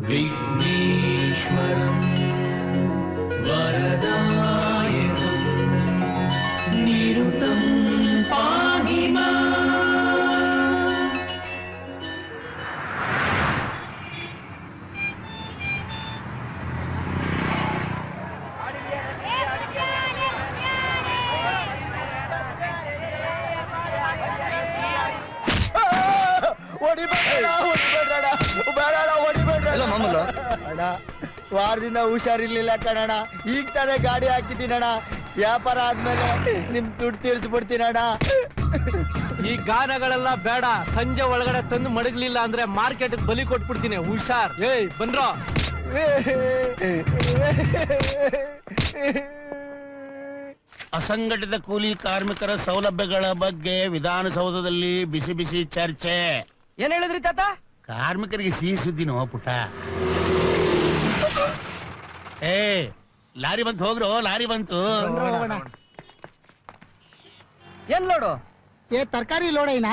विघ्नेश्वरं वरदायकं निरुतं पाहि माम्। ವಾರದಿಂದ ಹುಷಾರಿರ್ಲಿಲ್ಲ ಕಣಣ್ಣ. ಈಗ ತಾನೇ ಗಾಡಿ ಹಾಕಿದ್ದೀನಣ್ಣ. ವ್ಯಾಪಾರ ಆದ್ಮೇಲೆ ನಿಮ್ ದುಡ್ಡು ತೀರಿಸ್ಬಿಡ್ತೀನಣ್ಣ. ಈ ಗಾನಗಳೆಲ್ಲ ಬೇಡ. ಸಂಜೆ ಒಳಗಡೆ ತಂದು ಮಡಗ್ಲಿಲ್ಲ ಅಂದ್ರೆ ಮಾರ್ಕೆಟ್ ಬಲಿ ಕೊಟ್ಬಿಡ್ತೀನಿ. ಹುಷಾರ್. ಏಯ್ ಬಂದ್ರ. ಅಸಂಘಟಿತ ಕೂಲಿ ಕಾರ್ಮಿಕರ ಸೌಲಭ್ಯಗಳ ಬಗ್ಗೆ ವಿಧಾನಸೌಧದಲ್ಲಿ ಬಿಸಿ ಬಿಸಿ ಚರ್ಚೆ. ಏನ್ ಹೇಳಿದ್ರಿ ತಾತ? ಕಾರ್ಮಿಕರಿಗೆ ಸಿಹಿ ಸುದ್ದಿನೋ ಪುಟ್ಟ. ಏ ಲಾರಿ ಬಂತು, ಹೋಗ್ರು. ಲಾರಿ ಬಂತು. ಏನ್ ಲೋಡು? ತರಕಾರಿ ಲೋಡೇನಾ?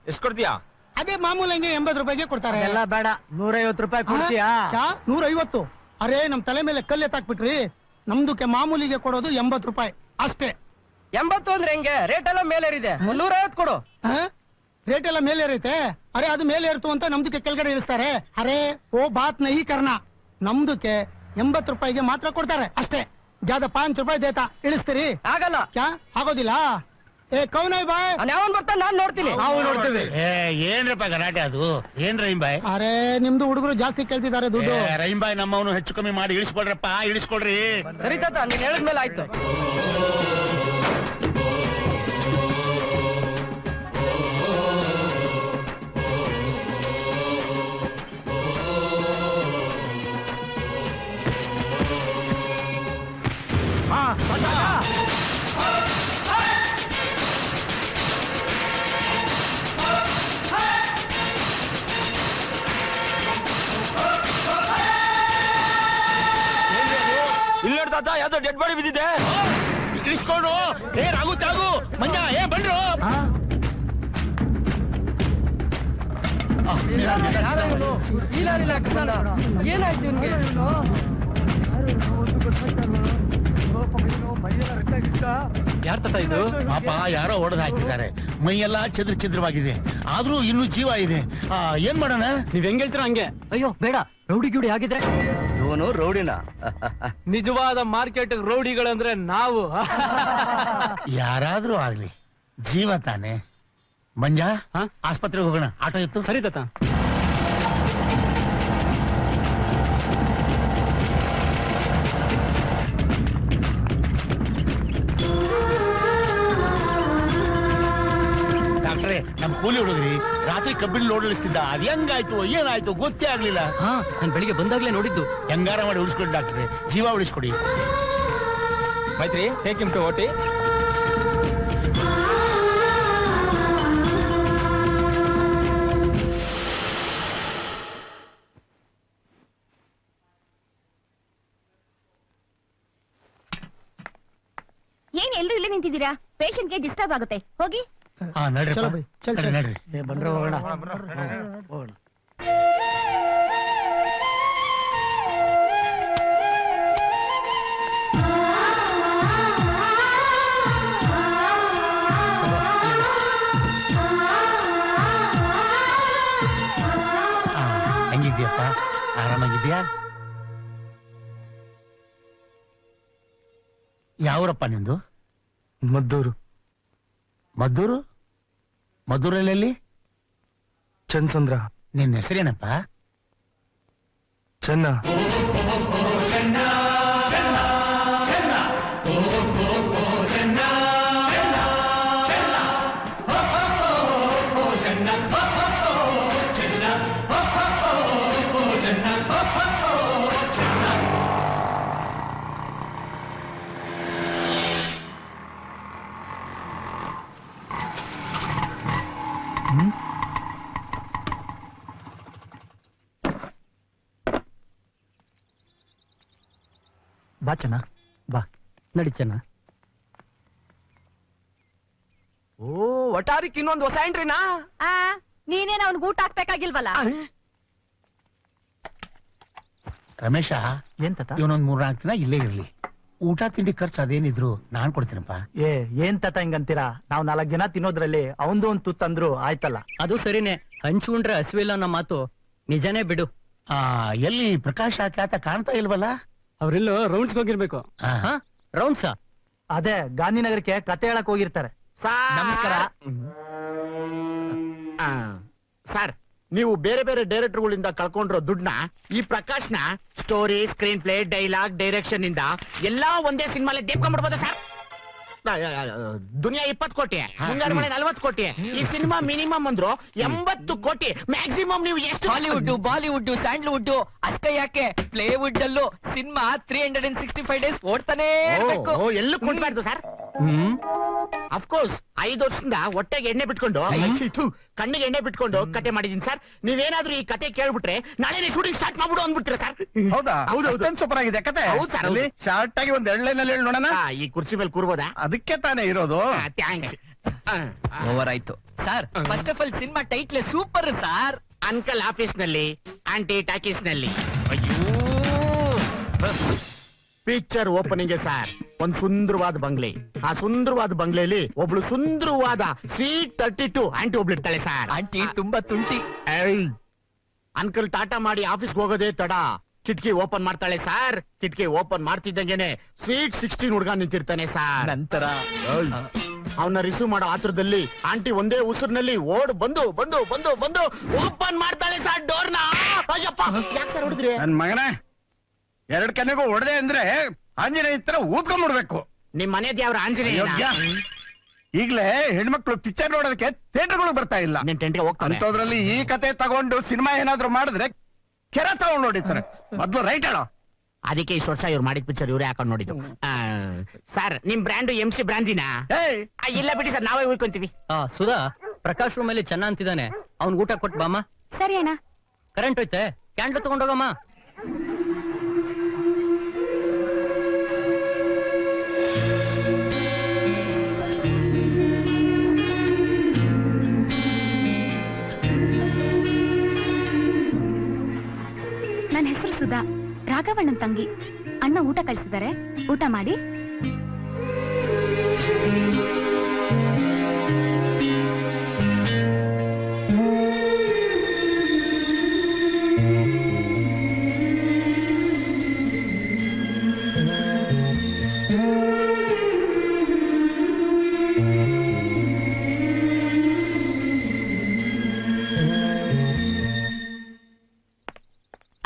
ಎಷ್ಟ್ ಕೊಡ್ತೀಯಾ? ಅದೇ ಮಾಮೂಲಿ ಹಂಗೆ 80 ರೂಪಾಯಿಗೆ ಕೊಡ್ತಾರೆ. ಎಲ್ಲ ಬೇಡ, 150 ರೂಪಾಯಿ ಕೊಡ್ತೀಯಾ? 150? ಅರೇ ನಮ್ ತಲೆ ಮೇಲೆ ಕಲ್ಲೆ ತಾಕ್ಬಿಟ್ರಿ. ನಮ್ದಕ್ಕೆ ಮಾಮೂಲಿಗೆ ಕೊಡೋದು 80 ರೂಪಾಯಿ ಅಷ್ಟೇ. 80 ಅಂದ್ರೆ ಹೆಂಗೆ? ರೇಟ್ ಎಲ್ಲ ಮೇಲೇರಿದೆ. 150 ಕೊಡು. ರೇಟ್ ಎಲ್ಲ ಮೇಲೆ ಏರೈತೆ. ಅರೆ ಅದು ಮೇಲೆ ಏರ್ತು ಅಂತ ನಮ್ದಕ್ಕೆ ಕೆಳಗಡೆ ಇಳಿಸ್ತಾರೆ. ಅರೆ ಓ ಬಾತ್ ನಹಿ ಕರ್ನಾ. ನಮ್ದಕ್ಕೆ 80 ರೂಪಾಯಿಗೆ ಮಾತ್ರ ಕೊಡ್ತಾರೆ ಅಷ್ಟೇ. ಜಾದ 5 ರೂಪಾಯಿ ದೇತಾ ಇಳಿಸ್ತೀರಿ? ಆಗಲ್ಲ. ಕ್ಯಾ ಆಗೋದಿಲ್ಲ? ಏ ಕೌನೈ ಬಾಯ್, ಯಾವನ್ ಬರ್ತಾ ನಾನ್ ನೋಡ್ತೀನಿ. ನಾವು ನೋಡ್ತೀವಿ. ಏನ್ರಪ್ಪ ಗಲಾಟೆ ಅದು? ಏನ್ ರಹೀಂ ಬಾಯ್? ಅರೆ ನಿಮ್ದು ಹುಡುಗರು ಜಾಸ್ತಿ ಕೇಳ್ತಿದ್ದಾರೆ ದುಡ್ಡು. ರಹೀಂ ಬಾಯ್ ನಮ್ಮವನು ಹೆಚ್ಚು ಕಮ್ಮಿ ಮಾಡಿ ಇಳಿಸ್ಕೊಡ್ರಪ್ಪ, ಇಳಿಸ್ಕೊಡ್ರಿ. ಸರಿ ತಾತ, ನೀನ್ ಹೇಳಿದ್ಮೇಲೆ ಆಯ್ತು. ಇಲ್ಲ ತಾತ, ಯಾವ್ದೋ ಡೆಡ್ ಬಾಡಿ ಬಿದ್ದಿದೆ. ಇಳಿಸ್ಕೊಂಡು. ಏ ರಾಗು ತಾಗು ಮಂಜ, ಏ ಬಂದ್ರು. ಏನಾಯ್ತು ನಿಮ್ಗೆ? ಯಾರ ತಾತ ಇದು? ಪಾಪ ಯಾರೋ ಹೊಡೆದು ಹಾಕಿದ್ದಾರೆ. ಮೈಯೆಲ್ಲ ಛಿದ್ರವಾಗಿದೆ. ಆದ್ರೂ ಇನ್ನೂ ಜೀವ ಇದೆ. ಏನ್ ಮಾಡೋಣ? ನೀವ್ ಹೆಂಗ್ ಹೇಳ್ತೀರ ಹಂಗೆ. ಅಯ್ಯೋ ಬೇಡ, ರೌಡಿ ಗಿಡಿ ಆಗಿದ್ರೆ. ಇವನು ರೌಡಿನ? ನಿಜವಾದ ಮಾರ್ಕೆಟ್ ರೌಡಿಗಳಂದ್ರೆ ನಾವು. ಯಾರಾದ್ರೂ ಆಗ್ಲಿ, ಜೀವ ತಾನೆ. ಮಂಜ, ಆಸ್ಪತ್ರೆಗೆ ಹೋಗೋಣ. ಆಟೋ ಇತ್ತು. ಸರಿ ತಾತ. ಡಾಕ್ಟ್ರೇ, ನಮ್ ಕೂಲಿ ಹುಡುಗ್ರಿ ರಾತ್ರಿ ಕಬ್ಬಿಣ ಲೋಡ್ ಇಳಿಸ್ತಿದ್ದ. ಅದ್ ಹೆಂಗಾಯ್ತು ಏನಾಯ್ತು ಗೊತ್ತೇ ಆಗ್ಲಿಲ್ಲ. ನಾನ್ ಬೆಳಿಗ್ಗೆ ಬಂದಾಗ್ಲೇ ನೋಡಿದ್ದು. ಹೆಂಗಾರ ಮಾಡಿ ಉಳಿಸ್ಕೊಡಿ ಡಾಕ್ಟ್ರೇ, ಜೀವ ಉಳಿಸ್ಕೊಡಿ. ಮೈತ್ರಿ, ಟೇಕ್ ಹಿಮ್ ಟು ಓಟಿ. ಏನ್ ಎಲ್ರು ಇಲ್ಲೇ ನಿಂತಿದ್ದೀರಾ? ಪೇಷಂಟ್ಗೆ ಡಿಸ್ಟರ್ಬ್ ಆಗುತ್ತೆ, ಹೋಗಿ. ನಡ್ರಿ ನಡ್ರಿ. ಬಂದ್ರೆ ಹೋಗೋಣ. ಹೆಂಗಿದ್ಯಪ್ಪ? ಆರಾಮಾಗಿದ್ಯಾ? ಯಾವೂರಪ್ಪ ನಿಂದು? ಮದ್ದೂರು. ಮದ್ದೂರು? ಮದ್ದೂರಲ್ಲಿ? ಚನ್ಸಂದ್ರ. ನಿನ್ನ ಹೆಸರೇನಪ್ಪ? ಚೆನ್ನ. ಬಾ ಚೆನ್ನ, ಬಾ. ನಡಿ ಚೆನ್ನ. ಓ, ಒಟ್ಟಾರಿಕ್ ಇನ್ನೊಂದು ಹೊಸ ಎಂಟ್ರಿನಾ? ನೀನೇನ ಅವ್ನಿಗೆ ಊಟ ಹಾಕ್ಬೇಕಾಗಿಲ್ವಲ್ಲ? ರಮೇಶ ಏನ್ ತಾತ ಇವನೊಂದ್ 3-4 ದಿನ ಇಲ್ಲೇ ಇರ್ಲಿ. ಊಟ ತಿಂಡಿ ಖರ್ಚು ಅದೇನಿದ್ರು ನಾನ್ ಕೊಡ್ತೀನಪ್ಪ. ಏನ್ ತಾತ ಹಿಂಗಂತೀರಾ? ನಾವ್ 4 ಜನ ತಿನ್ನೋದ್ರಲ್ಲಿ ಅವಂದು ಒಂದ್ ತುತ್ತಂದ್ರು ಆಯ್ತಲ್ಲ. ಅದು ಸರಿನೇ, ಹಂಚ್ಕೊಂಡ್ರೆ ಹಸಿವಿಲ್ಲ ಅನ್ನೋ ಮಾತು ನಿಜನೇ ಬಿಡು. ಎಲ್ಲಿ ಪ್ರಕಾಶ್ ಖ್ಯಾತ ಕಾಣ್ತಾ ಇಲ್ವಲ್ಲ? ಅವ್ರೆಲ್ಲೋ ರೌಂಡ್ಸ್ ಹೋಗಿರ್ಬೇಕು. ರೌಂಡ್ಸಾ? ಅದೇ ಗಾಂಧಿನಗರಕ್ಕೆ ಕತೆ ಹೇಳಕ್ ಹೋಗಿರ್ತಾರೆ. ನಮಸ್ಕಾರ ಸರ್. ನೀವು ಬೇರೆ ಬೇರೆ ಡೈರೆಕ್ಟರ್ಗಳಿಂದ ಕಳ್ಕೊಂಡಿರೋ ದುಡ್ಡನ್ನ ಈ ಪ್ರಕಾಶ್ನ story, screenplay, dialogue, direction ಇಂದ ಎಲ್ಲಾ ಒಂದೇ ಸಿನಿಮಾಲೆ ದೇಪ್ಕೊಂಡ್ಬಿಡ್ಬೋದಾ ಸರ್? ದುನಿಯಾ 20 ಕೋಟಿ, ಮುಂಗಾರು ಮಳೆ 40 ಕೋಟಿ, ಈ ಸಿನಿಮಾ ಮಿನಿಮಮ್ ಅಂದ್ರು 80 ಕೋಟಿ. ಮ್ಯಾಕ್ಸಿಮಮ್ ನೀವು ಎಷ್ಟು? ಹಾಲಿವುಡ್, ಬಾಲಿವುಡ್, ಸ್ಯಾಂಡಲ್ವುಡ್ ಅಷ್ಟೇ ಯಾಕೆ, ಪ್ಲೇವುಡ್ ಅಲ್ಲೂ ಸಿನಿಮಾ 365 ಡೇಸ್ ಓಡ್ತಾನೆ ಇರ್ಬೇಕು. ಎಲ್ಲೂ ಕೊಂಡ್ಬಾರ್ದು ಸರ್. ಅಫ್ಕೋರ್ಸ್ 5 ವರ್ಷದಿಂದ ಹೊಟ್ಟೆಗೆ ಎಣ್ಣೆ ಬಿಟ್ಕೊಂಡು ಕಣ್ಣಿಗೆ ಎಣ್ಣೆ ಬಿಟ್ಕೊಂಡು ಕತೆ ಮಾಡಿದೀನಿ ಸರ್. ನೀವೇನಾದ್ರೂ ಈ ಕತೆ ಕೇಳ್ಬಿಟ್ರೆ ನಾಳೆ ಶೂಟಿಂಗ್ ಸ್ಟಾರ್ಟ್ ಮಾಡ್ಬಿಡು ಅಂದ್ಬಿಟ್ರೆ ಸರ್. ಹೌದಾ? ಹೌದು, ಸೂಪರ್ ಆಗಿದೆ ಕತೆ. ಹೌದು ಸರ್. ಶಾರ್ಟ್ ಆಗಿ ಒಂದ್ ಎಳ್ಳೆನಲ್ಲಿ ಹೇಳಿ ನೋಡೋಣ. ಈ ಕುರ್ಚಿ ಮೇಲೆ ಕೂರ್ಬೋದಾ? ಅದಕ್ಕೆ ತಾನೇ ಇರೋದು. ಥ್ಯಾಂಕ್ಸ್. ಓವರ್ ಆಯ್ತು sir. First of all cinema title super sir. Uncle office ನಲ್ಲಿ, ಆಂಟಿ ಟಾಕೀಸ್ ನಲ್ಲಿ. ಅಯ್ಯೋ, ಪಿಕ್ಚರ್ ಓಪನಿಂಗ್ ಸರ್ ಒಂದ್ ಸುಂದರವಾದ ಬಂಗ್ಲೆ. ಆ ಸುಂದರವಾದ ಬಂಗ್ಲೆಯಲ್ಲಿ ಒಬ್ಳು ಸುಂದರವಾದ ಸ್ವೀಟ್ 32 ಆಂಟಿ ಒಬ್ಳು ಇರ್ತಾಳೆ ಸರ್. ಆಂಟಿ ತುಂಬಾ ತುಂಟಿ. ಅಂಕಲ್ ಟಾಟಾ ಮಾಡಿ ಆಫೀಸ್ಗೆ ಹೋಗೋದೇ ತಡ. ಕಿಟಕಿ ಓಪನ್ ಮಾಡ್ತಾಳೆ ಸರ್. ಕಿಟಕಿ ಓಪನ್ ಮಾಡ್ತಿದ್ದಂಗೆನೆ ಸ್ವೀಟ್ 16 ಹುಡುಗ ನಿಂತಿರ್ತಾನೆ ಸರ್. ನಂತರ ಅವನ್ನ ರಿಸೀವ್ ಮಾಡೋ ಆತ್ರದಲ್ಲಿ ಆಂಟಿ ಒಂದೇ ಉಸಿರಿನಲ್ಲಿ ಓಡ್ ಬಂದು ಬಂದು ಬಂದು ಬಂದು ಓಪನ್ ಮಾಡ್ತಾಳೆ ಸರ್ ಡೋರ್ನ. ಅಯ್ಯಪ್ಪ, ಯಾಕೆ ಸರ್ ಹೊಡೆದ್ರಿ? ನನ್ ಮಗನೇ, 2 ಕೆನೆಗೂ ಹೊಡೆದೆ ಅಂದ್ರೆ ಆಂಜನೇಯ ತರ ಊದ್ಕೊಂಡ್ಬಿಡ್ಬೇಕು. ನಿಮ್ ಮನೆದ್ ಯಾವ್ರ ಆಂಜನೇಯ? ಈಗ್ಲೇ ಹೆಣ್ಮಕ್ಳು ಪಿಕ್ಚರ್ ನೋಡೋದಕ್ಕೆ ಥಿಯೇಟರ್ಗಳು ಬರ್ತಾ ಇಲ್ಲ. ನಿನ್ ಟೆಂಟ್ಗೆ ಹೋಗ್ತಾನೆ. ಅಂತದ್ರಲ್ಲಿ ಈ ಕತೆ ತಗೊಂಡು ಸಿನಿಮಾ ಏನಾದ್ರು ಮಾಡಿದ್ರೆ ಕೆರ ತಗೊಂಡ್ ನೋಡಿತಾರೆ. ಮೊದ್ಲು ರೈಟ್ ಹೇಳೋ. ಅದಕ್ಕೆ ಇಷ್ಟು ವರ್ಷ ಇವ್ರು ಮಾಡಿದ ಪಿಕ್ಚರ್ ಇವ್ರೇ ಹಾಕೊಂಡ್ ನೋಡಿದ್ದು. ಸರ್, ನಿಮ್ ಬ್ರ್ಯಾಂಡ್ MC ಬ್ರಾಂಜಿನ? ಇಲ್ಲ ಬಿಡಿ ಸರ್, ನಾವೇ ಉಳ್ಕೊಂತೀವಿ. ಸುಧಾ, ಪ್ರಕಾಶ್ ರೂಮ್ ಅಲ್ಲಿ ಚೆನ್ನ ಅಂತಿದ್ದಾನೆ, ಅವ್ನ್ ಊಟ ಕೊಟ್ಟು ಬಾಮ. ಸರಿ ಅಣ್ಣ. ಕರೆಂಟ್ ಹೋಯ್ತೆ, ಕ್ಯಾಂಡ್ಲ್ ತಗೊಂಡೋಗಮ್ಮ. ನನ್ನ ಹೆಸರು ಸುಧಾ, ರಾಘವಣ್ಣನ್ ತಂಗಿ. ಅಣ್ಣ ಊಟ ಕಳಿಸಿದ್ದಾರೆ, ಊಟ ಮಾಡಿ.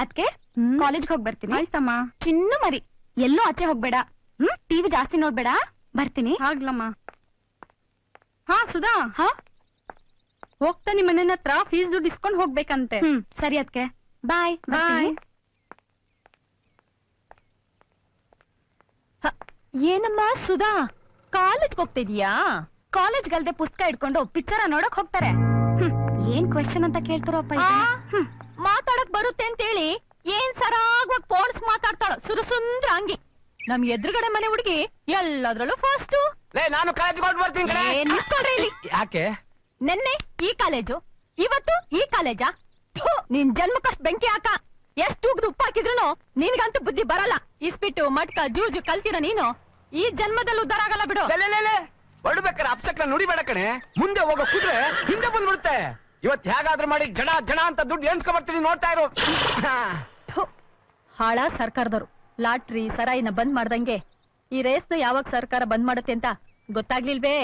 ಅದ್ಕೆ ಕಾಲೇಜ್ಗೆ ಹೋಗಿ ಬರ್ತೀನಿ. ಆಯ್ತಮ್ಮ. ಚಿನ್ನು ಮರಿ, ಎಲ್ಲೂ ಆಚೆ ಹೋಗ್ಬೇಡ. ಟಿವಿ ಜಾಸ್ತಿ ನೋಡ್ಬೇಡ. ಬರ್ತೀನಿ. ಆಗ್ಲಮ್ಮ. ಹಾ ಸುಧಾ, ಹಾ ಹೋಗ್ತಾ ನಿಮ್ಮ ಮನೆ ಹತ್ರ ಫೀಸ್ ದುಡ್ಡು ಇಸ್ಕೊಂಡ್ ಹೋಗ್ಬೇಕಂತೆ. ಸರಿ ಅದ್ಕೆ, ಬಾಯ್ ಬಾಯ್. ಏನಮ್ಮ ಸುಧಾ, ಕಾಲೇಜ್ಗೆ ಹೋಗ್ತಿದ್ಯಾ? ಕಾಲೇಜ್ಗಲ್ದೆ ಪುಸ್ತಕ ಇಟ್ಕೊಂಡು ಪಿಕ್ಚರ ನೋಡಕ್ ಹೋಗ್ತಾರೆ. ಏನ್ ಕ್ವೆಶ್ಚನ್ ಅಂತ ಕೇಳ್ತಾರಪ್ಪ. ಮಾತಾಡಕ್ ಬರುತ್ತೆ ಅಂತೇಳಿ ಏನ್ ಸರಾಗವಾಗಿ ಫೋನ್ಸ್ ಮಾತಾಡ್ತಾಳ ಸುರಸುಂದ್ರ ಅಂಗಿ. ನಮ್ ಎದುರುಗಡೆ ಮನೆ ಹುಡುಗಿ ಎಲ್ಲದ್ರಲ್ಲೂ ಫಸ್ಟ್. ನಾನು ಕಾಲೇಜ್ ಹೊರಟು ಬರ್ತೀನಿ. ನಿಂತ್ಕೊಳ್ರಿ ಇಲ್ಲಿ. ಯಾಕೆ? ನೆನ್ನೆ ಈ ಕಾಲೇಜು, ಇವತ್ತು ಈ ಕಾಲೇಜಾ? ನಿನ್ ಜನ್ಮಕ್ಕಷ್ಟು ಬೆಂಕಿ ಹಾಕ. ಎಷ್ಟು ಉಗ್ದು ಉಪ್ಪು ಹಾಕಿದ್ರು ನಿನ್ಗಂತೂ ಬುದ್ಧಿ ಬರಲ್ಲ. ಇಸ್ಪಿಟ್ಟು ಮಟ್ಕ ಜೂಜು ಕಲ್ತಿರ ನೀನು ಈ ಜನ್ಮದಲ್ಲಿ ಉದ್ದಾರ ಆಗಲ್ಲ ಬಿಡು. ಹೊಡ್ಬೇಕಾರೆ ಅಪ್ಸಕ್ನ ನುಡಿಬೇಡ ಕಣೆ. ಮುಂದೆ ಹೋಗೋ ಕುದ್ರೆ ಹಿಂದೆ ಬಂದ್ಬಿಡುತ್ತೆ. ಇವತ್ ಹೇಗಾದ್ರೂ ಮಾಡಿ ಜನ ಜನ ಅಂತ ದುಡ್ಡು ಎಣ್ಸ್ಕೊ ಬರ್ತೀನಿ, ನೋಡ್ತಾ ಇರು. ಹಾಳ ಸರ್ಕಾರದವರು ಲಾಟ್ರಿ ಸರಾಯಿನ ಬಂದ್ ಮಾಡ್ದಂಗೆ ಈ ರೇಸ್ನ ಯಾವಾಗ ಸರ್ಕಾರ ಬಂದ್ ಮಾಡುತ್ತೆ ಅಂತ ಗೊತ್ತಾಗ್ಲಿಲ್ವೇ?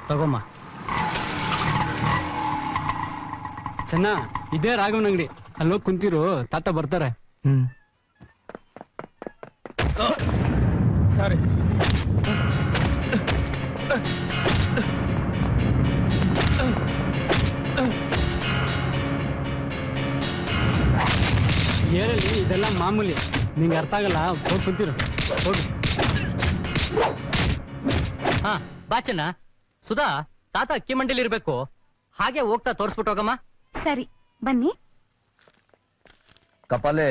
ತಗೋಮ್ಮ. ಚೆನ್ನ, ಇದೇ ರಾಘವನ್ ಅಂಗಡಿ. ಅಲ್ಲೋಗಿ ಕುಂತಿರು, ತಾತ ಬರ್ತಾರೆ. ಸಾರಿ. ಏರಲ್ಲಿ ಇದೆಲ್ಲ ಮಾಮೂಲಿ, ನಿಂಗೆ ಅರ್ಥ ಆಗಲ್ಲ. ಹೋಗಿ ಕುಂತಿರು, ಹೋಗಿ. ಹಾ ಬಾ ಚೆನ್ನ. ಸುಧಾ, ತಾತ ಅಕ್ಕಿ ಮಂಡಿಲಿ ಇರ್ಬೇಕು, ಹಾಗೆ ಹೋಗ್ತಾ ತೋರ್ಸ್ಬಿಟ್ಟು ಹೋಗಮ್ಮ. ಸರಿ ಬನ್ನಿ. ಕಪಾಲೆ,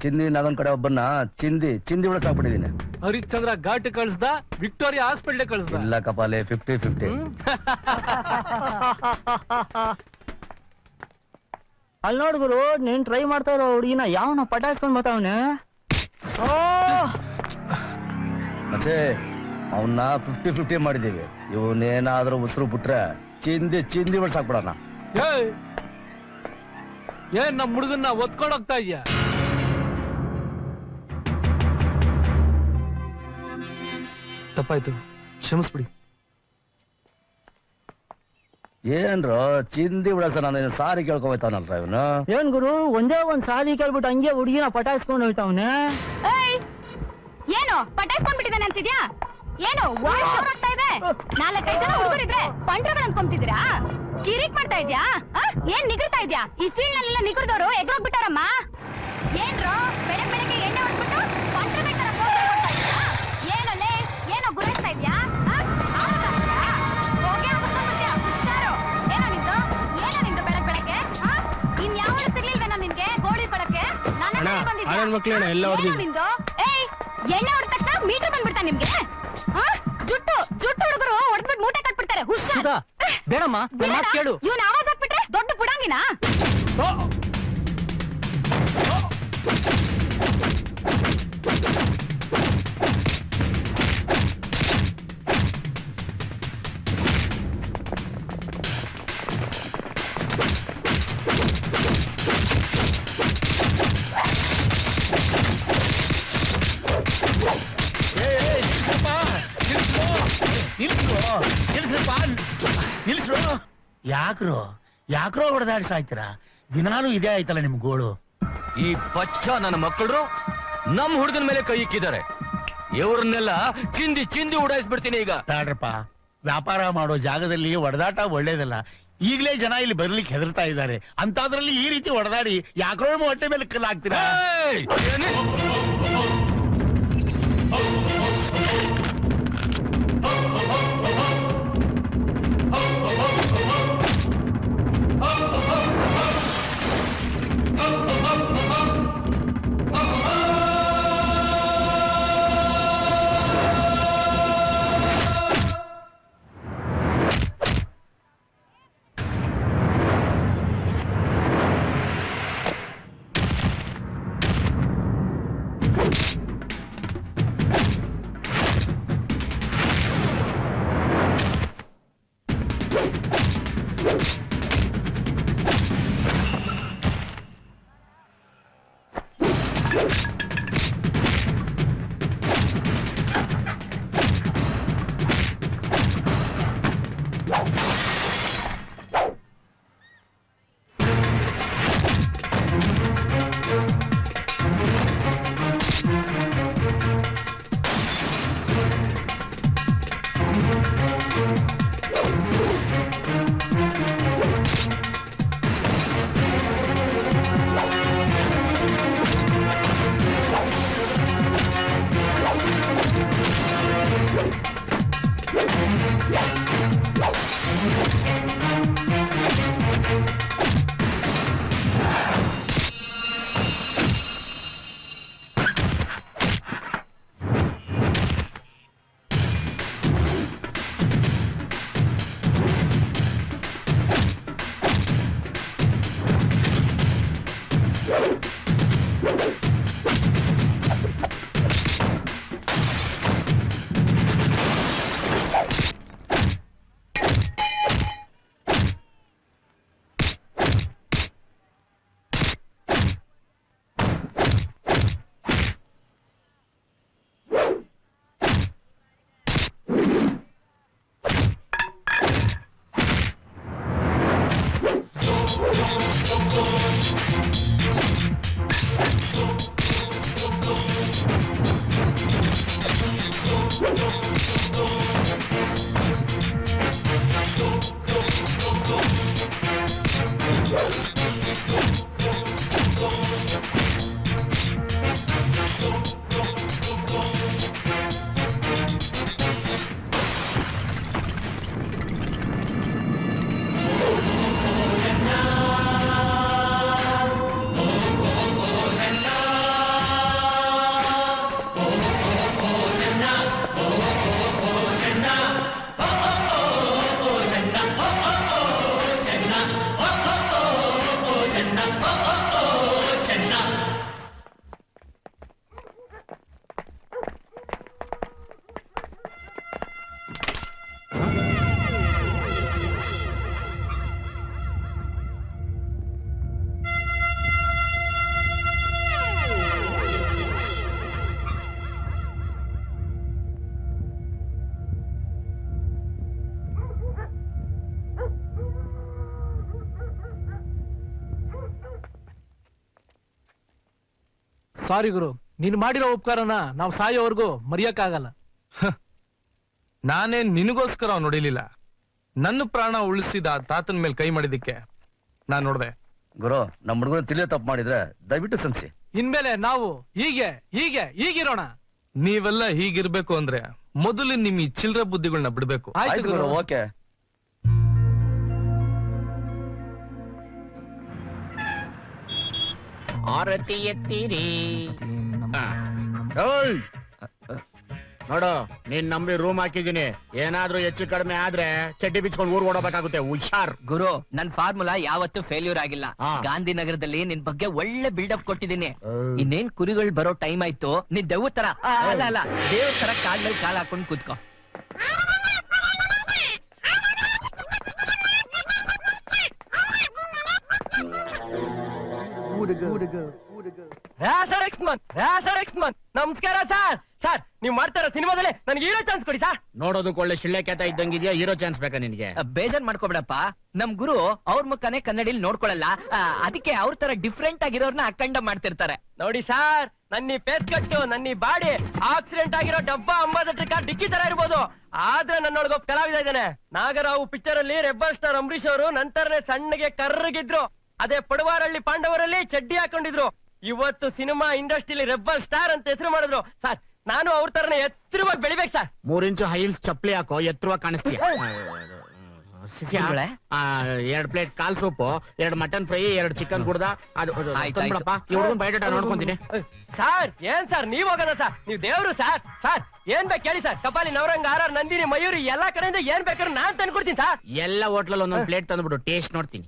ಚಿಂದಿ ಅದೊಂದ್ ಕಡೆ ಒಬ್ಬನ್ನ ಚಿಂದಿ ಉಳಿಸಾಕ್ಬಿಟ್ಟಿದೀನಿ. ಹರಿಶ್ಚಂದ್ರ ಘಾಟ್ ಕಳ್ಸ್ದ, ವಿಕ್ಟೋರಿಯಾ ಹಾಸ್ಪಿಟಲ್ ಕಳ್ಸ್ದ. ಇಲ್ಲ ಕಪಾಲೆ, 50-50. ಅಲ್ಲಿ ನೋಡ್ಗುರು ನೀನ್ ಟ್ರೈ ಮಾಡ್ತಾ ಇರೋ ಹುಡುಗಿನ ಯಾವನ ಪಟಾಯಿಸ್ಕೊಂಡ್ ಬರ್ತಾವನೆ. ಮತ್ತೆ ಅವನ್ನ 50-50 ಮಾಡಿದೀವಿ. ಇವನೇನಾದ್ರೂ ಉಸಿರು ಬಿಟ್ರೆ ಚಿಂದಿ ಬಿಡ್ಸಾಕ್ಬಿಡೋಣ. ಏನ್ ನಮ್ ಹುಡುಗನ್ನ ಒತ್ಕೊಂಡ್ ಹೋಗ್ತಾ ಇದೀಯ? ತಪ್ಪಾಯ್ತು, ಕ್ಷಮಿಸ್ಬಿಡಿ. ಏನ್ರೋ ಚಿಂದಿ ಬಿಡಸ, ನಾನು ಸಾರಿ ಕೇಳ್ಕೊಬೋಯ್ತಾನಲ್ರ ಇವನು. ಏನ್ ಗುರು ಒಂದೇ ಒಂದ್ ಸಾರಿ ಕೇಳ್ಬಿಟ್ಟು ಹಂಗೆ ಹುಡುಗಿನ ಪಟಾಯಿಸ್ಕೊಂಡು ಹೋಗ್ತಾವನೆ. ಏನು ಪಟಾಯಿಸ್ಕೊಂಡ್ ಬಿಟ್ಟಿದ್ದಾನೆ ಅಂತಿದ್ಯಾ? ಏನು ಆಗ್ತಾ ಇದೆ? 4-5 ಜನ ಹುಡುಗರಿದ್ರೆ ಪಂಡ್ರಗಳು ಅನ್ಕೊಂತಿದ್ದೀರಾ? ಕಿರಿಕ್ ಮಾಡ್ತಾ ಇದ್ಯಾ? ಏನ್ ನಿಗರ್ತಾ ಇದ್ಯಾ? ಈ ಫೀಲ್ಡ್ ನಲ್ಲೆಲ್ಲ ನಿಗರ್ದವ್ರು ಎಗ್ರೋಗ್ಬಿಟ್ಟಾರಮ್ಮ. ಏನ್ರೋ ಬೆಳಗ್ಗೆ ಎಣ್ಣೆ ಹೊಡ್ಬಿಟ್ಟು ಪಂಡ್ರಗಳ ತರ ಪೋಸ್ ಕೊಡ್ತಾ ಇದ್ಯಾ? ಏನಲ್ಲೇ ಏನೋ ಗುರಾಯಿಸ್ತಾ ಇದ್ಯಾ? ಹೋಗೇ ಹೋಗ್ಬಿಡ್ತೀಯ, ಹುಷಾರು. ಏನೋ ನಿಂದು ಬೆಳಗ್ಗೆ ಇನ್ಯಾವ ಸಿಗ್ಲಿಲ್ವೇನೋ ನಿನ್ಗೆ ಗೋಳಿ ಕೊಡಕ್ಕೆ? ನಿಂದು ಎಣ್ಣೆ ಹೊಡೆದ ತಕ್ಷಣ ಮೀಟರ್ ಬಂದ್ಬಿಡ್ತಾ ನಿಮ್ಗೆ. ಜುಟ್ಟು ಹುಡುಗರು ಹೊಡೆದ್ಬಿಟ್ಟು ಮೂಟೆ ಕಟ್ಬಿಡ್ತಾರೆ. ಹುಷಾರ್. ಬೇಡಮ್ಮ, ನನ್ನ ಮಾತು ಕೇಳು. ಇವ್ನ ಆವಾಜ್ ಹಾಕ್ಬಿಟ್ರೆ ದೊಡ್ಡ ಪುಡಂಗಿನ. ಯಾಕ್ರೋ ಹೊಡೆದಾಡ್ಸಾಯ್ತೀರಾ? ದಿನಾನು ಇದೇ ಆಯ್ತಲ್ಲ ನಿಮ್ ಗೋಳು. ಈ ಪಚ್ಚ ನನ್ನ ಮಕ್ಕಳು ನಮ್ ಹುಡುಗನ ಮೇಲೆ ಕೈ ಇಕ್ಕಿದ್ದಾರೆ. ಇವ್ರನ್ನೆಲ್ಲ ಚಿಂದಿ ಉಡಾಯಿಸ್ಬಿಡ್ತೀನಿ ಈಗ. ತಾಡ್ರಪ್ಪ, ವ್ಯಾಪಾರ ಮಾಡೋ ಜಾಗದಲ್ಲಿ ಹೊಡೆದಾಟ ಒಳ್ಳೇದಲ್ಲ. ಈಗಲೇ ಜನ ಇಲ್ಲಿ ಬರ್ಲಿಕ್ಕೆ ಹೆದರ್ತಾ ಇದ್ದಾರೆ. ಅಂತಾದ್ರಲ್ಲಿ ಈ ರೀತಿ ಹೊಡೆದಾಡಿ ಯಾಕ್ರೋ ಹೊಟ್ಟೆ ಮೇಲೆ ಕಲ್ಲಾಗ್ತೀರಾ? ಸಾರಿ ಗುರು, ನೀನ್ ಮಾಡಿರೋ ಉಪಕಾರನ ನಾವು ಸಾಯೋವರೆಗೂ ಮರೆಯಕ್ಕಾಗಲ್ಲ. ನಾನೇ ನಿನಗೋಸ್ಕರ ನೋಡಿಲಿಲ್ಲ, ನನ್ನ ಪ್ರಾಣ ಉಳಿಸಿದ ತಾತನ ಮೇಲೆ ಕೈ ಮಾಡಿದಕ್ಕೆ ನಾನ್ ನೋಡ್ದೆ. ಗುರು, ನಮ್ಮ ಹುಡುಗರು ತಿಳಿಯೋ ತಪ್ಪು ಮಾಡಿದ್ರೆ ದಯವಿಟ್ಟು ಕ್ಷಮಿಸಿ. ಇನ್ಮೇಲೆ ನಾವು ಹೀಗಿರೋಣ. ನೀವೆಲ್ಲ ಹೀಗಿರ್ಬೇಕು ಅಂದ್ರೆ ಮೊದಲು ನಿಮ್ ಈ ಚಿಲ್ರೆ ಬುದ್ಧಿಗಳನ್ನ ಬಿಡ್ಬೇಕು. ಆಯ್ತು ಗುರು. ಓಕೆ. ಆರತಿ ಎತ್ತೀರಿ. ನೋಡು, ನೀನ್ ನಂಬಿ ರೂಮ್ ಹಾಕಿದೀನಿ. ಏನಾದ್ರೂ ಹೆಚ್ಚು ಕಡಿಮೆ ಆದ್ರೆ ಚಡ್ಡಿ ಬಿಚ್ಕೊಂಡು ಊರ್ ಓಡಬೇಕಾಗುತ್ತೆ. ಹುಷಾರ್. ಗುರು, ನನ್ ಫಾರ್ಮುಲಾ ಯಾವತ್ತೂ ಫೇಲ್ಯೂರ್ ಆಗಿಲ್ಲ. ಹಾ. ಗಾಂಧಿನಗರದಲ್ಲಿ ನಿನ್ ಬಗ್ಗೆ ಒಳ್ಳೆ ಬಿಲ್ಡಪ್ ಕೊಟ್ಟಿದ್ದೀನಿ. ಇನ್ನೇನ್ ಕುರಿಗಳು ಬರೋ ಟೈಮ್ ಆಯ್ತು. ನೀನ್ ದೆವ್ವ ತರ ಅಲ್ಲ ದೇವ್ರ ತರ ಕಾಲ್ ಮೇಲೆ ಕಾಲ್ ಹಾಕೊಂಡ್ ಕೂತ್ಕೋ. ನಮಸ್ಕಾರ ಸರ್. ಸರ್, ನೀವ್ ಮಾಡ್ತಾರ ಸಿನಿಮಾದಲ್ಲೇ ನನ್ಗೆ ಹೀರೋ ಚಾನ್ಸ್ ಕೊಡಿ ಸರ್. ನೋಡೋದಕ್ಕೆ ಒಳ್ಳೆ ಶಿಳ್ಳೆ ಕ್ಯಾತ ಇದ್ದಂಗಿದ್ಯಾ. ಹೀರೋ ಚಾನ್ಸ್ ಬೇಕಾ ನಿನ್ಗೆ? ಬೇಜಾರ್ ಮಾಡ್ಕೋಬೇಡಪ್ಪ. ನಮ್ ಗುರು ಅವ್ರ ಮುಖನೇ ಕನ್ನಡಿಲಿ ನೋಡ್ಕೊಳಲ್ಲ. ಅದಕ್ಕೆ ಅವ್ರ ತರ ಡಿಫ್ರೆಂಟ್ ಆಗಿರೋರ್ನ ಅಖಂಡ ಮಾಡ್ತಿರ್ತಾರೆ. ನೋಡಿ ಸರ್, ನನ್ನ ಫೇಸ್ ಕಟ್ಟು, ನನ್ನ ಬಾಡಿ ಆಕ್ಸಿಡೆಂಟ್ ಆಗಿರೋ ಡಬ್ಬ ಅಂಬಾಸಡರ್ ಕಾರ್ ಡಿಕ್ಕಿ ತರ ಇರ್ಬೋದು, ಆದ್ರೆ ನನ್ನೊಳಗೊಬ್ಬ ಕಲಾವಿದ ಇದ್ದಾನೆ. ನಾಗರಾವು ಪಿಕ್ಚರ್ ಅಲ್ಲಿ ರೆಬಲ್ ಸ್ಟಾರ್ ಅಂಬರೀಶ್ ಅವರು ನಂತರನೇ ಸಣ್ಣಗೆ ಕರ್ರಗಿದ್ರು. ಅದೇ ಪಡವಾರಳ್ಳಿ ಪಾಂಡವರಲ್ಲಿ ಚಡ್ಡಿ ಹಾಕೊಂಡಿದ್ರು. ಇವತ್ತು ಸಿನಿಮಾ ಇಂಡಸ್ಟ್ರಿಲಿ ರೆಬಲ್ ಸ್ಟಾರ್ ಅಂತ ಹೆಸರು ಮಾಡಿದ್ರು. ಸರ್, ನಾನು ಅವ್ರ ತರನೇ ಎತ್ತರವಾಗಿ ಬೆಳಿಬೇಕು ಸರ್. 3 ಇಂಚು ಹೈಲ್ಸ್ ಚಪ್ಪಲಿ ಹಾಕೋ, ಎತ್ತರವಾಗಿ ಕಾಣಿಸ್ತೀಯ. 2 ಪ್ಲೇಟ್ ಕಾಲ್ ಸೂಪು, 2 ಮಟನ್ ಫ್ರೈ, 2 ಚಿಕನ್ ಕುಡ್ದ. ಅದು ತಂದ್ಬಿಡಪ್ಪ. ಈ ಹುಡುಗನ್ ಬಯೋಡೇಟಾ ನೋಡ್ಕೊಂತೀನಿ. ಸರ್, ಏನ್ ಸರ್ ನೀವ್ ಹೋಗೋದ ಸರ್? ನೀವ್ ದೇವ್ರು ಸರ್. ಸರ್, ಏನ್ ಬೇಕು ಹೇಳಿ ಸರ್. ಕಪಾಲಿ, ನವರಂಗ, ಆರ್ ನಂದಿನಿ, ಮಯೂರಿ ಎಲ್ಲಾ ಕಡೆಯಿಂದ ಏನ್ ಬೇಕಾದ್ರೂ ನಾನ್ ತಂದ್ಕೊಡ್ತೀನಿ ಸರ್. ಎಲ್ಲ ಹೋಟ್ಲಲ್ಲಿ ಒಂದೊಂದು ಪ್ಲೇಟ್ ತಂದ್ಬಿಡು, ಟೇಸ್ಟ್ ನೋಡ್ತೀನಿ.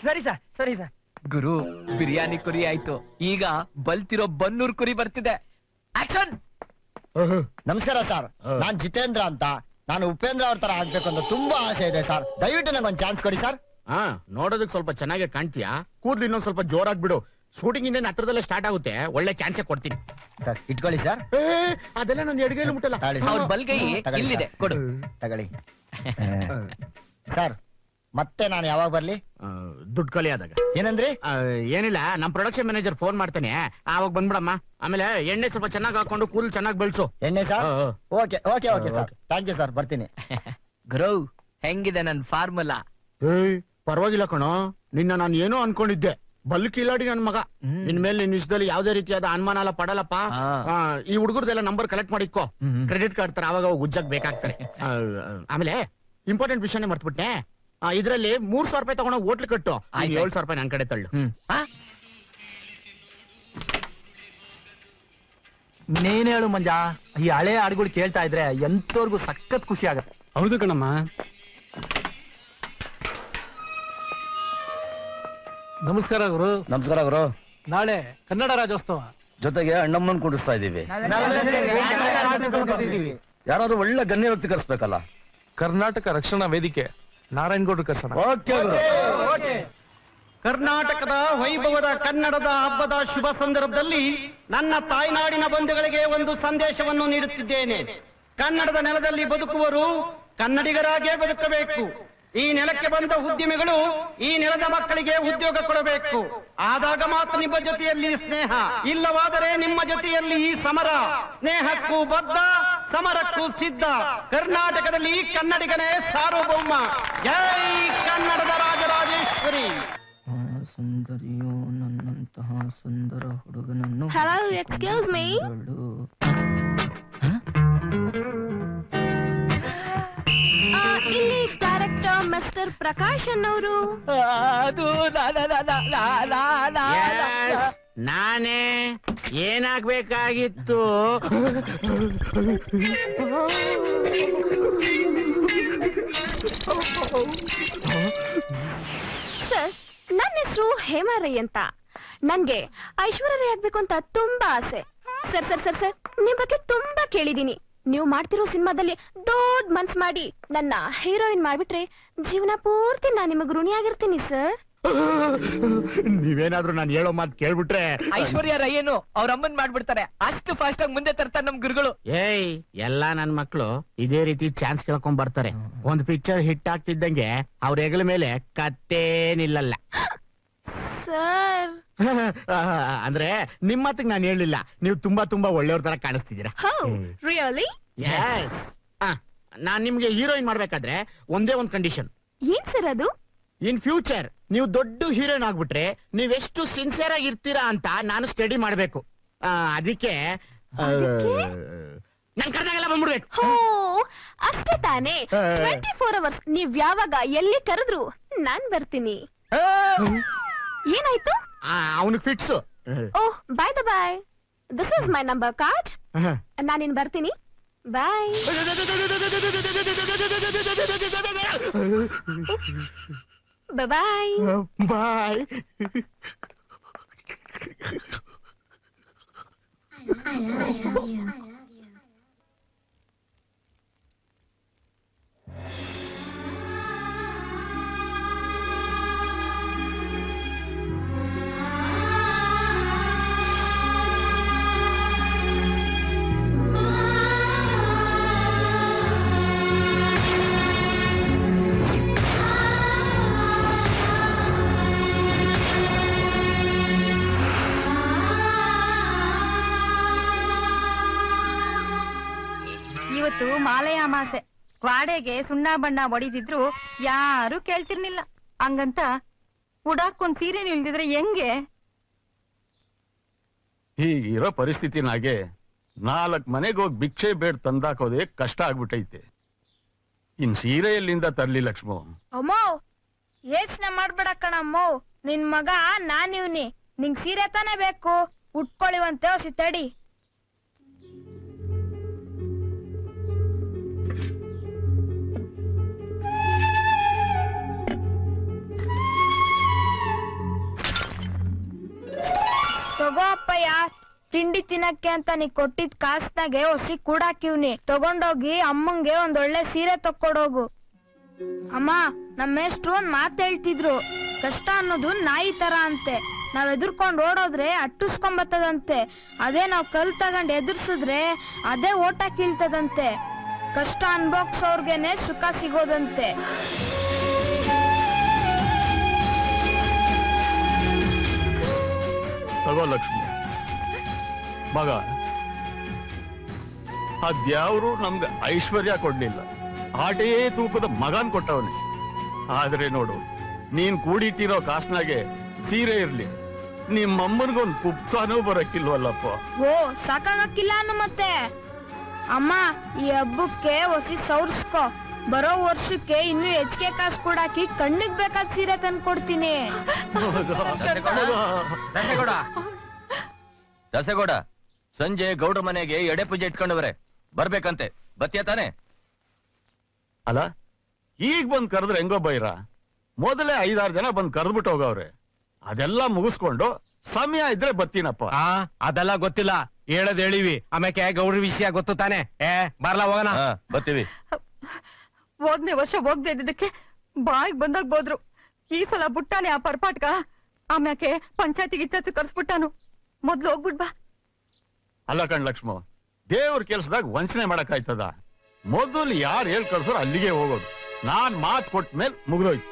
ಸರಿ ಸರ್, ಸರಿ ಸರ್. ಗುರು, ಬಿರಿಯಾನಿ ಕುರಿ ಆಯ್ತು, ಈಗ ಬಲ್ತಿರೋ ಬನ್ನೂರ್ ಕುರಿ ಬರ್ತಿದೆ. ಆಕ್ಷನ್. ನಮಸ್ಕಾರ ಸರ್, ನಾನ್ ಜಿತೇಂದ್ರ ಅಂತ. ನಾನು ಉಪೇಂದ್ರ ಅವ್ರ ತರ ಆಗ್ಬೇಕು ಅಂತ ತುಂಬಾ ಆಸೆ ಇದೆ ಸರ್. ದಯವಿಟ್ಟು ನಂಗೊಂದು ಚಾನ್ಸ್ ಕೊಡಿ ಸರ್. ನೋಡೋದಕ್ಕೆ ಸ್ವಲ್ಪ ಚೆನ್ನಾಗಿ ಕಾಣ್ತೀಯಾ. ಕೂದ್ಲು ಇನ್ನೊಂದ್ ಸ್ವಲ್ಪ ಜೋರಾಗಿ ಬಿಡು. ಶೂಟಿಂಗ್ ಇನ್ನೇನು ಹತ್ರದಲ್ಲೇ ಸ್ಟಾರ್ಟ್ ಆಗುತ್ತೆ. ಒಳ್ಳೆ ಚಾನ್ಸೇ ಕೊಡ್ತೀನಿ ಸರ್. ಇಟ್ಕೊಳ್ಳಿ ಸರ್. ಅದೆಲ್ಲ ನನ್ನ ಎಡಗೈಲಿ ಮುಟ್ಟಲ್ಲ. ಅವ್ರ ಬಲ್ಗೈ ಇಲ್ಲಿದೆ, ಕೊಡು. ತಗೊಳ್ಳಿ ಸರ್. ಮತ್ತೆ ನಾನು ಯಾವಾಗ ಬರ್ಲಿ? ದುಡ್ಡು ಖಾಲಿ ಆದಾಗ. ಏನಂದ್ರಿ? ಏನಿಲ್ಲ, ನಮ್ ಪ್ರೊಡಕ್ಷನ್ ಮ್ಯಾನೇಜರ್ ಫೋನ್ ಮಾಡ್ತಾನೆ, ಆವಾಗ ಬಂದ್ಬಿಡಮ್ಮ. ಆಮೇಲೆ ಎಣ್ಣೆ ಸ್ವಲ್ಪ ಚೆನ್ನಾಗಿ ಹಾಕೊಂಡು ಕೂಲ್ ಚೆನ್ನಾಗಿ ಬೆಳ್ಸು. ಎಣ್ಣೆ sir? Okay okay okay sir. Thank you sir, ಬರ್ತೀನಿ. ಗುರು, ಹೆಂಗಿದೆ ನನ್ ಫಾರ್ಮುಲಾ? ಪರವಾಗಿಲ್ಲ ಕಣೋ, ನಿನ್ನ ನಾನು ಏನೋ ಅನ್ಕೊಂಡಿದ್ದೆ. ಬಲ್ಕಿಲಾಡಿ ನನ್ ಮಗ. ನಿನ್ ಮೇಲೆ ನಿನ್ ವಿಷಯದಲ್ಲಿ ಯಾವ್ದೇ ರೀತಿಯಾದ ಅನುಮಾನ ಎಲ್ಲ ಪಡಲ್ಲಪ್ಪ. ಈ ಹುಡುಗರದೆಲ್ಲ ನಂಬರ್ ಕಲೆಕ್ಟ್ ಮಾಡಿಕ್ಕೋ. ಕ್ರೆಡಿಟ್ ಕಾರ್ಡ್ ತರ ಅವಾಗ ಉಜ್ಜಕ್ ಬೇಕಾಗ್ತಾರೆ. ಆಮೇಲೆ ಇಂಪಾರ್ಟೆಂಟ್ ವಿಷಯನೇ ಮರ್ತ್ಬಿಟ್ಟೆ. ಇದ್ರಲ್ಲಿ 3,000 ರೂಪಾಯಿ ತಗೊಂಡ ಹೋಟ್ಲ್ ಕಟ್ಟು. 7,000 ರೂಪಾಯಿ ನನ್ ಕಡೆ ತಳ್ಳು. ನೀನ್ ಹೇಳು ಮಂಜ, ಈ ಹಳೆ ಹಾಡುಗಳು ಕೇಳ್ತಾ ಇದ್ರೆ ಎಂತವ್ರಿಗೂ ಸಖತ್ ಖುಷಿ ಆಗತ್ತೆ. ಹೌದು ಕಣಮ್ಮ. ನಮಸ್ಕಾರ ಗುರು. ನಮಸ್ಕಾರ ಗುರು. ನಾಳೆ ಕನ್ನಡ ರಾಜ್ಯೋತ್ಸವ, ಜೊತೆಗೆ ಅಣ್ಣಮ್ಮನ್ ಕುಡಿಸ್ತಾ ಇದೀವಿ. ಯಾರಾದ್ರೂ ಒಳ್ಳೆ ಗಣ್ಯ ವ್ಯಕ್ತಿ ಕರ್ಸ್ಬೇಕಲ್ಲ. ಕರ್ನಾಟಕ ರಕ್ಷಣಾ ವೇದಿಕೆ ನಾರಾಯಣಗೌಡ್ರು ಕರ್ಸೋಣ. ಕರ್ನಾಟಕದ ವೈಭವದ ಕನ್ನಡದ ಹಬ್ಬದ ಶುಭ ಸಂದರ್ಭದಲ್ಲಿ ನನ್ನ ತಾಯ್ನಾಡಿನ ಬಂಧುಗಳಿಗೆ ಒಂದು ಸಂದೇಶವನ್ನು ನೀಡುತ್ತಿದ್ದೇನೆ. ಕನ್ನಡದ ನೆಲದಲ್ಲಿ ಬದುಕುವರು ಕನ್ನಡಿಗರಾಗೇ ಬದುಕಬೇಕು. ಈ ನೆಲಕ್ಕೆ ಬಂದ ಉದ್ಯಮಿಗಳು ಈ ನೆಲದ ಮಕ್ಕಳಿಗೆ ಉದ್ಯೋಗ ಕೊಡಬೇಕು. ಆದಾಗ ಮಾತ್ರ ನಿಮ್ಮ ಜೊತೆಯಲ್ಲಿ ಸ್ನೇಹ, ಇಲ್ಲವಾದರೆ ನಿಮ್ಮ ಜೊತೆಯಲ್ಲಿ ಈ ಸಮರ. ಸ್ನೇಹಕ್ಕೂ ಬದ್ಧ, ಸಮರಕ್ಕೂ ಸಿದ್ಧ. ಕರ್ನಾಟಕದಲ್ಲಿ ಕನ್ನಡಿಗನೇ ಸಾರ್ವಭೌಮ. ಜೈ ಕನ್ನಡದ ರಾಜರಾಜೇಶ್ವರಿ. ಸುಂದರಿಯೋ ನನ್ನಂತಹ ಸುಂದರ ಹುಡುಗನನ್ನು. Hello, excuse me. ಇಲ್ಲಿ ಡೈರೆಕ್ಟರ್ ಮಿಸ್ಟರ್ ಪ್ರಕಾಶ್ ಅನ್ನೋರು. ಅದು ನಾನೇ. ಏನಾಗ್ಬೇಕಾಗಿತ್ತು? ಸರ್, ನನ್ನ ಹೆಸರು ಹೇಮಾರೈ ಅಂತ. ನನ್ಗೆ ಐಶ್ವರ್ಯ ರೈ ಆಗ್ಬೇಕು ಅಂತ ತುಂಬಾ ಆಸೆ. ಸರ್ ಸರ್ ಸರ್ ಸರ್, ನಿಮ್ ಬಗ್ಗೆ ತುಂಬಾ ಕೇಳಿದೀನಿ. ನೀವು ಮಾಡ್ತಿರೋ ಸಿನಿಮಾದಲ್ಲಿ ದೊಡ್ಡ ಮನ್ಸ್ ಮಾಡಿ ನನ್ನ ಹೀರೋಯಿನ್ ಮಾಡ್ಬಿಟ್ರೆ ಜೀವನ ಪೂರ್ತಿ ನಾನ್ ನಿಮಗ್ ಋಣಿಯಾಗಿರ್ತೀನಿ ಸರ್. ನೀವೇನಾದ್ರೂ ನಾನು ಹೇಳೋ ಮಾತು ಕೇಳ್ಬಿಟ್ರೆ ಐಶ್ವರ್ಯ ರೈ ಏನು ಅವ್ರ ಅಮ್ಮನ್ ಮಾಡ್ಬಿಡ್ತಾರೆ. ಅಷ್ಟು ಫಾಸ್ಟ್ ಆಗಿ ಮುಂದೆ ತರ್ತಾರೆ ನಮ್ ಗುರುಗಳು. ಎಲ್ಲಾ ನನ್ ಮಕ್ಳು ಇದೇ ರೀತಿ ಚಾನ್ಸ್ ಕೇಳ್ಕೊಂಡ್ ಬರ್ತಾರೆ. ಒಂದ್ ಪಿಕ್ಚರ್ ಹಿಟ್ ಆಗ್ತಿದ್ದಂಗೆ ಅವ್ರ ಹೆಗಲ ಮೇಲೆ ಕತ್ತೇ ನಿಲ್ಲಲ್ಲ. ಸರ್ ಅಂದ್ರೆ ನಿಮ್ಮ ಮಾತಿಗೆ ನಾನು ಹೇಳಿಲ್ಲ, ನೀವು ತುಂಬಾ ತುಂಬಾ ಒಳ್ಳೆಯವ್ರ ತರ ಕಾಣಿಸ್ತಿದ್ದೀರಾ. ರಿಯಲಿ? ನಾನ್ ನಿಮ್ಗೆ ಹೀರೋಯಿನ್ ಮಾಡ್ಬೇಕಾದ್ರೆ ಒಂದೇ ಒಂದ್ ಕಂಡೀಷನ್. ಏನ್ ಸರ್ ಅದು? ಇನ್ ಫ್ಯೂಚರ್ ನೀವು ದೊಡ್ಡ ಹೀರೋಯಿನ್ ಆಗ್ಬಿಟ್ರೆ ನೀವೆಷ್ಟು ಸಿನ್ಸಿಯರ್ ಆಗಿ ಇರ್ತೀರಾ ಅಂತ ನಾನು ಸ್ಟಡಿ ಮಾಡ್ಬೇಕು. ಅದಕ್ಕೆ ನನ್ ಕರೆದಾಗೆಲ್ಲ ಬಂದ್ಬಿಡ್ಬೇಕು. ಅಷ್ಟೇ ತಾನೇ? 24 hours ನೀವ್ ಯಾವಾಗ ಎಲ್ಲಿ ಕರೆದ್ರು ನಾನ್ ಬರ್ತೀನಿ. ಏನಾಯ್ತು? ಅವನಿಗೆ fits. Oh by the boy, this is my number card. ನಾನಿನ್ ಬರ್ತೀನಿ. ಬಾಯ್. ಬಾಯ್ ಬಾಯ್. ಇವತ್ತು ಮಾಲೆಯ ಅಮಾಸೆ, ವಾಡೆಗೆ ಸುಣ್ಣ ಬಣ್ಣ ಹೊಡಿದಿದ್ರು ಯಾರು ಕೇಳ್ತಿರ್ಲಿಲ್ಲ. ಹಂಗಂತ ಉಡಾಕೊಂದ್ ಸೀರೆ ಇಲ್ದಿದ್ರೆ ಹೆಂಗೆ? ಹೀಗಿರೋ ಪರಿಸ್ಥಿತಿನಾಗೆ 4 ಮನೆಗೆ ಹೋಗಿ ಭಿಕ್ಷೆ ಬೇಡ ತಂದಾಕೋದೇ ಕಷ್ಟ ಆಗ್ಬಿಟ್ಟೈತೆ. ಇನ್ ಸೀರೆ ಎಲ್ಲಿಂದ ತರ್ಲಿ ಲಕ್ಷ್ಮೋ? ಅಮ್ಮೋ ಯೋಚನೆ ಮಾಡ್ಬೇಡ ಕಣಮ್ಮೋ, ನಿನ್ ಮಗ ನಾನಿವ್ನಿ. ನಿಂಗ್ ಸೀರೆ ತಾನೇ ಬೇಕು, ಉಟ್ಕೊಳ್ಳಿವಂತೆ ಹೊಸಿ ತಡಿ. ತಗೋ ಅಪ್ಪಯ್ಯ, ತಿಂಡಿ ತಿನ್ನಕ್ಕೆ ಅಂತ ನೀ ಕೊಟ್ಟಿದ್ ಕಾಸ್ನಾಗೆ ಹೊಸಿ ಕೂಡಾಕಿವ್ನಿ. ತಗೊಂಡೋಗಿ ಅಮ್ಮಂಗೆ ಒಂದೊಳ್ಳೆ ಸೀರೆ ತಕ್ಕೊಡೋಗು. ಅಮ್ಮ, ನಮ್ಮ ಮೇಷ್ಟ್ರು ಒಂದ್ ಮಾತ್ ಹೇಳ್ತಿದ್ರು, ಕಷ್ಟ ಅನ್ನೋದು ನಾಯಿ ತರ ಅಂತೆ. ನಾವ್ ಎದುರ್ಕೊಂಡ್ ಓಡೋದ್ರೆ ಅಟ್ಟಿಸ್ಕೊಂಬತ್ತದಂತೆ. ಅದೇ ನಾವ್ ಕಲ್ ತಗೊಂಡ್ ಎದುರ್ಸಿದ್ರೆ ಅದೇ ಓಟ ಕೀಳ್ತದಂತೆ. ಕಷ್ಟ ಅನ್ಭೋಗ್ಸೋರ್ಗೆನೆ ಸುಖ ಸಿಗೋದಂತೆ. ತಗೋ ಲಕ್ಷ್ಮಿ ಮಗ, ಅದ್ಯಾವ್ರು ನಮ್ಗೆ ಐಶ್ವರ್ಯ ಕೊಡ್ಲಿಲ್ಲ, ಆಟೇ ತೂಕದ ಮಗನ್ ಕೊಟ್ಟವನೇ. ಆದ್ರೆ ನೋಡು, ನೀನ್ ಕೂಡಿಟ್ಟಿರೋ ಕಾಸ್ನಾಗೆ ಸೀರೆ ಇರ್ಲಿ, ನಿಮ್ಮಮ್ಮನಿಗೊಂದು ಕುಪ್ಸಾನೂ ಬರಕ್ಕಿಲ್ವಲ್ಲಪ್ಪ. ಓ ಸಾಕಾಗಕ್ಕಿಲ್ಲ ಅನ್ನು ಮತ್ತೆ. ಅಮ್ಮ, ಈ ಹಬ್ಬಕ್ಕೆ ಹೊಸಿ ಸೌರ್ಸ್ಕೊ. ಬರೋ ವರ್ಷಕ್ಕೆ ಇನ್ನು ಹೆಚ್ಚಿಗೆ ಕಾಸು ಕೊಡಾಕಿ ಕಣ್ಣಿಗ್ ಬೇಕಾದ ಸೀರೆ ತಂದ್ಕೊಡ್ತೀನಿ. ದಸೆಗೌಡ, ಸಂಜೆ ಗೌಡ್ರ ಮನೆಗೆ ಎಡೆ ಪೂಜೆ ಇಟ್ಕೊಂಡವ್ರೆ, ಬರ್ಬೇಕಂತೆ. ಬತ್ತಿಯ ತಾನೆ? ಅಲ್ಲ, ಈಗ ಬಂದ್ ಕರೆದ್ರೆ ಹೆಂಗೋ ಬೈರ? ಮೊದಲೇ 5-6 ಜನ ಬಂದ್ ಕರೆದ್ಬಿಟ್ಟು ಹೋಗವ್ರೆ. ಅದೆಲ್ಲ ಮುಗಿಸ್ಕೊಂಡು ಸಮಯ ಇದ್ರೆ ಬತ್ತೀನಪ್ಪ. ಅದೆಲ್ಲ ಗೊತ್ತಿಲ್ಲ, ಹೇಳದ್ ಹೇಳಿವಿ. ಆಮೇಲೆ ಗೌಡ್ರ ವಿಷಯ ಗೊತ್ತು ತಾನೆ? ಬರ್ಲಾ ಹೋಗೋಣ. ಬರ್ತೀವಿ. ಹೋದ್ನೇ ವರ್ಷ ಹೋಗ್ದೇ ಇದ್ದಕ್ಕೆ ಬಾಯಿಗೆ ಬಂದಾಗ ಬೋದ್ರು. ಈ ಸಲ ಬುಟ್ಟಾನೆ ಆ ಪರ್ಪಾಟ್ಕ. ಆಮ್ಯಾಕೆ ಪಂಚಾಯತಿಗೆ ಇಚ್ಛೆ ಕರ್ಸ್ಬಿಟ್ಟಾನು. ಮೊದ್ಲು ಹೋಗ್ಬಿಡ್ ಬಾ. ಅಲ್ಲ ಕಣ್ ಲಕ್ಷ್ಮ, ದೇವ್ರ ಕೆಲ್ಸದಾಗ ವಂಚನೆ ಮಾಡಕ್ ಆಯ್ತದ? ಮೊದಲು ಯಾರು ಹೇಳ್ ಕಳ್ಸೋರು ಅಲ್ಲಿಗೆ ಹೋಗೋದು. ನಾನ್ ಮಾತ್ ಕೊಟ್ಟ ಮೇಲೆ ಮುಗಿದೋಯ್ತು.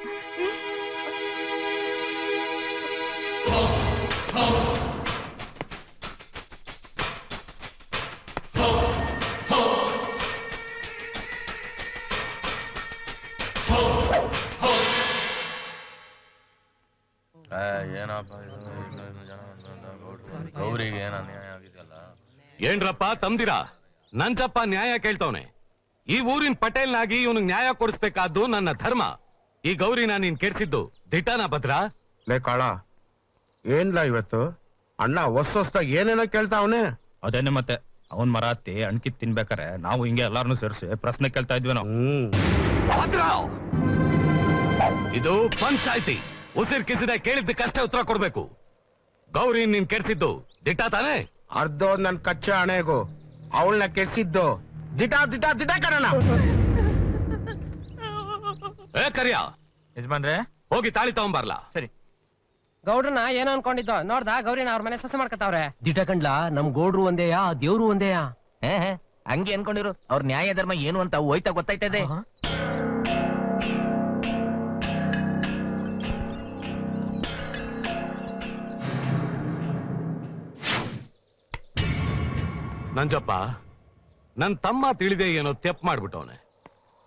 ಗೌರಿಗೆ ಏನ ಅನ್ಯಾಯ ಆಗಿದೆಯಲ್ಲ? ಏನ್ರಪ್ಪ ತಂದಿರಾ? ನಂಜಪ್ಪ ನ್ಯಾಯ ಕೇಳ್ತವನೆ. ಈ ಊರಿನ ಪಟೇಲ್ನಾಗಿ ಇವನಿಗೆ ನ್ಯಾಯ ಕೊಡಿಸ್ಬೇಕಾದ್ದು ನನ್ನ ಧರ್ಮ. ಈ ಗೌರಿನ ನೀನ್ ಕೆಡ್ಸಿದ್ದು ದಿಟಾನ ಭದ್ರ? ಲೇ ಕಾಳ, ಏನ್ಲ ಇವತ್ತು ಅಣ್ಣ ಹೊಸ್ತಾಗ ಏನೇನೋ ಕೇಳ್ತಾವನೆ? ಅದೇನೆ ಮತ್ತೆ, ಅವನ್ ಮರ ಹತ್ತಿ ಅಣ್ಕಿತ್ ತಿನ್ಬೇಕಾರೆ ನಾವು ಹಿಂಗೆ ಎಲ್ಲಾರನು ಸೇರಿಸಿ ಪ್ರಶ್ನೆ ಕೇಳ್ತಾ ಇದ್ವಿ ನಾವು. ಇದು ಪಂಚಾಯ್ತಿ. ಉಸಿರ್ ಕಿಸಿದ ಕೇಳಿದ್ದಕ್ಕಷ್ಟೇ ಉತ್ತರ ಕೊಡ್ಬೇಕು. ಗೌರಿ ನೀನ್ ಕೆಡ್ಸಿದ್ದು ದಿಟ ತಾನೆ? ಅರ್ಧ ನನ್ ಕಚ್ಚಾ ಹಣೆಗೂ ಅವಳನ್ನ ಕೆಡ್ಸಿದ್ದು ದಿಟ ದಿಟ ದಿಟ ಕಣ. ಏ ಕರಿಯ, ಯಜಮಾನ್ರೆ ಹೋಗಿ ತಾಳಿ ತಗೊಂಬರ್ಲಾ? ಸರಿ. ಗೌಡ್ರನ ಏನೋ ಅನ್ಕೊಂಡಿದ್ದು ನೋಡ್ದ, ಗೌರಿನ ಅವ್ರ ಮನೆ ಸೊಸೆ ಮಾಡ್ಕೊತಾವ್ರೆ. ದಿಟ ಕಂಡ್ಲಾ, ನಮ್ ಗೌಡ್ರು ಒಂದೇಯಾ, ದೇವ್ರು ಒಂದೇಯಾ? ಹಂಗೆ ಅನ್ಕೊಂಡಿರು. ಅವ್ರ ನ್ಯಾಯ ಧರ್ಮ ಏನು ಅಂತ ಹೋಯ್ತಾ ಗೊತ್ತಾಯ್ತದೆ. ನಂಜಪ್ಪ ನನ್ ತಮ್ಮ ತಿಳಿದೆ ಏನೋ ತೆಪ್ ಮಾಡ್ಬಿಟ್ಟವನೆ.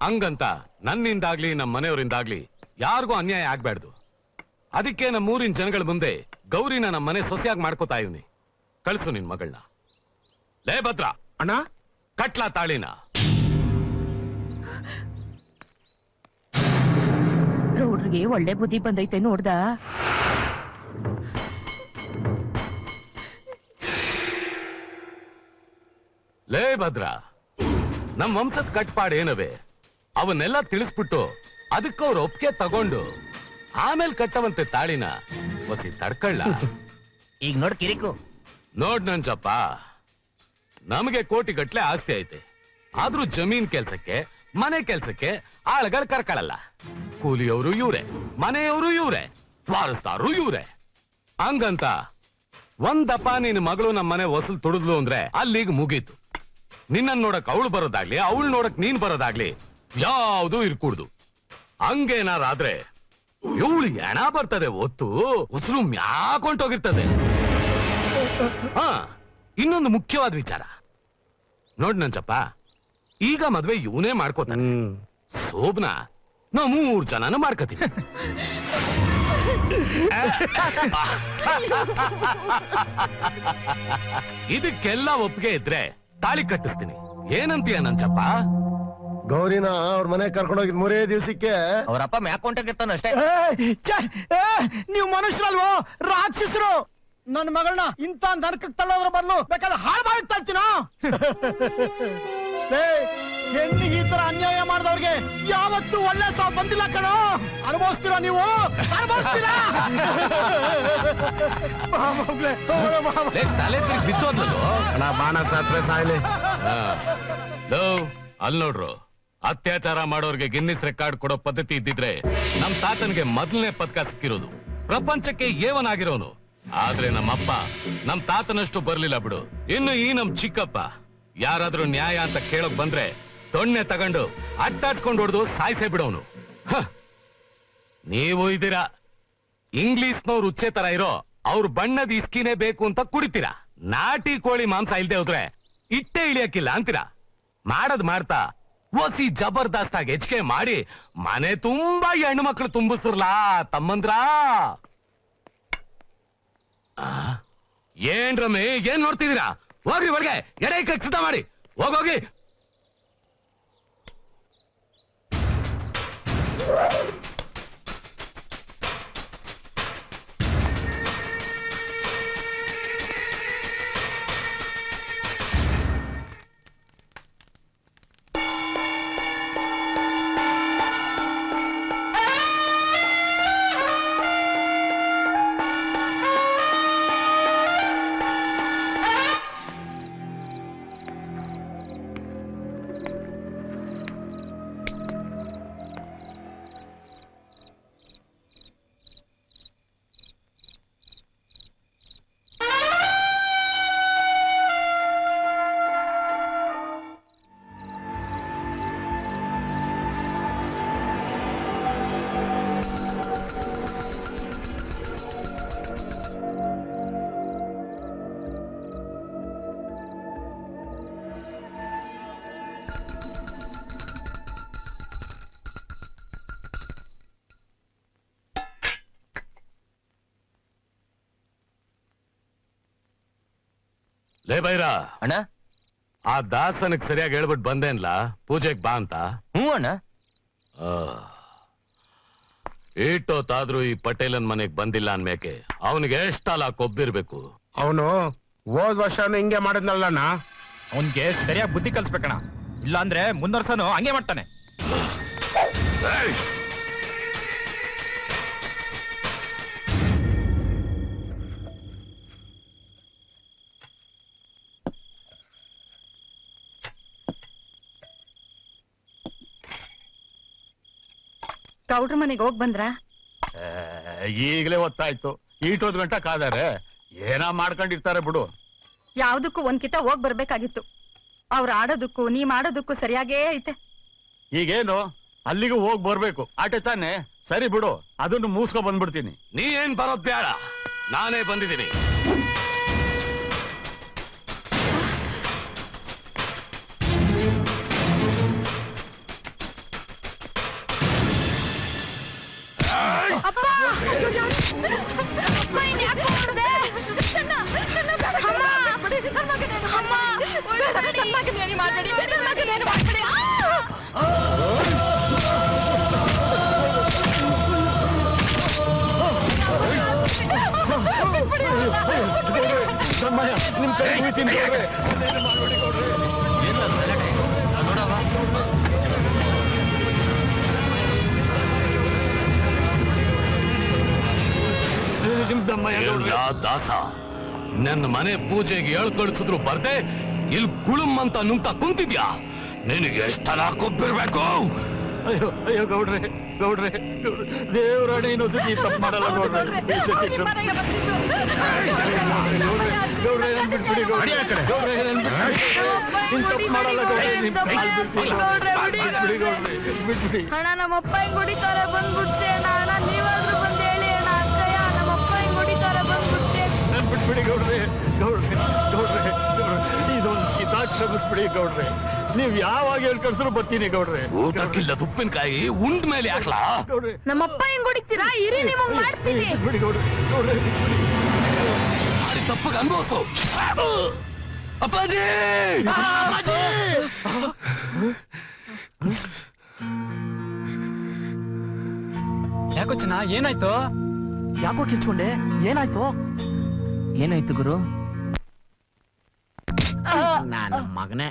ಹಂಗಂತ ನನ್ನಿಂದಾಗ್ಲಿ ನಮ್ಮ ಮನೆಯವರಿಂದಾಗ್ಲಿ ಯಾರಿಗೂ ಅನ್ಯಾಯ ಆಗ್ಬಾರ್ದು. ಅದಕ್ಕೆ ನಮ್ಮೂರಿನ ಜನಗಳ ಮುಂದೆ ಗೌರಿನ ನಮ್ಮ ಮನೆ ಸೊಸೆಯಾಗಿ ಮಾಡ್ಕೋತಾ ಇವ್ನಿ. ಕಳ್ಸು ನಿನ್ ಮಗಳನ್ನ. ಲೇ ಭದ್ರ ಅಣ್ಣ, ಕಟ್ಲಾ ತಾಳಿನ. ಗೌಡ್ರಿಗೆ ಒಳ್ಳೆ ಬುದ್ಧಿ ಬಂದೈತೆ ನೋಡ್ದ. ಲೇ ಭದ್ರ, ನಮ್ ವಂಶದ ಕಟ್ಪಾಡ್ ಏನವೆ ಅವನ್ನೆಲ್ಲ ತಿಳಿಸ್ಬಿಟ್ಟು ಅದಕ್ಕವ್ರ ಒಪ್ಪಿಗೆ ತಗೊಂಡು ಆಮೇಲೆ ಕಟ್ಟವಂತೆ ತಾಳಿನ ಒಸಿ ತಡ್ಕೊಳ್ಳ. ಈಗ ನೋಡ್ ಕಿರಿಕು. ನೋಡ್ ನಂಜಪ್ಪ, ನಮಗೆ ಕೋಟಿ ಗಟ್ಲೆ ಆಸ್ತಿ ಐತೆ. ಆದ್ರೂ ಜಮೀನ್ ಕೆಲ್ಸಕ್ಕೆ ಮನೆ ಕೆಲ್ಸಕ್ಕೆ ಆಳ್ಗಳು ಕರ್ಕೊಳ್ಳಲ್ಲ. ಕೂಲಿಯವರು ಇವ್ರೆ, ಮನೆಯವರು ಇವ್ರೆ, ವಾರಸ್ದಾರು ಇವ್ರೆ. ಹಂಗಂತ ಒಂದಪ್ಪ ನಿನ್ ಮಗಳು ನಮ್ಮ ಮನೆ ವಸೂಲ್ ತುಡಿದ್ಲು ಅಂದ್ರೆ ಅಲ್ಲಿಗೆ ಮುಗೀತು. ನಿನ್ನ ನೋಡಕ್ ಅವಳು ಬರೋದಾಗ್ಲಿ ಅವಳು ನೋಡಕ್ ನೀನ್ ಬರೋದಾಗ್ಲಿ ಯಾವ್ದು ಇರ್ಕೂಡ್ದು. ಹಂಗೇನಾರಾದ್ರೆ ಇವಳು ಹೆಣ ಬರ್ತದೆ ಹೊತ್ತು ಉಸಿರು ಮ್ಯಾಕೊಂಡೋಗಿರ್ತದೆ. ಹಾ, ಇನ್ನೊಂದು ಮುಖ್ಯವಾದ ವಿಚಾರ ನೋಡ್ ನಂಜಪ್ಪ, ಈಗ ಮದ್ವೆ ಇವನೇ ಮಾಡ್ಕೋತಾನೆ. ಶೋಭನ ನಾವು 3 ಜನನ ಮಾಡ್ಕೋತೀವಿ. ಇದಕ್ಕೆಲ್ಲ ಒಪ್ಪಿಗೆ ಇದ್ರೆ ತಾಳಿ ಕಟ್ಟಿಸ್ತೀನಿ. ಏನಂತೀಯ ನಂಜಪ್ಪ? ಗೌರಿನ ಅವ್ರ ಮನೆ ಕರ್ಕೊಂಡೋಗಿದ್ 3 ದಿವಸಕ್ಕೆ ಅವರಪ್ಪ ಮ್ಯಾಕೊಂಟಾಗಿರ್ತಾನ ಅಷ್ಟೇ. ನೀವು ಮನುಷ್ಯರಲ್ವೋ, ರಾಕ್ಷಸರು. ನನ್ನ ಮಗಳನ್ನ ಇಂತ ನರಕಕ್ಕೆ ತಳ್ಳೋದ್ರ ಬದಲು ಬೇಕಾದ್ರೆ ಹಾಳು ಮಾಡಿ ತಳ್ತೀನೋ. ಹೆಣ್ಣಿಗೆ ಈ ತರ ಅನ್ಯಾಯ ಮಾಡಿದವ್ರಿಗೆ ಯಾವತ್ತೂ ಒಳ್ಳೆ ಸಾವು ಬಂದಿಲ್ಲ ಕಣೋ. ಅನುಭವಿಸ್ತೀರಾ ನೀವು, ಅನುಭವಿಸ್ತೀರಾ. ತಲೆ ಬಿದ್ದೋದ್ಲೋ ಬಾಣ ಸಾತ್ರೆ ಸಾಯ್ಲಿ. ಅಲ್ಲಿ ನೋಡ್ರು, ಅತ್ಯಾಚಾರ ಮಾಡೋರ್ಗೆ ಗಿನ್ನಿಸ್ ರೆಕಾರ್ಡ್ ಕೊಡೋ ಪದ್ಧತಿ ಇದ್ದಿದ್ರೆ ನಮ್ ತಾತನ್ಗೆ ಮೊದಲನೇ ಪದಕ ಸಿಕ್ಕಿರೋದು. ಪ್ರಪಂಚಕ್ಕೆ ಏವನಾಗಿರೋನು. ಆದ್ರೆ ನಮ್ಮಪ್ಪ ನಮ್ ತಾತನಷ್ಟು ಬರ್ಲಿಲ್ಲ ಬಿಡು. ಇನ್ನು ಈ ನಮ್ ಚಿಕ್ಕಪ್ಪ ಯಾರಾದ್ರೂ ನ್ಯಾಯ ಅಂತ ಕೇಳಕ್ ಬಂದ್ರೆ ತೊಣ್ಣೆ ತಗೊಂಡು ಅಟ್ಟಾಡ್ಸ್ಕೊಂಡು ಹೊಡೆದು ಸಾಯ್ಸೇ ಬಿಡೋನು. ನೀವು ಇದೀರಾ ಇಂಗ್ಲಿಷ್ನವ್ರು ಉಚ್ಚೆ ತರ ಇರೋ ಅವ್ರ ಬಣ್ಣದ ಇಸ್ಕಿನೇ ಬೇಕು ಅಂತ ಕುಡಿತೀರಾ. ನಾಟಿ ಕೋಳಿ ಮಾಂಸ ಇಲ್ದೆ ಹೋದ್ರೆ ಇಟ್ಟೆ ಇಳಿಯಕ್ಕಿಲ್ಲ ಅಂತೀರಾ. ಮಾಡದ್ ಮಾಡ್ತಾ ಒಸಿ ಜಬರ್ದಸ್ತ್ ಆಗಿ ಹೆಚ್ಚಿಗೆ ಮಾಡಿ ಮನೆ ತುಂಬಾ ಹೆಣ್ಣು ಮಕ್ಳು ತುಂಬಿಸ್ರಲಾ ತಮ್ಮಂದ್ರ. ಏನ್ ರಮೇ, ಏನ್ ನೋಡ್ತಿದ್ದೀರಾ? ಹೋಗ್ರಿ ಒಳಗೆ, ಎಡೆ ಕೈ ಸಿದ್ಧ ಮಾಡಿ ಹೋಗೋಗಿ. ಲೇ ಬೈರ ಅಣ್ಣ, ಆ ದಾಸನಿಗೆ ಸರಿಯಾಗಿ ಹೇಳ್ಬಿಟ್ಟು ಬಂದೇನ್ಲ ಪೂಜೆಗೆ ಬಾ ಅಂತ. ಹ್ಞೂ ಅಣ್ಣ. ಇಟ್ಟೋತಾದ್ರೂ ಈ ಪಟೇಲನ್ ಮನೆಗ್ ಬಂದಿಲ್ಲ ಅನ್ಮೇಕೆ ಅವನಿಗೆ ಎಷ್ಟಲ್ಲ ಕೊಬ್ಬಿರ್ಬೇಕು. ಅವನು ಹೋದ್ ವರ್ಷನು ಹಿಂಗೆ ಮಾಡಿದ್ನಲ್ಲಣ್ಣ. ಅವನ್ಗೆ ಸರಿಯಾಗಿ ಬುದ್ಧಿ ಕಲ್ಸ್ಬೇಕಣ್ಣ, ಇಲ್ಲ ಅಂದ್ರೆ ಮುಂದರ್ಸನು ಹಂಗೆ ಮಾಡ್ತಾನೆ. ಗೌಡ್ರ ಮನೆಗೆ ಹೋಗ್ ಬಂದ್ರ? ಈಗಲೇ ಹೊತ್ತಾಯ್ತು, ಈಟೋದ್ ಗಂಟ ಕಾದಾರೆ. ಏನಾ ಮಾಡ್ಕೊಂಡಿರ್ತಾರೆ ಬಿಡು. ಯಾವ್ದಕ್ಕೂ ಒಂದ್ಕಿತ ಹೋಗ್ ಬರ್ಬೇಕಾಗಿತ್ತು. ಅವ್ರ ಆಡೋದಕ್ಕೂ ನೀ ಮಾಡೋದಕ್ಕೂ ಸರಿಯಾಗೇ ಐತೆ. ಈಗೇನು ಅಲ್ಲಿಗೂ ಹೋಗ್ ಬರ್ಬೇಕು ಆಟೆ ತಾನೆ. ಸರಿ ಬಿಡು, ಅದನ್ನು ಮೂಸ್ಕೊ ಬಂದ್ಬಿಡ್ತೀನಿ. ನೀ ಏನ್ ಬರೋದ್ ಬೇಡ, ನಾನೇ ಬಂದಿದ್ದೀನಿ. ನನ್ ಮಗನೇನು ಮಾಡ್ಬೇಡಿ, ನನ್ ಮಗನೇನು ಮಾಡ್ಬೇಡಿ. ನಿಮ್ ಕೈ ಮುಗಿತೀನಿ ದಾಸ ನನ್ನ ಮನೆ ಪೂಜೆಗೆ ಹೇಳ್ಕೊಳಿಸಿದ್ರು ಬರ್ದೆ ಇಲ್ಲಿ ಕುಳುಮ್ ಅಂತ ನುಂಗ್ತಾ ಕುಂತಿದ್ಯಾ? ನಿನಗೆ ಎಷ್ಟನ ಕೊಬ್ಬಿರ್ಬೇಕು? ಅಯ್ಯೋ ಅಯ್ಯೋ ಗೌಡ್ರೆ ಗೌಡ್ರೆ ದೇವರಾಣೆ ಇನ್ನೊಂದ್ಸತಿ ತಪ್ಪು ಮಾಡಲ್ಲ ಗೌಡ್ರೆ. ಗೌಡ್ರೆ ನನ್ ಬಿಟ್ಬಿಡಿ ಗೌಡ್ರೆ, ಗೌಡ್ರೆ ನನ್ ಬಿಟ್ಬಿಡಿ, ಇನ್ ತಪ್ಪು ಮಾಡಲ್ಲ ಗೌಡ್ರೆ, ನಿಮ್ ಕಾಲ್ ಬೀಳ್ತೀನಿ. ಬಿಟ್ಬಿಡಿ ಗೌಡ್ರೆ, ಬಿಟ್ಬಿಡಿ. ಅಣ್ಣ ನಮ್ಮಪ್ಪ ಹಿಂಗ್ ಹೊಡಿತಾರೆ ಬಂದ್ಬಿಡ್ಸಿ ಅಣ್ಣ. ಅಣ್ಣ ನೀವಾದ್ರೂ ಬಂದ್ ಹೇಳಿ ಅಣ್ಣ. ಅಕ್ಕಯ್ಯ ನಮ್ಮಪ್ಪ ಹಿಂಗ್ ಹೊಡಿತಾರೆ ಬಂದ್ಬಿಡ್ಸಿ. ನನ್ ಬಿಟ್ಬಿಡಿ ಗೌಡ್ರೆ, ಗೌಡ್ರೆ ಗೌಡ್ರೆ ಗೌಡ್ರೆ ಇದೊಂದು ಕಿತಾ ಕ್ಷಮಿಸ್ಬಿಡಿ ಗೌಡ್ರೆ. ನೀವ್ ಯಾವಾಗ ಹೇಳಿ ಕಳ್ಸಿದ್ರು ಬರ್ತೀನಿ ಗೌಡ್ರೆ. ಊಟಕ್ಕಿಲ್ಲ ಉಪ್ಪಿನಕಾಯಿ ಉಂಡ್ ಮೇಲೆ ಹಾಕ್ಲಾ? ನಮ್ಮಪ್ಪ ಹಿಂಗ್ ಹೊಡಿತೀರಾ? ಇರಿ ನಿಮಗ್ ಮಾಡ್ತೀನಿ. ಬಿಡಿ ಗೌಡ್ರೆ, ಗೌಡ್ರೆ ತಪ್ಪಗೆ ಅನ್ಭವಿಸು. ಅಪ್ಪಾಜಿ ಯಾಕೋ ಚೆನ್ನ ಏನಾಯ್ತು? ಯಾಕೋ ಕಿರ್ಚ್ಕೊಂಡೆ? ಏನಾಯ್ತು? ಏನಾಯ್ತು ಗುರು? ನಾನು ಮಗನೇ,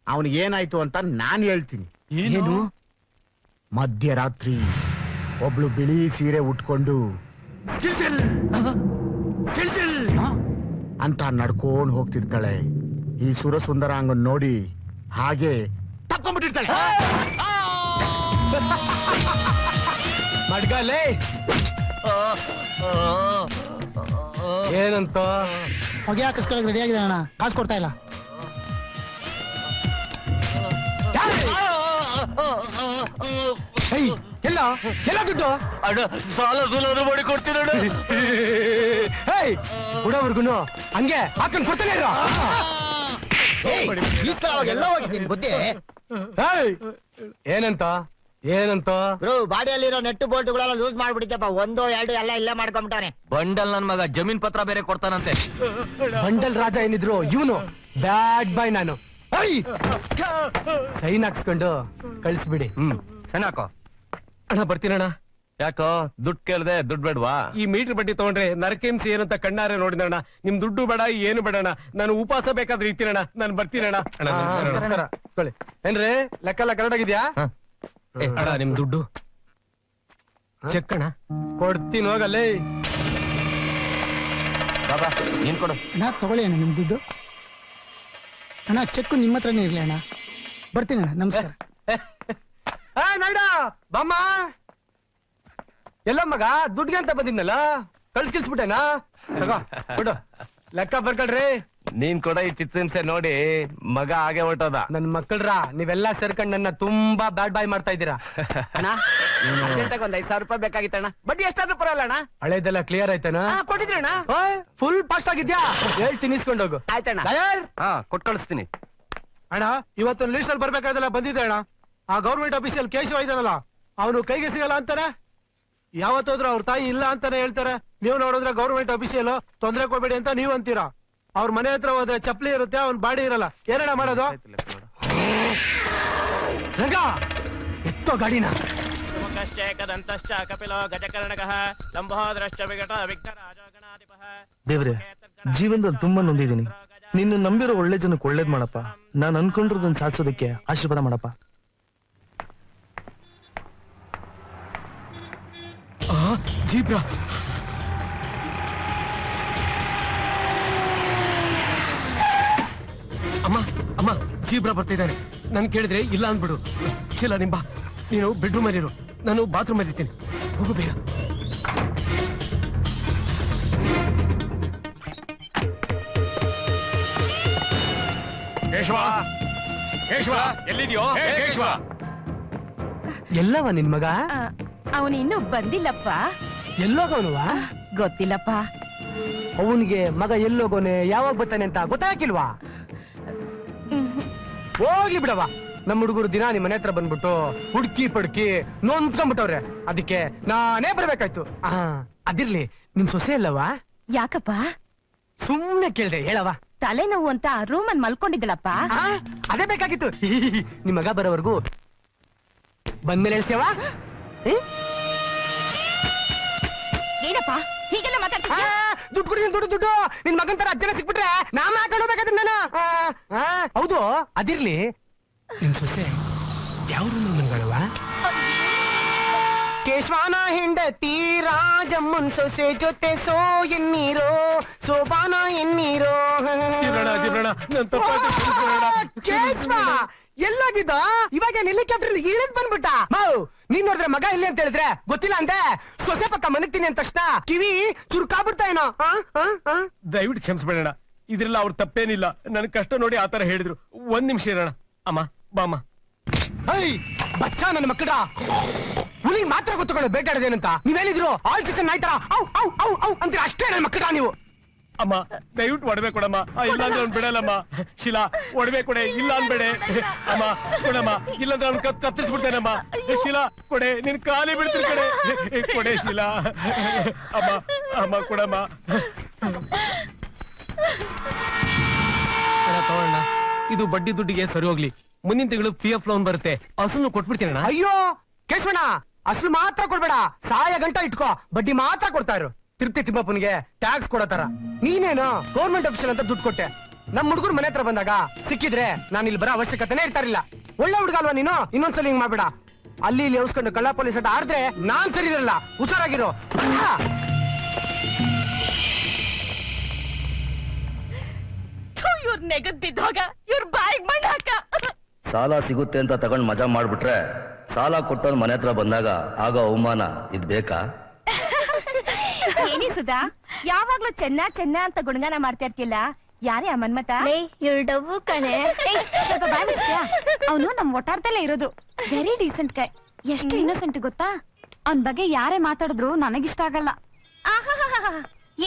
ಅವನಿಗೆ ಏನಾಯ್ತು ಅಂತ ನಾನ್ ಹೇಳ್ತೀನಿ. ಏನು? ಮಧ್ಯರಾತ್ರಿ ಒಬ್ಳು ಬಿಳಿ ಸೀರೆ ಉಟ್ಕೊಂಡು ಅಂತ ನಡ್ಕೊಂಡ್ ಹೋಗ್ತಿರ್ತಾಳೆ. ಈ ಸುರಸುಂದರಾಂಗನ್ ನೋಡಿ ಹಾಗೆ ತಪ್ಕೊಂಡ್ಬಿಟ್ಟಿರ್ತಾಳೆ. ಮಡ್ಗಾಲೇ ಏನಂತ ಹೊಗೆ ಹಾಕಿಸ್ಕೊಳಕ್ ರೆಡಿ ಆಗಿದೆ ಅಣ್ಣ, ಕಾಸು ಕೊಡ್ತಾ ಇಲ್ಲ. ಎಲ್ಲ ಎಲ್ಲ ದುಡ್ಡು ಅಣ್ಣ ಸಾಲ ಸೂಲಾದ್ರು ಮಾಡಿ ಕೊಡ್ತೀನಿ ಅಣ್ಣ. ಕೊಡೋವರ್ಗುನು ಹಂಗೆ ಹಾಕೊಂಡ್ ಕೊಡ್ತಾನೆ ಇರೋ. ಎಲ್ಲ ಹೋಗಿದ್ದೀನಿ ಬುದ್ಧಿ. ಏನಂತ ಏನಂತ ಬ್ರೋ ಬಾಡಿಯಲ್ಲಿರೋ ನೆಟ್ಟು ಬೋಲ್ಟ್ಗಳೆಲ್ಲ ಲೂಸ್ ಮಾಡ್ಬಿಟ್ಟಿದ್ದಪ್ಪ. 1, 2 ಎಲ್ಲ ಇಲ್ಲೇ ಮಾಡ್ಕೊಂಬಿಟ್ಟಾನೆ. ಬಂಡಲ್ ನನ್ ಮಗ ಜಮೀನ್ ಪತ್ರ ಬೇರೆ ಕೊಡ್ತಾನಂತೆ. ಬಂಡಲ್ ರಾಜ ಏನಿದ್ರು ಇವನು ಬ್ಯಾಡ್ ಬಾಯ್. ನಾನು ಸೈನ್ ಹಾಕ್ಸ್ಕೊಂಡು ಕಳಿಸ್ಬಿಡಿ. ಸೈನ್ ಹಾಕೋ ಅಣ್ಣ. ಬರ್ತೀನಣ್ಣ. ಯಾಕೋ ದುಡ್ಡು ಕೇಳ್ದೆ? ದುಡ್ಡು ಬೇಡವಾ? ಈ ಮೀಟರ್ ಬಡ್ಡಿ ತಗೊಂಡ್ರೆ ನರಕೆಂಸಿ ಏನಂತ ಕಣ್ಣಾರೆ ನೋಡಿದಣ್ಣ. ನಿಮ್ ದುಡ್ಡು ಬೇಡ ಏನು ಬೇಡಣ್ಣ. ನಾನು ಉಪವಾಸ ಬೇಕಾದ್ರೆ ಇರ್ತೀನಣ್ಣ. ನಾನು ಬರ್ತೀನಣ್ಣ. ನಮಸ್ಕಾರ. ಏನ್ರಿ ಲೆಕ್ಕ ಎಲ್ಲ ಕರೆಕ್ಟ್ ಆಗಿದ್ಯಾ? ಅಣ್ಣ ನಿಮ್ ದುಡ್ಡು ಚೆಕ್ ಅಣ್ಣ ಕೊಡ್ತೀನಿ ಹೋಗಲ್ಲೇ. ಬಾಬಾ ನೀನ್ ಕೊಡು. ಅಣ್ಣ ತಗೊಳ್ಳಿ ಅಣ್ಣ ನಿಮ್ ದುಡ್ಡು. ಅಣ್ಣ ಚೆಕ್ ನಿಮ್ಮ ಹತ್ರನೇ ಇರ್ಲಿ ಅಣ್ಣ. ಬರ್ತೀನಿ ಅಣ್ಣ, ನಮಸ್ಕಾರ. ನೋಡ ಬಮ್ಮ ಎಲ್ಲ ಮಗ ದುಡ್ಗೆ ಅಂತ ಬಂದಿದ್ನಲ್ಲ, ಕಳ್ಸ್ಕಿಲ್ಸ್ಬಿಟ್ಟೆನಾ? ತಗೋ ಬಿಡು. ಲೆಕ್ಕ ಬರ್ಕೊಳ್ರಿ. ನೀನ್ ಕೊಡ ಈ ಚಿತ್ರಹಿಂಸೆ ನೋಡಿ ಮಗ ಹಾಗೆ ಹೊಟ್ಟೋದ. ನನ್ ಮಕ್ಕಳ್ರ ನೀವೆಲ್ಲಾ ಸೇರ್ಕೊಂಡ್ ನನ್ನ ತುಂಬಾ ಬ್ಯಾಡ್ ಬಾಯ್ ಮಾಡ್ತಾ ಇದ್ದೀರಾ. ಅಣ್ಣ ಒಂದ್ 5,000 ರೂಪಾಯಿ ಬೇಕಾಗಿತ್ತಣ್ಣ. ಬಡ್ಡಿ ಎಷ್ಟಾದ್ರೂ ಪರಲ್ಲ ಅಣ್ಣ. ಹಳೇದೆಲ್ಲ ಕ್ಲಿಯರ್ ಆಯ್ತಾನ? ಕೊಟ್ಟಿದ್ರಿ ಅಣ್ಣ. ಫುಲ್ ಫಾಸ್ಟ್ ಆಗಿದ್ಯಾ? ಹೇಳ್ತೀನಿ ಇಸ್ಕೊಂಡೋಗು. ಆಯ್ತಣ್ಣ. ಕೊಟ್ ಕಳಿಸ್ತೀನಿ ಅಣ್ಣ. ಇವತ್ತು ಲೀಸ್ಟ್ ಅಲ್ಲಿ ಬರ್ಬೇಕಾದಲ್ಲ ಬಂದಿದೆ ಅಣ್ಣ. ಆ ಗೌರ್ಮೆಂಟ್ ಆಫೀಸಲ್ಲಿ ಕೇಶವ ಇದ್ದಾನಲ್ಲ, ಅವನು ಕೈಗೆ ಸಿಗಲ್ಲ ಅಂತಾನೆ. ಯಾವತ್ತೋದ್ರು ಅವ್ರ ತಾಯಿ ಇಲ್ಲ ಅಂತಾನೆ ಹೇಳ್ತಾರೆ. ನೀವು ನೋಡಿದ್ರೆ ಗೌರ್ಮೆಂಟ್ ಆಫೀಸಿಯಲ್ಲ ತೊಂದರೆ ಕೊಡ್ಬೇಡಿ ಅಂತ ನೀವ್ ಅಂತೀರಾ. ಅವ್ರ ಮನೆ ಹತ್ರ ಹೋದ್ರೆ ಚಪ್ಪಲಿ ಇರುತ್ತೆ, ಅವ್ನ್ ಬಾಡಿ ಇರಲ್ಲ. ಏನಣ್ಣ ಮಾಡೋದು? ಎತ್ತೋ ಗಾಡಿನ. ದೇವ್ರೆ, ಜೀವನದಲ್ಲಿ ತುಂಬಾ ನೊಂದಿದ್ದೀನಿ. ನಿನ್ನ ನಂಬಿರೋ ಒಳ್ಳೆ ಜನಕ್ಕೆ ಒಳ್ಳೇದ್ ಮಾಡಪ್ಪ. ನಾನು ಅನ್ಕೊಂಡಿರೋದನ್ನ ಸಾಧಿಸೋದಕ್ಕೆ ಆಶೀರ್ವಾದ ಮಾಡಪ್ಪ. ಜೀಬ್ರಾ ಅಮ್ಮ ಅಮ್ಮ ಜೀಬ್ರಾ ಬರ್ತಿದ್ದಾನೆ. ನನ್ ಕೇಳಿದ್ರೆ ಇಲ್ಲ ಅಂದ್ಬಿಡು. ಚೀಲ ನಿಂಬಾ, ನೀನು ಬೆಡ್ರೂಮ್ ಅಲ್ಲಿ ಇರು, ನಾನು ಬಾತ್ರೂಮ್ ಅಲ್ಲಿ ಇರ್ತೀನಿ. ಹೋಗು ಬೇಗ. ಕೇಶವ ಕೇಶವ ಎಲ್ಲಿದ್ಯೋ? ಕೇಶವ ಎಲ್ಲವ ನಿನ್ ಮಗ? ಅವನು ಇನ್ನೂ ಬಂದಿಲ್ಲಪ್ಪ. ಎಲ್ಲೋಗವನುವ? ಗೊತ್ತಿಲ್ಲಪ್ಪ. ಅವನಿಗೆ ಮಗ ಎಲ್ಲೋಗೋನೆ ಯಾವಾಗ ಬರ್ತಾನೆ ಅಂತ ಗೊತ್ತಾಗಿಲ್ವಾ? ಹೋಗ್ಲಿ ಬಿಡವ. ನಮ್ಮ ಹುಡುಗರು ದಿನ ನಿಮ್ ಮನೆ ಹತ್ರ ಬಂದ್ಬಿಟ್ಟು ಹುಡ್ಕಿ ಪಡ್ಕಿ ನೊಂದ್ಕೊಂಡ್ಬಿಟ್ಟವ್ರೆ. ಅದಕ್ಕೆ ನಾನೇ ಬರ್ಬೇಕಾಯ್ತು. ಅದಿರ್ಲಿ, ನಿಮ್ ಸೊಸೆ ಅಲ್ಲವಾ? ಯಾಕಪ್ಪ? ಸುಮ್ನೆ ಕೇಳ್ದೆ ಹೇಳವ. ತಲೆನೋವು ಅಂತ ರೂಮಲ್ಲಿ ಮಲ್ಕೊಂಡಿದ್ದಳಪ್ಪ. ಅದೇ ಬೇಕಾಗಿತ್ತು. ನಿಮ್ ಮಗ ಬರೋವರೆಗೂ ಬಂದ್ಮೇಲೆ ಹೇಳ್ತೇವ. ಏನಪ್ಪ ಹೀಗೆಲ್ಲ ಮಾತಾಡ್ತಾ? ದುಡ್ಡು ಕೊಡಿ, ದುಡ್ಡು. ನಿನ್ ಮಗನ್ ತರ ಅಜ್ಜನ ಸಿಕ್ಬಿಟ್ರೆ ನಾಮ ಹಾಕೊಂಡ್ಬೇಕಾದ್ರೆ ನಾನು. ಹೌದು, ಅದಿರ್ಲಿ, ನಿಮ್ ಸೊಸೆ ಯಾವ ರೂಮ್ ಮನ್ಗಳವ? ಕೇಶವಾನ ಹೆಂಡತಿ ರಾಜಮ್ಮನ್ ಸೊಸೆ ಜೊತೆ ಸೋ ಎನ್ನೀರೋ ಸೋಬಾನ ಎನ್ನೀರೋ. ಕೇಶವ ಎಲ್ಲೋಗಿದ್ದ? ಇವಾಗ ಹೆಲಿಕಾಪ್ಟರ್ ಇಳಿದ್ ಬಂದ್ಬಿಟ್ಟ. ನೀನ್ ನೋಡಿದ್ರೆ ಮಗ ಇಲ್ಲಿ ಅಂತ ಹೇಳಿದ್ರೆ ಗೊತ್ತಿಲ್ಲ ಅಂದೆ. ಸೊಸೆ ಪಕ್ಕ ಮನಗ್ತೀನಿ ಅಂದ ತಕ್ಷಣ ಕಿವಿ ಚುರುಕಾಗ್ಬಿಡ್ತಾ ಏನೋ. ದಯವಿಟ್ಟು ಕ್ಷಮಿಸ್ಬೇಡಣ, ಇದ್ರೆಲ್ಲ ಅವ್ರ ತಪ್ಪೇನಿಲ್ಲ. ನನ್ ಕಷ್ಟ ನೋಡಿ ಆತರ ಹೇಳಿದ್ರು. ಒಂದ್ ನಿಮಿಷ ಇರೋಣ. ಅಮ್ಮ ಬಾಮ್ಮ. ಬಚ್ಚ ನನ್ನ ಮಕ್ಕಳ ಹುಲಿ ಮಾತ್ರ ಗೊತ್ತುಕೊಂಡು ಬೇಟಾಡೋದೇನಂತ ನೀವೇನಿದ್ರು ಆಲ್ ಸೀಸನ್ ಆಯ್ತಾರ ಅಂತೀರ ಅಷ್ಟೇ ನನ್ನ ಮಕ್ಕಳ ನೀವು. ಅಮ್ಮ ದಯವಿಟ್ಟು ಒಡವೆ ಕೊಡಮ್ಮ. ಇಲ್ಲ ಅಂದ್ರೆ ಅವ್ನು ಬಿಡಲ್ಲಮ್ಮ. ಶಿಲಾ ಒಡವೆ ಕೊಡೆ, ಇಲ್ಲ ಅನ್ಬೇಡೆ. ಅಮ್ಮ ಕೊಡಮ್ಮ, ಇಲ್ಲಾಂದ್ರೆ ಅವ್ನು ಕತ್ತರಿಸ್ಬಿಡ್ತೇನಮ್ಮ. ಶಿಲಾ ಕೊಡೆ, ನಿನ್ ಕಾಲಿ ಬಿಡ್ತೀನಿ ಕಡೆ. ಕೊಡೆ ಶಿಲಾ. ಅಮ್ಮ ಅಮ್ಮ ಕೊಡಮ್ಮ. ತಗೊಳ್ಳ, ಇದು ಬಡ್ಡಿ ದುಡ್ಡಿಗೆ ಸರಿ ಹೋಗ್ಲಿ. ಮುಂದಿನ ತಿಂಗಳು PF ಲೋನ್ ಬರುತ್ತೆ, ಅಸಲು ಕೊಟ್ಬಿಡ್ತೀನಿ. ಅಯ್ಯೋ ಕೇಶವಣ್ಣ, ಅಸಲು ಮಾತ್ರ ಕೊಡ್ಬೇಡ, ಸಾಯ ಗಂಟ ಇಟ್ಕೋ, ಬಡ್ಡಿ ಮಾತ್ರ ಕೊಡ್ತಾ ಇರು. ತಿರುಪ್ತಿ ತಿಮ್ಮಪ್ಪನಿಗೆ ಟ್ಯಾಕ್ಸ್ ಕೊಡೋ ತರ ನೀನೇನು ಗೌರ್ಮೆಂಟ್ ಆಫೀಸರ್ ಅಂತ ದುಡ್ಡು ಕೊಟ್ಟೆ. ನಮ್ ಹುಡುಗರು ಮನೆ ಹತ್ರ ಬಂದಾಗ ಸಿಕ್ಕಿದ್ರೆ ನಾನು ಇಲ್ಲಿ ಬರೋ ಅವಶ್ಯಕತೆನೇ ಇರ್ತಾರಿಲ್ಲ. ಒಳ್ಳೆ ಹುಡುಗ ಅಲ್ವಾ ನೀನು? ಇನ್ನೊಂದ್ಸಲ ಹಿಂಗ್ ಮಾಡ್ಬೇಡ. ಅಲ್ಲಿ ಇಲ್ಲಿ ಉಸ್ಕೊಂಡು ಕಳ್ಳ ಪೊಲೀಸ್ ಅಂತ ಆಡಿದ್ರೆ ನಾನ್ ಸರಿ ಇರಲ್ಲ. ಹುಷಾರಾಗಿರೋ. ಇವ್ರ ನೆಗದ್ ಬಿದ್ದೋಗ ಇವ್ರ ಬಾಯಿಗೆ ಮಣ್ಣು ಹಾಕ. ಸಾಲ ಸಿಗುತ್ತೆ ಅಂತ ತಗೊಂಡ್ ಮಜಾ ಮಾಡ್ಬಿಟ್ರೆ ಸಾಲ ಕೊಟ್ಟೋನ್ ಮನೆ ಹತ್ರ ಬಂದಾಗ ಆಗೋ ಅವಮಾನ ಇದ್ ಬೇಕಾ? ಏನಿ ಸುಧಾ, ಯಾವಾಗ್ಲೂ ಚೆನ್ನ ಅಂತ ಗುಣಗಾನ ಮಾಡ್ತಾ ಇರ್ತಿಲ್ಲ. ಯಾರೇ ಆ ಮನ್ಮತ? ಡವ್ವು ಕಣೆ. ಸ್ವಲ್ಪ ಬಾಯ್ ಮುಚ್ಚಿಯಾ? ಅವನು ನಮ್ ಒಟ್ಟಾರ್ದಲ್ಲೇ ಇರೋದು. ವೆರಿ ಡೀಸೆಂಟ್ ಕೈ. ಎಷ್ಟು ಇನ್ನೋಸೆಂಟ್ ಗೊತ್ತಾ? ಅವನ್ ಬಗ್ಗೆ ಯಾರೇ ಮಾತಾಡಿದ್ರು ನನಗಿಷ್ಟ ಆಗಲ್ಲ.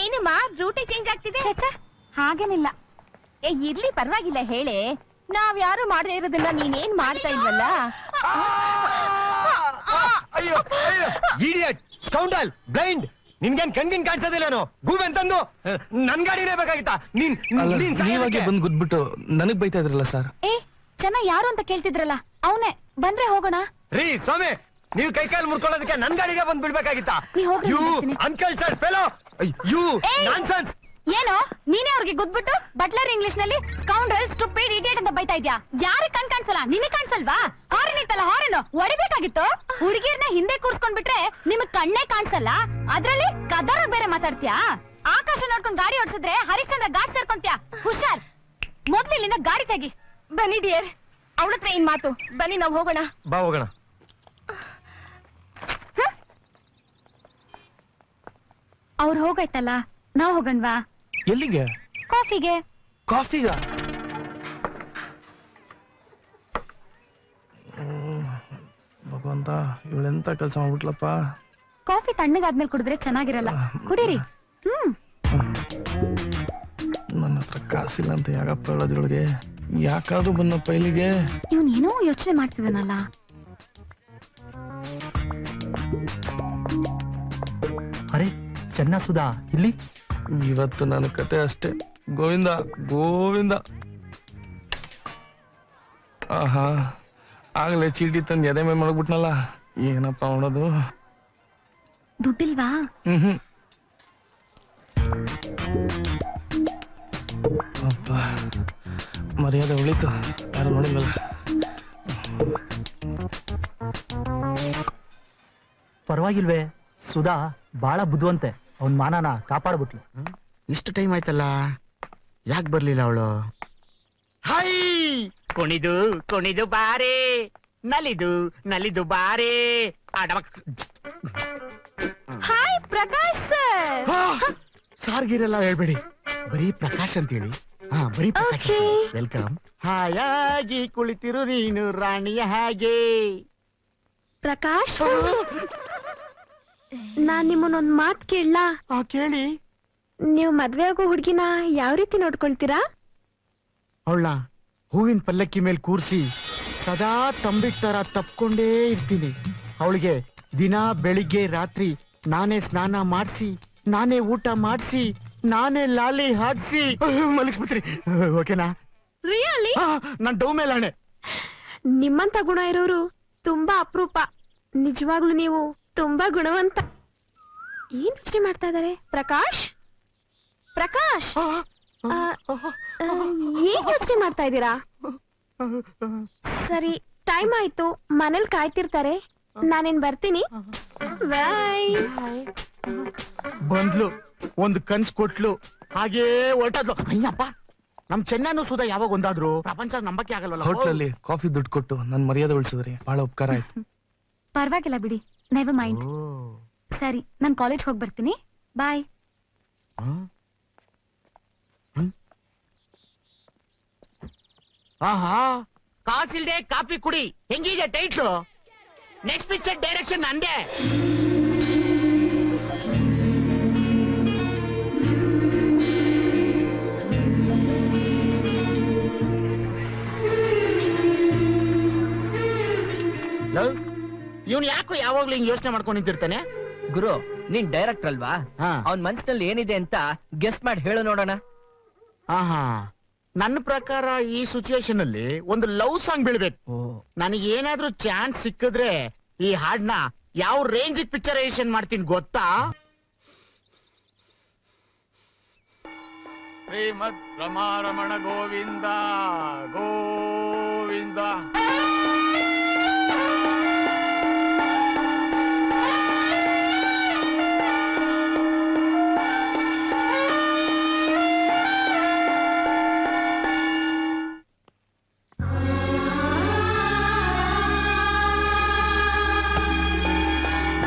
ಏನಮ್ಮ ರೂಟಿ ಚೇಂಜ್ ಆಗ್ತಿದೆ? ಹಾಗೇನಿಲ್ಲ. ಇರ್ಲಿ ಪರವಾಗಿಲ್ಲ ಹೇಳೆ. ನಾವ್ ಯಾರು ಮಾಡದೇ ಇರೋದನ್ನ ನೀನೇನ್ ಮಾಡ್ತಾ ಇಲ್ವಲ್ಲ? ಅಯ್ಯೋ ಇಡಿಯಟ್, ಸ್ಕೌಂಡಲ್, ಬ್ಲೈಂಡ್, ನಿನ್ಗೇನ್ ಕಣ್ಣಿನ್ ಕಾಣಿಸೋದಿಲ್ಲೇನೋ? ಗೂಬೆಂತಂದು ನನ್ ಗಾಡಿನೇ ಬೇಕಾಗಿತ್ತಾ? ನೀವಾಗೆ ಬಂದ್ ಗುದ್ಬಿಟ್ಟು ನನಗ್ ಬೈತಾ ಇದ್ರಲ್ಲ ಸರ್. ಚೆನ್ನಾಗ್ ಯಾರು ಅಂತ ಕೇಳ್ತಿದ್ರಲ್ಲ, ಅವನೇ. ಬಂದ್ರೆ ಹೋಗೋಣ. ರೀ ಸ್ವಾಮಿ, ನೀವು ಕೈ ಕಾಲು ಮುರ್ಕೊಳ್ಳೋದಕ್ಕೆ ನನ್ ಗಾಡಿಗೆ ಬಂದ್ ಬಿಡ್ಬೇಕಾಗಿತ್ತಾ? You uncultured fellow, you nonsense. ಏನೋ ನೀನೇ ಅವ್ರಿಗೆ ಗುದ್ಬಿಟ್ಟು ಬಟ್ಲರ್ ಇಂಗ್ಲಿಷ್ ನಲ್ಲಿ ಸ್ಕೌಂಡಲ್, ಸ್ಟುಪಿಡ್, ಇಡಿಯಟ್ ಅಂತ ಬೈತಾ ಇದ್ಯಾ? ಯಾರು ಕಣ್ ಕಾಣಿಸಲ್ಲ? ನಿನಗೆ ಕಾಣಿಸಲ್ವಾ? ಹಾರನ್ ಇತ್ತಲ್ಲ, ಹಾರನ್ನು ಹೊಡಿಬೇಕಾಗಿತ್ತು. ಹುಡುಗಿಯರ್ನ ಹಿಂದೆ ಕೂರ್ಸ್ಕೊಂಡ್ಬಿಟ್ರೆ ನಿಮಗ್ ಕಣ್ಣೇ ಕಾಣಿಸಲ್ಲ, ಅದ್ರಲ್ಲಿ ಕದರ ಬೇರೆ ಮಾತಾಡ್ತೀಯಾ? ಆಕಾಶ ನೋಡ್ಕೊಂಡ್ ಗಾಡಿ ಓಡಿಸಿದ್ರೆ ಹರಿಶ್ಚಂದ್ರ ಗಾಡ್ ಸೇರ್ಕೊಂತ್ಯಾ? ಹುಷಾರ್, ಮೊದ್ಲು ಇಲ್ಲಿಂದ ಗಾಡಿ ತೆಗಿ. ಬನ್ನಿ ಡಿಯರ್, ಅವಳ ಹತ್ರ ಏನ್ ಮಾತು? ಬನ್ನಿ ನಾವ್ ಹೋಗೋಣ. ಬಾ ಹೋಗೋಣ. ಅವ್ರು ಹೋಗೈತಲ್ಲ, ನಾವ್ ಹೋಗಣ್ವಾ? ಎಲ್ಲಿಗೆ? ಕಾಫಿಗೆ. ಕಾಫಿಗ? ಭಗವಂತ, ಇವಳೆಂತ ಕೆಲಸ ಮಾಡ್ಬಿಟ್ಲಪ್ಪ. ಕಾಫಿ ತಣ್ಣಗಾದ್ಮೇಲೆ ಕುಡಿದ್ರೆ ಚೆನ್ನಾಗಿರಲ್ಲ, ಕುಡೀರಿ. ನನ್ನ ಹತ್ರ ಕಾಸಿಲ್ಲ ಅಂತ ಯಾಕಪ್ಪ ಹೇಳೋದ್ರೊಳಗೆ? ಯಾಕಾದ್ರೂ ಬಂದಪ್ಪ ಇಲ್ಲಿಗೆ? ಇವನ್ ಏನೋ ಯೋಚನೆ ಮಾಡ್ತಿದ್ದಾನಲ್ಲ. ಅರೆ ಚೆನ್ನ ಸುಧಾ ಇಲ್ಲಿ? ಇವತ್ತು ನನ್ನ ಕತೆ ಅಷ್ಟೇ. ಗೋವಿಂದ ಗೋವಿಂದ. ಆಹಾ, ಆಗ್ಲೇ ಚೀಟಿ ತಂದು ಎದೆ ಮೇಲೆ ಮಡಗ್ಬಿಟ್ನಲ್ಲ, ಏನಪ್ಪ ಮಾಡೋದು? ದುಡ್ಡಿಲ್ವಾ? ಅಪ್ಪ, ಮರ್ಯಾದೆ ಉಳಿತು, ಯಾರು ನೋಡಿಲ್ವಲ್ಲ. ಪರವಾಗಿಲ್ವೇ? ಸುಧಾ ಬಾಳ ಬುದ್ಧಿವಂತೆ, ಅವನ್ ಮಾನನ ಕಾಪಾಡ್ಬಿಟ್ಲು. ಇಷ್ಟು ಟೈಮ್ ಆಯ್ತಲ್ಲ, ಯಾಕೆ ಬರ್ಲಿಲ್ಲ ಅವಳು? ಹೈ, ಕುಣಿದು ಕುಣಿದು ಬಾರೆ, ನಲಿದು ನಲಿದು ಬಾರೆ. Hi Prakash sir. ಸಾರ್ಗಿರೆಲ್ಲ ಹೇಳ್ಬೇಡಿ, ಬರೀ ಪ್ರಕಾಶ್ ಅಂತೇಳಿ. ಹಾ, ಬರೀ ಪ್ರಕಾಶ್. ವೆಲ್ಕಮ್. ಹಾಯಾಗಿ ಕುಳಿತಿರು ನೀನು ರಾಣಿಯ ಹಾಗೆ. ಪ್ರಕಾಶ್, ನಾನ್ ನಿಮ್ಮನ್ನೊಂದ್ ಮಾತ್ ಕೇಳಲಾ? ಕೇಳಿ. ನೀವು ಮದ್ವೆ ಆಗೋ ಹುಡ್ಗಿನ ಯಾವ ರೀತಿ ನೋಡ್ಕೊಳ್ತೀರಾ? ಅವಳ ಹೂವಿನ ಪಲ್ಲಕ್ಕಿ ಮೇಲೆ ಕೂರ್ಸಿ ಸದಾ ತಂಬಿಟ್ ತರ ತಪ್ಕೊಂಡೇ ಇರ್ತೀನಿ. ಅವಳಿಗೆ ದಿನ ಬೆಳಿಗ್ಗೆ ರಾತ್ರಿ ನಾನೇ ಸ್ನಾನ ಮಾಡಿಸಿ, ನಾನೇ ಊಟ ಮಾಡಿಸಿ, ನಾನೇ ಲಾಲಿ ಹಾಡ್ಸಿ ಮಲಗಿಸ್ಬಿಟ್ರಿ ಓಕೆನಾ? ರಿಯಲಿ? ನನ್ ಡೌ ಮೇಲೆ ಆಣೆ. ನಿಮ್ಮಂತ ಗುಣ ಇರೋರು ತುಂಬಾ ಅಪರೂಪ. ನಿಜವಾಗ್ಲೂ ನೀವು ತುಂಬಾ ಗುಣವಂತ. ಏನ್ ಯೋಚನೆ ಮಾಡ್ತಾ ಇದಾರೆ ಪ್ರಕಾಶ್? ಪ್ರಕಾಶ್ ಏನ್ ಯೋಚನೆ ಮಾಡ್ತಾ ಇದ್ದೀರಾ? ಸರಿ, ಟೈಮ್ ಆಯ್ತು, ಮನೇಲಿ ಕಾಯ್ತಿರ್ತಾರೆ, ನಾನೇನ್ ಬರ್ತೀನಿ. ಬಾಯ್. ಬಂದ್ಲು, ಒಂದು ಕನ್ಸ್ ಕೊಟ್ಲು, ಹಾಗೇ ಹೊರಟದ್ಲು. ಅಯ್ಯಪ್ಪ, ನಮ್ ಚೆನ್ನೈನು ಸುಧಾ ಯಾವಾಗ ಒಂದಾದ್ರು ಪ್ರಪಂಚ ನಂಬಕ್ಕೆ ಆಗಲ್ವಲ್ಲ. ಹೋಟ್ಲಲ್ಲಿ ಕಾಫಿ ದುಡ್ಡು ಕೊಟ್ಟು ನನ್ ಮರ್ಯಾದೆ ಉಳಿಸಿದ್ರಿ, ಬಹಳ ಉಪಕಾರ ಆಯ್ತು. ಪರವಾಗಿಲ್ಲ ಬಿಡಿ, ನೆವರ್ ಮೈಂಡ್. ಸರಿ, ನಾನ್ ಕಾಲೇಜ್ ಹೋಗಿ ಬರ್ತೀನಿ. ಬಾಯ್. ಆಹಾ, ಕಾಸಿಲ್ದೆ ಕಾಫಿ ಕುಡಿ. ಹೆಂಗಿದೆ ಟೈಟ್ಲು? ನೆಕ್ಸ್ಟ್ ಪಿಕ್ಚರ್ ಡೈರೆಕ್ಷನ್ ನಂದೇ. ಇವನು ಯಾಕೋ ಯಾವಾಗ್ಲೂ ಹಿಂಗ್ ಯೋಚನೆ ಮಾಡ್ಕೊಂಡು ನಿಂತಿರ್ತಾನೆ? ಗುರು, ನೀನ್ ಡೈರೆಕ್ಟರ್ ಅಲ್ವಾ? ಅವನ್ ಮನ್ಸಿನಲ್ಲಿ ಏನಿದೆ ಅಂತ ಗೆಸ್ಟ್ ಮಾಡಿ ಹೇಳು ನೋಡೋಣ. ಆಹಾ, ನನ್ನ ಪ್ರಕಾರ ಈ ಸಿಚುವೇಶನ್ ಅಲ್ಲಿ ಒಂದು ಲವ್ ಸಾಂಗ್ ಬೀಳ್ಬೇಕು. ನನಗೆ ಏನಾದ್ರೂ ಚಾನ್ಸ್ ಸಿಕ್ಕಿದ್ರೆ ಈ ಹಾಡ್ನ ಯಾವ ರೇಂಜ್ ಪಿಕ್ಚರೈಸೇಷನ್ ಮಾಡ್ತೀನಿ ಗೊತ್ತಾ? ಶ್ರೀಮದ್ ರಮಾರಮಣ ಗೋವಿಂದ ಗೋವಿಂದ.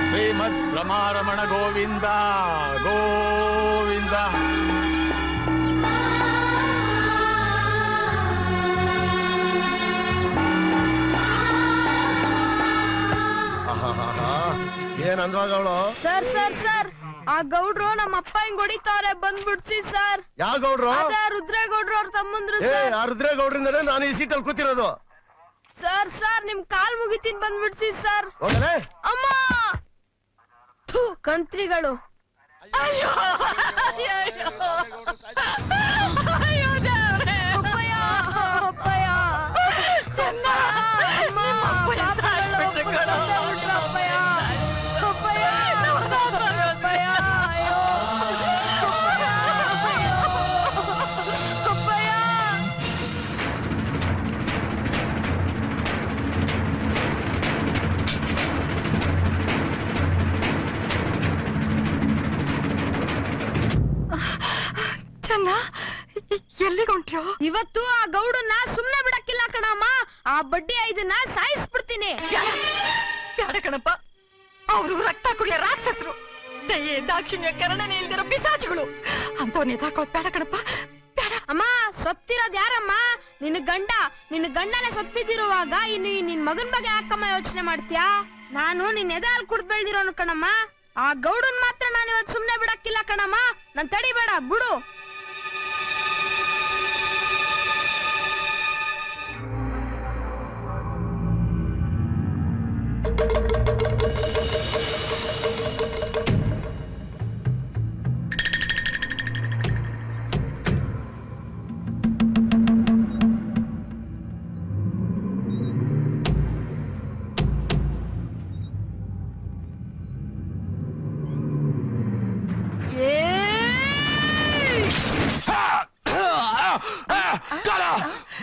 ಶ್ರೀಮದ್ ರಮಾರಮಣ ಗೋವಿಂದ ಗೋವಿಂದ. ಏನ್ ಅಂದ್ವಾಗ ಅವಳು? ಸರ್ ಸರ್ ಸರ್, ಆ ಗೌಡ್ರು ನಮ್ಮ ಅಪ್ಪ ಹಿಂಗ್ ಹೊಡಿತಾರೆ, ಬಂದ್ಬಿಡ್ಸಿ ಸರ್. ಯಾವ ಗೌಡ್ರು? ರುದ್ರೇಗೌಡ್ರು ಅವ್ರ ತಮ್ಮಂದ್ರು ಏ, ಸರ್. ಆ ರುದ್ರೇಗೌಡ್ರಿಂದನೇ ನಾನು ಈ ಸೀಟಲ್ಲಿ ಕೂತಿರೋದು. ಸರ್ ಸರ್, ನಿಮ್ ಕಾಲ್ ಮುಗಿತೀನಿ, ಬಂದ್ಬಿಡ್ಸಿ ಸರ್. ಹೋಗಲೇ? ಅಮ್ಮ, ಥು, ಕಂತ್ರಿಗಳು. ಅಯ್ಯೋ ಅಪ್ಪಯ್ಯ, ಅಪ್ಪಯ್ಯ. ಅಮ್ಮ, ಪಾಪಗಳು, ಅಪ್ಪಯ್ಯ, ಅಪ್ಪಯ್ಯ, ಅಪ್ಪಯ್ಯ, ಅಯ್ಯೋ, ಅಪ್ಪಯ್ಯ. ಚೆನ್ನ, ಎಲ್ಲಿಗೊಂಟ್ಯೋ? ಇವತ್ತು ಆ ಗೌಡನ್ನ ಸುಮ್ನೆ ಬಿಡಕ್ಕಿಲ್ಲ ಕಣಮ್ಮ. ಆ ಬಡ್ಡಿ ಐದನ್ನ ಸಾಯಿಸ್ಬಿಡ್ತೀನಿ. ಬ್ಯಾಡ ಕಣಪ್ಪ, ಅವರು ರಕ್ತ ಕುಡಿಯ ರಾಕ್ಷಸರು, ದಯೆ ದಾಕ್ಷಿಣ್ಯ ಕರುಣನೆ ಇಲ್ದಿರೋ ಪಿಸಾಚಿಗಳು. ಅಂತವನ್ನೇ ತಾಕೋದ್ ಬೇಡ ಕಣಪ್ಪ. ಅಮ್ಮ, ಸೊತ್ತಿರೋದ್ ಯಾರಮ್ಮ? ನಿನ್ನ ಗಂಡ. ನಿನ್ನ ಗಂಡನೇ ಸೊತ್ತಿದಿರುವಾಗ ಇನ್ನು ನಿನ್ ಮಗನ್ ಬಗ್ಗೆ ಯಾಕಮ್ಮ ಯೋಚನೆ ಮಾಡ್ತೀಯಾ? ನಾನು ನಿನ್ ಎದೆ ಹಾಲು ಕುಡ್ದು ಬೆಳ್ದಿರೋನು ಕಣಮ್ಮ. ಆ ಗೌಡನ್ ಮಾತ್ರ ನಾನು ಇವತ್ತು ಸುಮ್ನೆ ಬಿಡಕ್ಕಿಲ್ಲ ಕಣಮ್ಮ. ನನ್ ತಡಿಬೇಡ, ಬಿಡು.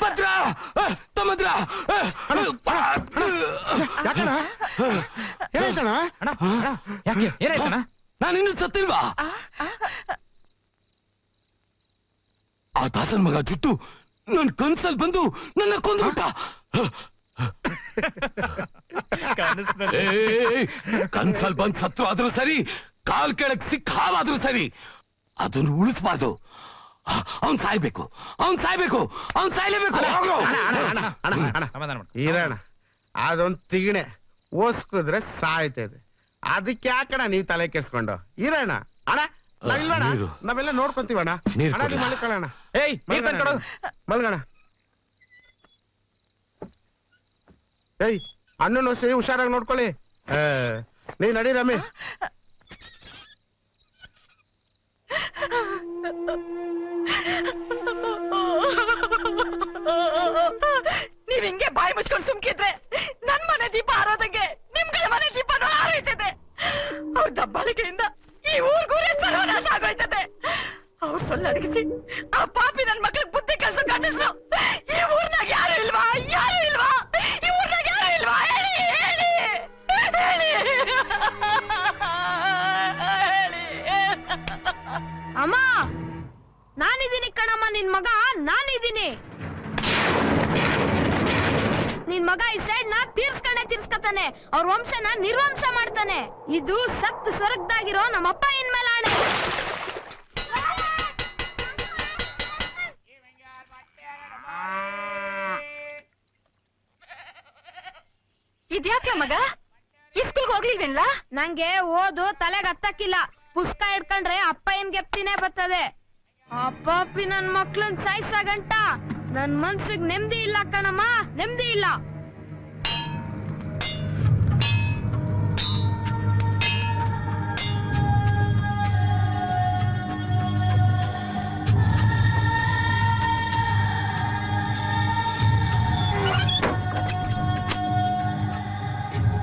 ಭದ್ರ ತಮ್ಮದ್ರ ಏನಾಯ್ತಣ್ಣ? ಯಾಕೆ ಏನಾಯ್ತಣ್ಣ? ನಾನು ಇನ್ನು ಸತ್ತಿಲ್ವಾ? ಆ ದಾಸನ್ ಮಗ ಜುಟ್ಟು ನನ್ ಕನ್ಸಲ್ ಬಂದು ನನ್ನ ಕೊಂದ್ಬಿಟ್ಟ. ಕನ್ಸಲ್ ಬಂದ್ ಸತ್ರು ಆದ್ರೂ ಸರಿ, ಕಾಲ್ ಕೆಳಗ್ ಸಿಕ್ಕ ಹಾವಾದ್ರೂ ಸರಿ, ಅದನ್ನು ಉಳಿಸ್ಬಾರ್ದು. ಅವನ್ ಸಾಯ್ಬೇಕು, ಅವನ್ ಸಾಯ್ಬೇಕು, ಅವನ್ ಸಾಯ್ಲೇಬೇಕು. ಇರೋಣ, ಅದೊಂದ್ ತಿಗಣೆ ಓಸ್ಕುದ್ರೆ ಸಾಯ್ತದೆ. ಅದಕ್ಕೆ ಯಾಕಣ ನೀವ್ ತಲೆ ಕೆಡ್ಸ್ಕೊಂಡು ಇರೋಣ ಅಣ್ಣ. ನಾವಿಲ್ವಣ, ನಾವೆಲ್ಲ ನೋಡ್ಕೊಂತೀವಣ್ಣ. ಅಣ್ಣ, ನೀವ್ ಮಲ್ಕೊಳ್ಳೋಣ. ಏಯ್, ಮಲ್ಗಣ. ಏಯ್, ಅಣ್ಣನು ಸೇ ಹುಷಾರಾಗಿ ನೋಡ್ಕೊಳ್ಳಿ. ನೀವ್ ನಡಿ ರಮಿ. ನೀವ್ ಹಿಂಗೆ ಬಾಯಿ ಮುಚ್ಕೊಂಡು ಸುಮ್ಕಿದ್ರೆ ನನ್ ಮನೆ ದೀಪ ಹಾರೋದಂಗೆ ನಿಮ್ಗಳ ಮನೆ ದೀಪನೂ ಹಾರೈತದೆ. ಅವ್ರ ದಬ್ಬಾಳಿಕೆಯಿಂದ ಈ ಊರ್ಗೂರೇ ಸರ್ವನಾಶ ಆಗೋಯ್ತದೆ. ಅವ್ರ ಸೊಲ್ಲಡಗಿಸಿ ಆ ಪಾಪಿ ನನ್ ಮಕ್ಳಿಗೆ ಬುದ್ಧಿ ಕಲ್ಸೋ ಗಂಡಸ್ರು ಈ ಊರ್ನಾಗ ಯಾರು ಇಲ್ವಾ? ಯಾರು ಇಲ್ವಾ? ಈ ಊರ್ನಾಗ ಯಾರು ಇಲ್ವಾ? ಹೇಳಿ ಹೇಳಿ ಹೇಳಿ. ಅಮ್ಮ ನಾನಿದ್ದೀನಿ ಕಣಮ್ಮ, ನಿನ್ ಮಗ ನಾನಿದ್ದೀನಿ. ನಿನ್ ಮಗ ಈ ಸೈಡ್ ನ ತೀರ್ಸ್ಕತಾನೆ, ಅವ್ರ ವಂಶನ ನಿರ್ವಂಶ ಮಾಡ್ತಾನೆ. ಇದು ಸತ್ ಸ್ವರ್ಗದಾಗಿರೋ ನಮ್ಮಪ್ಪ ಇನ್ಮೇಲೆ ಆಣೆ. ಇದ್ಯಾಕೆ ಮಗ ಸ್ಕೂಲ್ಗೆ ಹೋಗ್ಲಿಲ್ವೇನ್ಲ? ನಂಗೆ ಓದು ತಲೆಗೆ ಹತ್ತಕ್ಕಿಲ್ಲ. ಪುಸ್ತಕ ಹಿಡ್ಕೊಂಡ್ರೆ ಅಪ್ಪ ಏನ್ ಗೆಪ್ತಿನೇ ಬರ್ತದೆ. ಅಪ್ಪಾಪಿ ನನ್ ಮಕ್ಳನ್ ಸಾಯ್ಸಗಂಟ ನನ್ ಮನ್ಸಿಗೆ ನೆಮ್ಮದಿ ಇಲ್ಲ ಕಣಮ್ಮ, ನೆಮ್ಮದಿ ಇಲ್ಲ.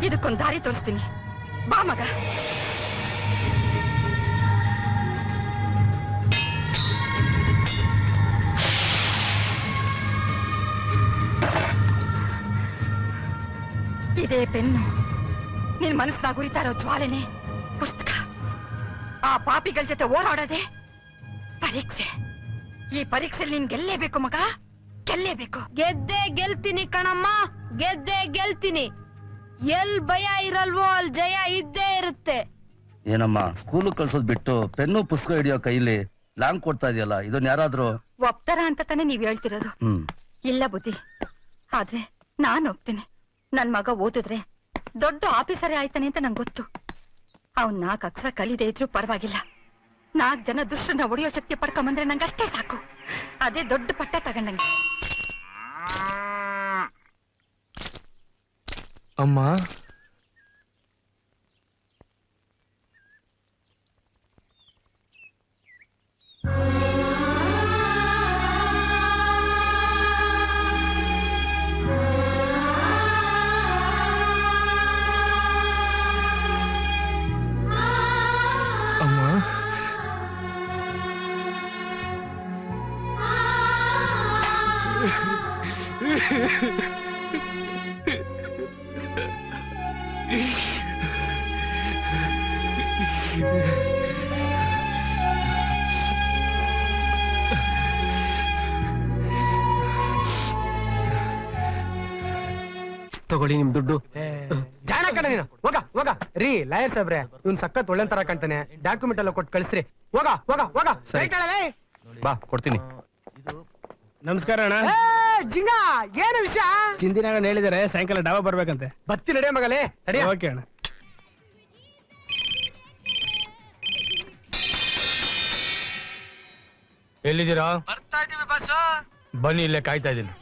ಇದಕ್ಕೊಂದ್ ದಾರಿ ತೋರಿಸ್ತೀನಿ, ಬಾ ಮಗ. ಇದೇ ಪೆನ್ನು, ನಿನ್ ಮನಸ್ನಾಗ ಉರಿತಾ ಇರೋ ಜ್ವಾಲೆನೆ ಪುಸ್ತಕ. ಆ ಪಾಪಿಗಳ ಜೊತೆ ಹೋರಾಡೋದೆ ಪರೀಕ್ಷೆ. ಈ ಪರೀಕ್ಷೆಯಲ್ಲಿ ನೀನ್ ಗೆಲ್ಲೇಬೇಕು ಮಗ, ಗೆಲ್ಲೇಬೇಕು. ಗೆದ್ದೆ ಗೆಲ್ತೀನಿ ಕಣಮ್ಮ, ಗೆದ್ದೆ ಗೆಲ್ತೀನಿ. ಎಲ್ ಭಯ ಇರಲ್ವೋ ಅಲ್ಲಿ ಜಯ ಇದ್ದೇ ಇರುತ್ತೆ. ಏನಮ್ಮ ಸ್ಕೂಲ್ ಕಳ್ಸೋದ್ ಬಿಟ್ಟು ಪೆನ್ನು ಪುಸ್ತಕ ಹಿಡಿಯೋ ಕೈಲಿ ಲಾಂಗ್ ಕೊಡ್ತಾ ಇದೆಯಲ್ಲ, ಇದನ್ನ ಯಾರಾದ್ರೂ ಒಪ್ತಾರ ಅಂತ ತಾನೆ ನೀವ್ ಹೇಳ್ತಿರೋದು? ಇಲ್ಲ ಬುದ್ಧಿ, ಆದ್ರೆ ನಾನ್ ಒಪ್ತೀನಿ. ನನ್ ಮಗ ಓದಿದ್ರೆ ದೊಡ್ಡ ಆಫೀಸರೇ ಆಯ್ತಾನೆ ಅಂತ ನಂಗೆ ಗೊತ್ತು. ಅವ್ನ್ 4 ಅಕ್ಷರ ಕಲಿದೇ ಇದ್ರು ಪರವಾಗಿಲ್ಲ. 4 ಜನ ದುಷ್ಟರನ್ನ ಹೊಡೆಯೋ ಶಕ್ತಿ ಪಡ್ಕೊಂಬಂದ್ರೆ ನಂಗಷ್ಟೇ ಸಾಕು. ಅದೇ ದೊಡ್ಡ ಪಟ್ಟ ತಗೊಂಡಂಗೆ. ಅಮ್ಮ, ತಗೊಳ್ಳಿ ನಿಮ್ ದುಡ್ಡು. ಜಾಣ ಕಣ ನೀನು, ಹೋಗ ಹೋಗ. ರೀ ಲಾಯರ್ ಸಾಬ್ರೆ, ಇವ್ನ್ ಸಖತ್ ಒಳ್ಳೆ ತರ ಕಾಣ್ತಾನೆ, ಡಾಕ್ಯುಮೆಂಟ್ ಎಲ್ಲ ಕೊಟ್ಟು ಕಳಿಸ್ರಿ. ಹೋಗ ಹೋಗ ಹೋಗ. ಬಾ ಕೊಡ್ತೀನಿ. ನಮಸ್ಕಾರ ಅಣ್ಣ. ಜಿಂಗ, ಏನು ವಿಷಯ? ಚಿಂದಿನಾಗ ಹೇಳಿದಾರೆ ಸಾಯಂಕಾಲ ಡಾಬಾ ಬರ್ಬೇಕಂತೆ. ಬತ್ತಿ ನಡಿಯ ಮಗಲೇ, ನಡಿಯ. ಓಕೆ ಅಣ್ಣ. ಎಲ್ಲಿದ್ದೀರಾ? ಬರ್ತಾ ಇದೀವಿ ಬಸ್. ಬನ್ನಿ, ಇಲ್ಲೇ ಕಾಯ್ತಾ ಇದ್ದೀನಿ.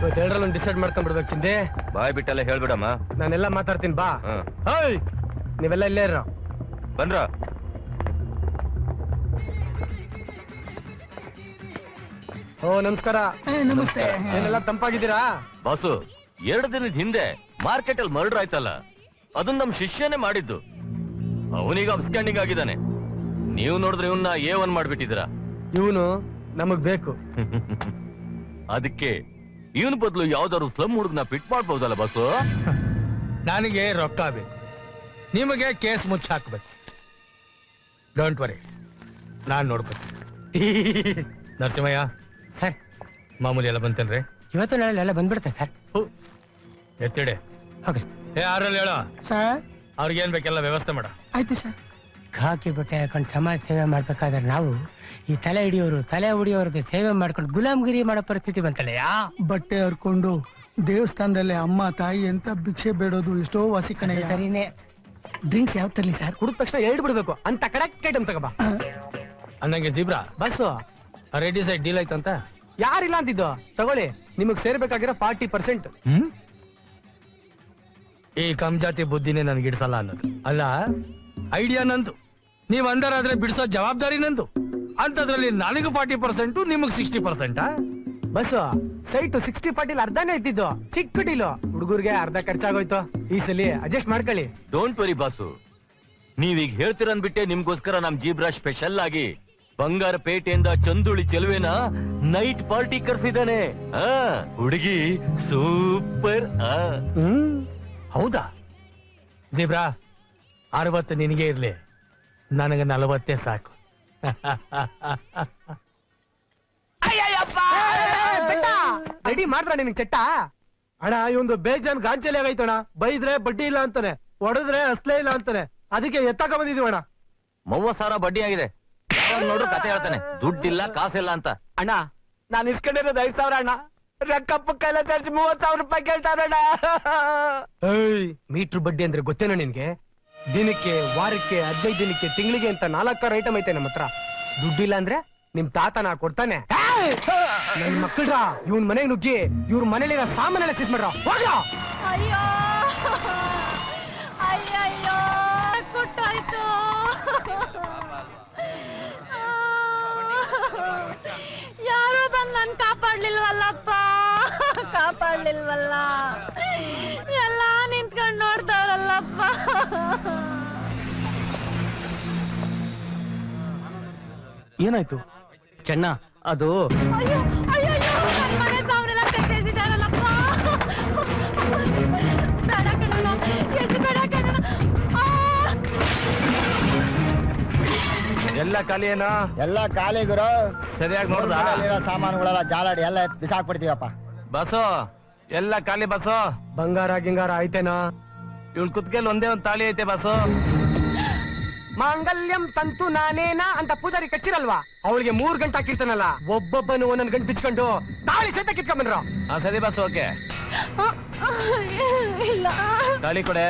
ಇವತ್ತೆರಡರಲ್ಲಿ ಒಂದು ಡಿಸೈಡ್ ಮಾಡ್ಕೊಂಡ್ಬಿಡ್ಬೇಕು ಚಿಂದೆ. ಬಾಯ್ ಬಿಟ್ಟೆಲ್ಲ ಹೇಳ್ಬಿಡಮ್ಮ. ನಾನೆಲ್ಲ ಮಾತಾಡ್ತೀನಿ, ಬಾ. ಹೇಯ್, ನೀವೆಲ್ಲ ಇಲ್ಲೇ ಇರೋ. ಬಂದ್ರ? ಓ ನಮಸ್ಕಾರ. ನಮಸ್ತೆ. ಏನೆಲ್ಲ ತಂಪಾಗಿದ್ದೀರಾ? ಬಾಸು, 2 ದಿನದ ಹಿಂದೆ ಮಾರ್ಕೆಟ್ ಅಲ್ಲಿ ಮರ್ಡರ್ ಆಯ್ತಲ್ಲ, ಅದನ್ನ ನಮ್ ಶಿಷ್ಯನೇ ಮಾಡಿದ್ದು. ಅವನೀಗ ಅಬ್ಸ್ಕ್ಯಾಂಡಿಂಗ್ ಆಗಿದ್ದಾನೆ. ನೀವು ನೋಡಿದ್ರೆ ಇವನ್ನ A1 ಮಾಡ್ಬಿಟ್ಟಿದ್ದೀರಾ. ಇವನು ನಮಗ್ ಬೇಕು. ಅದಕ್ಕೆ ಇವನ್ ಬದಲು ಯಾವ್ದಾದ್ರು ಸ್ಲಮ್ ಹುಡುಗನ ಪಿಟ್ ಮಾಡ್ಬೋದಲ್ಲ ಬಾಸು? ನನಗೆ ರೊಕ್ಕ ಬೇಕು, ನಿಮಗೆ ಕೇಸ್ ಮುಚ್ಚ ಹಾಕ್ಬೇಕು. ಡೋಂಟ್ ವರಿ, ನಾನ್ ನೋಡ್ಕೊತೀನಿ. ನರಸಿಂಹಯ್ಯ ಸರ್, ಮಾಮೂಲಿ ಎಲ್ಲ ಬಂತೇನ್ರಿ? ಇವತ್ತು ನಾಳೆ ಎಲ್ಲ ಬಂದ್ಬಿಡುತ್ತೆ ಸರ್. ಎತ್ತಿಡೆ. ಏ ಆರಲ್ಲಿ ಹೇಳ ಸರ್, ಅವ್ರಿಗೇನ್ ಬೇಕೆಲ್ಲ ವ್ಯವಸ್ಥೆ ಮಾಡ. ಆಯ್ತು ಸರ್. ಖಾಕಿ ಬಟ್ಟೆ ಹಾಕೊಂಡು ಸಮಾಜ ಸೇವೆ ಮಾಡ್ಬೇಕಾದ್ರೆ ನಾವು ಈ ತಲೆ ಹಿಡಿಯೋರು ತಲೆ ಹೊಡಿಯೋರ್ದು ಸೇವೆ ಮಾಡ್ಕೊಂಡು ಗುಲಾಮ್ಗಿರಿ ಮಾಡೋ ಪರಿಸ್ಥಿತಿ ಬಂತಲ್ಲ. ಬಟ್ಟೆ ಹರ್ಕೊಂಡು ದೇವಸ್ಥಾನದಲ್ಲಿ ಅಮ್ಮ ತಾಯಿ ಅಂತ ಭಿಕ್ಷೆ ಬೇಡೋದು ಎಷ್ಟೋ ವಾಸಿ ಕಣೆ. ಸರಿನೇ. ಡ್ರಿಂಕ್ಸ್ ಯಾವ ತರ್ಲಿ ಸರ್? ಕುಡಿದ ತಕ್ಷಣ ಎರಡು ಬಿಡ್ಬೇಕು ಅಂತ ಕರೆಕ್ಟ್ ಐಟಮ್ ತಗೋಬಾ. ಅಂದಂಗೆ zebra bus ready side deal ಆಯ್ತಂತ ಯಾರಿಲ್ಲ ಅಂತಿದ್ದು ತಗೊಳ್ಳಿ. ನಿಮಗ್ ಸೇರ್ಬೇಕಾಗಿರೋ 40%. ಈ ಕಮ್ಜಾತಿ ಬುದ್ಧಿನೇ ನನ್ಗೆ ಇಡ್ಸಲ್ಲ ಅನ್ನೋದು ಅಲ್ಲ, ಐಡಿಯಾ ನಂದು. ನೀವ್ ಅಂದರಾದ್ರೆ ಬಿಡಿಸೋ ಜವಾಬ್ದಾರಿ ನಂದು. ಅಂತದ್ರಲ್ಲಿ ನನಗೂ 40%, ನಿಮಗ್ 60%. ಬಸ್ಸು ಸೈಟು 60-40 ಅರ್ಧನೇ ಇದ್ದಿದ್ದು, ಚಿಕ್ಕ ಡೀಲು. ಹುಡುಗರ್ಗೆ ಅರ್ಧ ಖರ್ಚಾಗೋಯ್ತು. ಈ ಸಲ ಅಡ್ಜಸ್ಟ್ ಮಾಡ್ಕೊಳ್ಳಿ. ಡೋಂಟ್ ವರಿ ಬಾಸು, ನೀವೀಗ ಹೇಳ್ತಿರನ್ಬಿಟ್ಟೆ ನಿಮ್ಗೋಸ್ಕರ ನಮ್ ಜೀಬ್ರಾ ಸ್ಪೆಷಲ್ ಆಗಿ ಬಂಗಾರಪೇಟೆಯಿಂದ ಚಂದುಳಿ ಚೆಲುವೆನ ನೈಟ್ ಪಾರ್ಟಿ ಕರ್ಸಿದಾನೆ. ಹುಡುಗಿ ಸೂಪರ್. ಹೌದಾ ಜೀಬ್ರಾ, 60 ನಿನಗೆ ಇರ್ಲಿ, ನನಗೆ 40 ಸಾಕು. ರೆಡಿ ಮಾಡ್ರ ನಿನಗೆ ಚಟ್ಟ. ಅಣ್ಣ ಇವಂದು ಬೇಜಾನ್ ಗಾಂಚಲಿ ಆಗೈತಣ್ಣ. ಬೈದ್ರೆ ಬಡ್ಡಿ ಇಲ್ಲ ಅಂತಾನೆ, ಹೊಡೆದ್ರೆ ಅಸ್ಲೇ ಇಲ್ಲ ಅಂತಾನೆ. ಅದಕ್ಕೆ ಎತ್ತಾಕ ಬಂದಿದೀವಿ ಅಣ್ಣ. 30,000 ಬಡ್ಡಿ ಆಗಿದೆ. ಯಾವಾಗ ನೋಡ್ರು ಕತೆ ಹೇಳ್ತಾನೆ, ದುಡ್ಡಿಲ್ಲ ಕಾಸಿಲ್ಲ ಅಂತ. ಅಣ್ಣ ನಾನು ಇಸ್ಕೊಂಡಿರೋದು 5,000 ಅಣ್ಣ. ರೊಕ್ಕ ಪಕ್ಕ ಎಲ್ಲ ಸೇರಿಸಿ 30,000 ರೂಪಾಯಿ ಕೇಳ್ತಾರಣ್ಣ. ಮೀಟ್ರ್ ಬಡ್ಡಿ ಅಂದ್ರೆ ಗೊತ್ತೇನೋ ನಿನ್ಗೆ? ದಿನಕ್ಕೆ, ವಾರಕ್ಕೆ, 15 ದಿನಕ್ಕೆ, ತಿಂಗಳಿಗೆ ಅಂತ 4 ಐಟಮ್ ಐತೆ ನಮ್ಮ ಹತ್ರ. ದುಡ್ಡಿಲ್ಲ ಅಂದ್ರೆ ನಿಮ್ ತಾತ ನಾ ಕೊಡ್ತಾನೆ. ನನ್ ಮಕ್ಕಳ್ರ ಇವನ್ ಮನೆಗೆ ನುಗ್ಗಿ ಇವ್ರ ಮನೇಲಿರೋ ಸಾಮಾನೆಲ್ಲ ಸೀಸ್ ಮಾಡ್ರ. ಅಯ್ಯೋ ಅಯ್ಯಯ್ಯೋ ಕೊಟ್ಟಾಯ್ತು. ಯಾರೋ ಬಂದ್ ನನ್ ಕಾಪಾಡ್ಲಿಲ್ವಲ್ಲಪ್ಪ, ಕಾಪಾಡ್ಲಿಲ್ವಲ್ಲ. ಎಲ್ಲ ನಿಂತ್ಕೊಂಡ್ ನೋಡ್ದವ್ರಲ್ಲಪ್ಪ. ಏನಾಯ್ತು? ಚೆನ್ನ ಅದು ಅಯ್ಯೋ ಅಯ್ಯಯ್ಯೋ ನನ್ ಮನೆ ಸಾವನೆಲ್ಲ ತೆಗ್ದಿದ್ದಾರಲ್ಲಪ್ಪ. ಬೇಡ ಕಣಣ್ಣ, ಎದ್ದು ಬೇಡ ಕಣಣ್ಣ. ಎಲ್ಲ ಖಾಲಿ ಏನೋ? ಎಲ್ಲ ಖಾಲಿ ಗುರು. ಸರಿಯಾಗಿ ನೋಡ್ದ? ಸಾಮಾನುಗಳೆಲ್ಲ ಜಾಲಾಡಿ ಎಲ್ಲ ಬಿಸಾಕ್ಬಿಡ್ತೀವಪ್ಪ. ಬಸ್ಸು ಎಲ್ಲ ಖಾಲಿ ಬಸ್ಸು. ಬಂಗಾರ ಗಿಂಗಾರ ಐತೇನೋ? ಇವಳು ಕುತ್ಕೆಲ್ ಒಂದೇ ಒಂದ್ ತಾಳಿ ಐತೆ ಬಸ್ಸು. ಮಾಂಗಲ್ಯಂ ತಂತು ನಾನೇನಾ ಅಂತ ಪೂಜಾರಿ ಕಚ್ಚಿರಲ್ವಾ, ಅವಳಿಗೆ 3 ಗಂಟೆ ಹಾಕಿರ್ತಾನಲ್ಲ, ಒಬ್ಬೊಬ್ಬನು ಒಂದೊಂದು ಗಂಟೆ ಬಿಚ್ಕೊಂಡು ತಾಳಿ ಸಹಿತ ಕಿತ್ಕೊಂಡ್ಬಂದ್ರು. ಸರಿ ಬಸ್, ಓಕೆ. ಇಲ್ಲ ತಾಳಿ ಕೊಡೆ.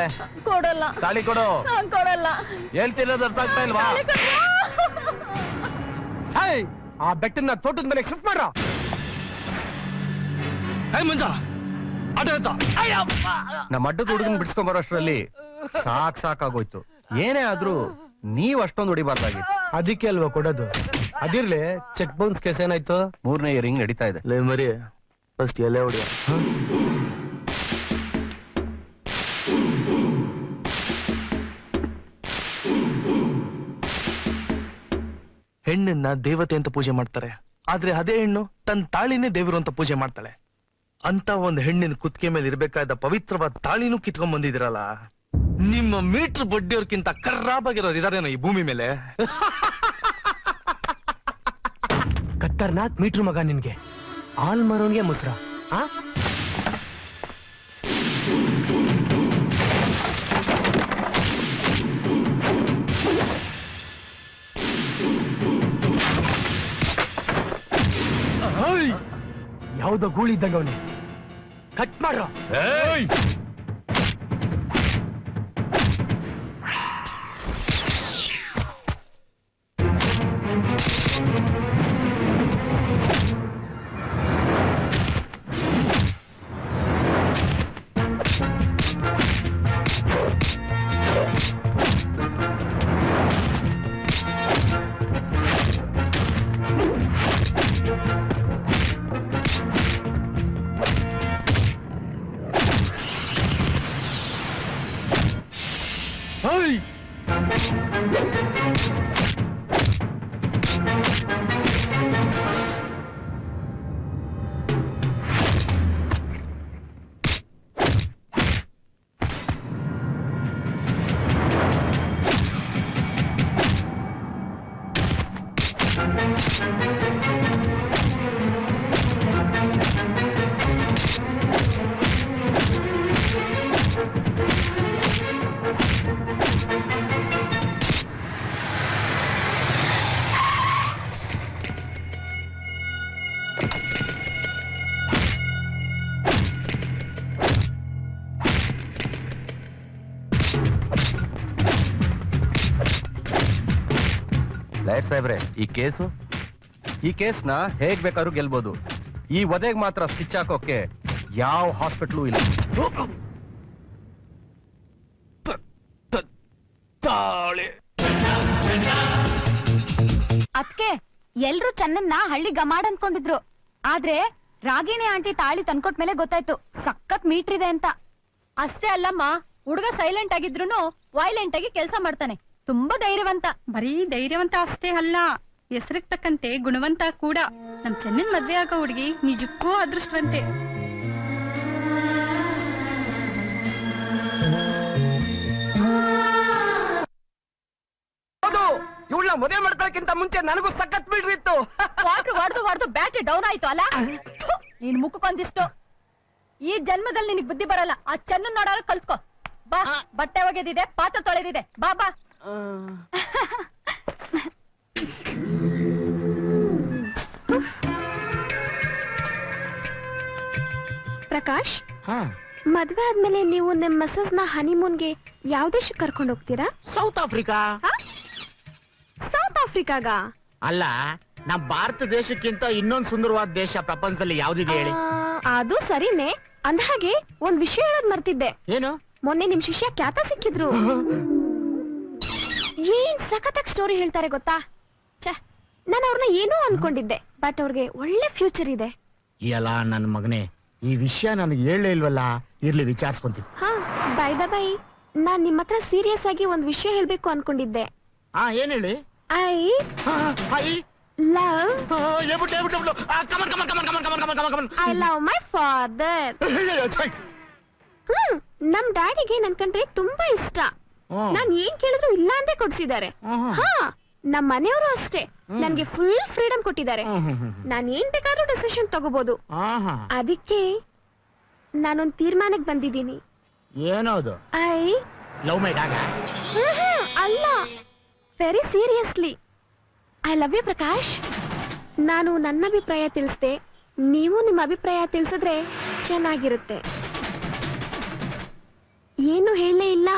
ಕೊಡಲ್ಲ. ತಾಳಿ ಕೊಡು. ಕೊಡಲ್ಲ. ಹೇಳ್ತಿರೋದು ಅರ್ಥ ಆಗ್ತಾ ಇಲ್ವಾ? ಆ ಬೆಟ್ಟನ್ನ ತೋಟದ ಮನೆಗೆ ಶಿಫ್ಟ್ ಮಾಡ್ರ. ಮಂಜ ನಮ್ಮ ಅಡ್ಡದ ಹುಡುಗನ್ ಬಿಡಿಸ್ಕೊಂಡ್ ಬರೋಷ್ಟ್ರಲ್ಲಿ ಸಾಕಾಗೋಯ್ತು. ಏನೇ ಆದ್ರೂ ನೀವ್ ಅಷ್ಟೊಂದು ಹೊಡಿಬಾರ್ದಾಗಿತ್ತು. ಅದಕ್ಕೆ ಅಲ್ವಾ ಕೊಡೋದು. ಅದಿರ್ಲಿ, ಚೆಕ್ ಬೌನ್ಸ್ ಕೇಸ್ ಏನಾಯ್ತು? 3ನೇ ಇಯರಿಂಗ್ ನಡೀತಾ ಇದೆ. ಲೇ ಮರಿ, ಫಸ್ಟ್ ಎಲೆ ಹೊಡಿಯ. ಹೆಣ್ಣನ್ನ ದೇವತೆ ಅಂತ ಪೂಜೆ ಮಾಡ್ತಾರೆ, ಆದ್ರೆ ಅದೇ ಹೆಣ್ಣು ತನ್ನ ತಾಳಿನೇ ದೇವರು ಅಂತ ಪೂಜೆ ಮಾಡ್ತಾಳೆ. ಅಂತ ಒಂದ್ ಹೆಣ್ಣಿನ ಕುತ್ತಿಗೆ ಮೇಲೆ ಇರ್ಬೇಕಾದ ಪವಿತ್ರವಾದ ತಾಳಿನೂ ಕಿತ್ಕೊಂಡ್ ಬಂದಿದಿರಲ್ಲ. ನಿಮ್ಮ ಮೀಟರ್ ಬಡ್ಡಿಯವ್ರಕ್ಕಿಂತ ಖರಾಬಾಗಿರೋರು ಇದಾರೇನೋ ಈ ಭೂಮಿ ಮೇಲೆ? ಖತರ್ನಾಕ್ ಮೀಟ್ರ್ ಮಗ ನಿನ್ಗೆ. ಆಲ್ ಮರೋನ್ಗೆ ಮುಸ್ರ. ಯಾವ್ದೋ ಗೂಳಿ ಇದ್ದಂಗ ಅವನೇ. ಕಟ್ ಮಾಡ್ರ. ಲಾಯರ್ ಸಾಹೇಬ್ರೆ, ಈ ಕೇಸ್ನ ಹೇಗ್ ಬೇಕಾದ್ರೂ ಗೆಲ್ಬೋದು. ಈ ವಧೆಗೆ ಮಾತ್ರ ಸ್ಟಿಚ್ ಹಾಕೋಕೆ ಯಾವ ಹಾಸ್ಪಿಟ್ಲು ಇಲ್ಲ. ಅದ್ಕೆ ಎಲ್ರು ಚನ್ನನ್ನ ಹಳ್ಳಿ ಗಮಾಡ್ ಅನ್ಕೊಂಡಿದ್ರು. ಆದ್ರೆ ರಾಗಿಣಿ ಆಂಟಿ ತಾಳಿ ತಂದ್ಕೊಟ್ಮೇಲೆ ಗೊತ್ತಾಯ್ತು ಸಖತ್ ಮೀಟರ್ ಇದೆ ಅಂತ. ಅಷ್ಟೇ ಅಲ್ಲಮ್ಮ, ಹುಡುಗ ಸೈಲೆಂಟ್ ಆಗಿದ್ರು ವೈಲೆಂಟ್ ಆಗಿ ಕೆಲಸ ಮಾಡ್ತಾನೆ. ತುಂಬಾ ಧೈರ್ಯವಂತ. ಬರೀ ಧೈರ್ಯವಂತ ಅಷ್ಟೇ ಅಲ್ಲ, ಹೆಸರಿಗೆ ತಕ್ಕಂತೆ ಗುಣವಂತ ಕೂಡ. ನಮ್ ಚೆನ್ನನ್ ಮದ್ವೆ ಆಗೋ ಹುಡುಗಿ ನಿಜಕ್ಕೂ ಅದೃಷ್ಟವಂತೆ. ಹೌದು, ಇವಳನ್ನ ಮದುವೆ ಮಾಡ್ಕೊಳಕ್ಕಿಂತ ಮುಂಚೆ ನನಗೂ ಸಖತ್ ಮೀಟರ್ ಇತ್ತು. ಹೊಡೆದು ಬ್ಯಾಟ್ರಿ ಡೌನ್ ಆಯ್ತು ಅಲ್ಲ. ನೀನ್ ಮುಖಕ್ಕೊಂದಿಷ್ಟು. ಈ ಜನ್ಮದಲ್ಲಿ ನಿನಗ್ ಬುದ್ಧಿ ಬರಲ್ಲ. ಆ ಚೆನ್ನ ನೋಡೋರು ಕಲ್ತ್ಕೋ. ಬಾ, ಬಟ್ಟೆ ಒಗೆದಿದೆ, ಪಾತ್ರೆ ತೊಳೆದಿದೆ, ಬಾ ಬಾ. ಪ್ರಕಾಶ್, ಮದ್ವೆ ಆದ್ಮೇಲೆ ನೀವು ನಿಮ್ ಮಿಸಸ್ ನ ಹನಿಮೂನ್ಗೆ ಯಾವ ದೇಶಕ್ಕೆ ಕರ್ಕೊಂಡು ಹೋಗ್ತೀರಾ? South Africa. ಸೌತ್ ಆಫ್ರಿಕಾಗ? ಅಲ್ಲ, ನಮ್ ಭಾರತ ದೇಶಕ್ಕಿಂತ ಇನ್ನೊಂದು ಸುಂದರವಾದ ದೇಶ ಪ್ರಪಂಚದಲ್ಲಿ ಯಾವ್ದಿದೆ ಹೇಳಿ? ಅದು ಸರಿನೇ. ಅಂದ್ಹಾಗೆ ಒಂದ್ ವಿಷಯ ಹೇಳೋದ್ ಮರ್ತಿದ್ದೆ. ಏನು? ಮೊನ್ನೆ ನಿಮ್ ಶಿಷ್ಯ ಖ್ಯಾತ ಸಿಕ್ಕಿದ್ರು. ಏನ್ ಸಖತ್ತಾಗಿ ಸ್ಟೋರಿ ಹೇಳ್ತಾರೆ ಗೊತ್ತಾ? ನಾನು ಅವ್ರನ್ನ ಏನೋ ಅನ್ಕೊಂಡಿದ್ದೆ, ಬಟ್ ಅವ್ರಿಗೆ ಒಳ್ಳೆ ಫ್ಯೂಚರ್ ಇದೆ. ಎಲ್ಲ ನನ್ ಮಗನೇ, ಈ ವಿಷಯ ನನಗೆ ಹೇಳಲೇ ಇಲ್ವಲ್ಲ. ಇರ್ಲಿ, ವಿಚಾರಿಸ್ಕೊಂತೀನಿ. ಹಾ, ಬೈ ದ ಬೈ, ನಾನ್ ನಿಮ್ ಹತ್ರ ಸೀರಿಯಸ್ ಆಗಿ ಒಂದ್ ವಿಷಯ ಹೇಳ್ಬೇಕು ಅನ್ಕೊಂಡಿದ್ದೆ. ಏನ್ ಹೇಳಿ? I love my father. ನಮ್ ಡ್ಯಾಡಿಗೆ ನನ್ ಕಂಡ್ರೆ ತುಂಬಾ ಇಷ್ಟ. ನಾನ್ ಏನ್ ಕೇಳಿದ್ರು ಇಲ್ಲ ಅಂದೇ ಕೊಡ್ಸಿದ್ದಾರೆ. ಹಾ, ನಮ್ ಮನೆಯವರು ಅಷ್ಟೇ ನನ್ಗೆ ಫುಲ್ ಫ್ರೀಡಮ್ ಕೊಟ್ಟಿದ್ದಾರೆ. ನಾನ್ ಏನ್ ಬೇಕಾದ್ರೂ ಡಿಸಿಷನ್ ತಗೋಬಹುದು. ಅದಕ್ಕೆ ನಾನೊಂದ್ ತೀರ್ಮಾನಕ್ಕೆ ಬಂದಿದ್ದೀನಿ. ಏನೋದು? Love my dog? ಅಲ್ಲ, very seriously. I love you Prakash. ನಾನು ನನ್ನ ಅಭಿಪ್ರಾಯ ತಿಳಿಸ್ದೆ, ನೀವು ನಿಮ್ಮ ಅಭಿಪ್ರಾಯ ತಿಳಿಸಿದ್ರೆ ಚೆನ್ನಾಗಿರುತ್ತೆ. ಏನು ಹೇಳಲೇ ಇಲ್ಲ.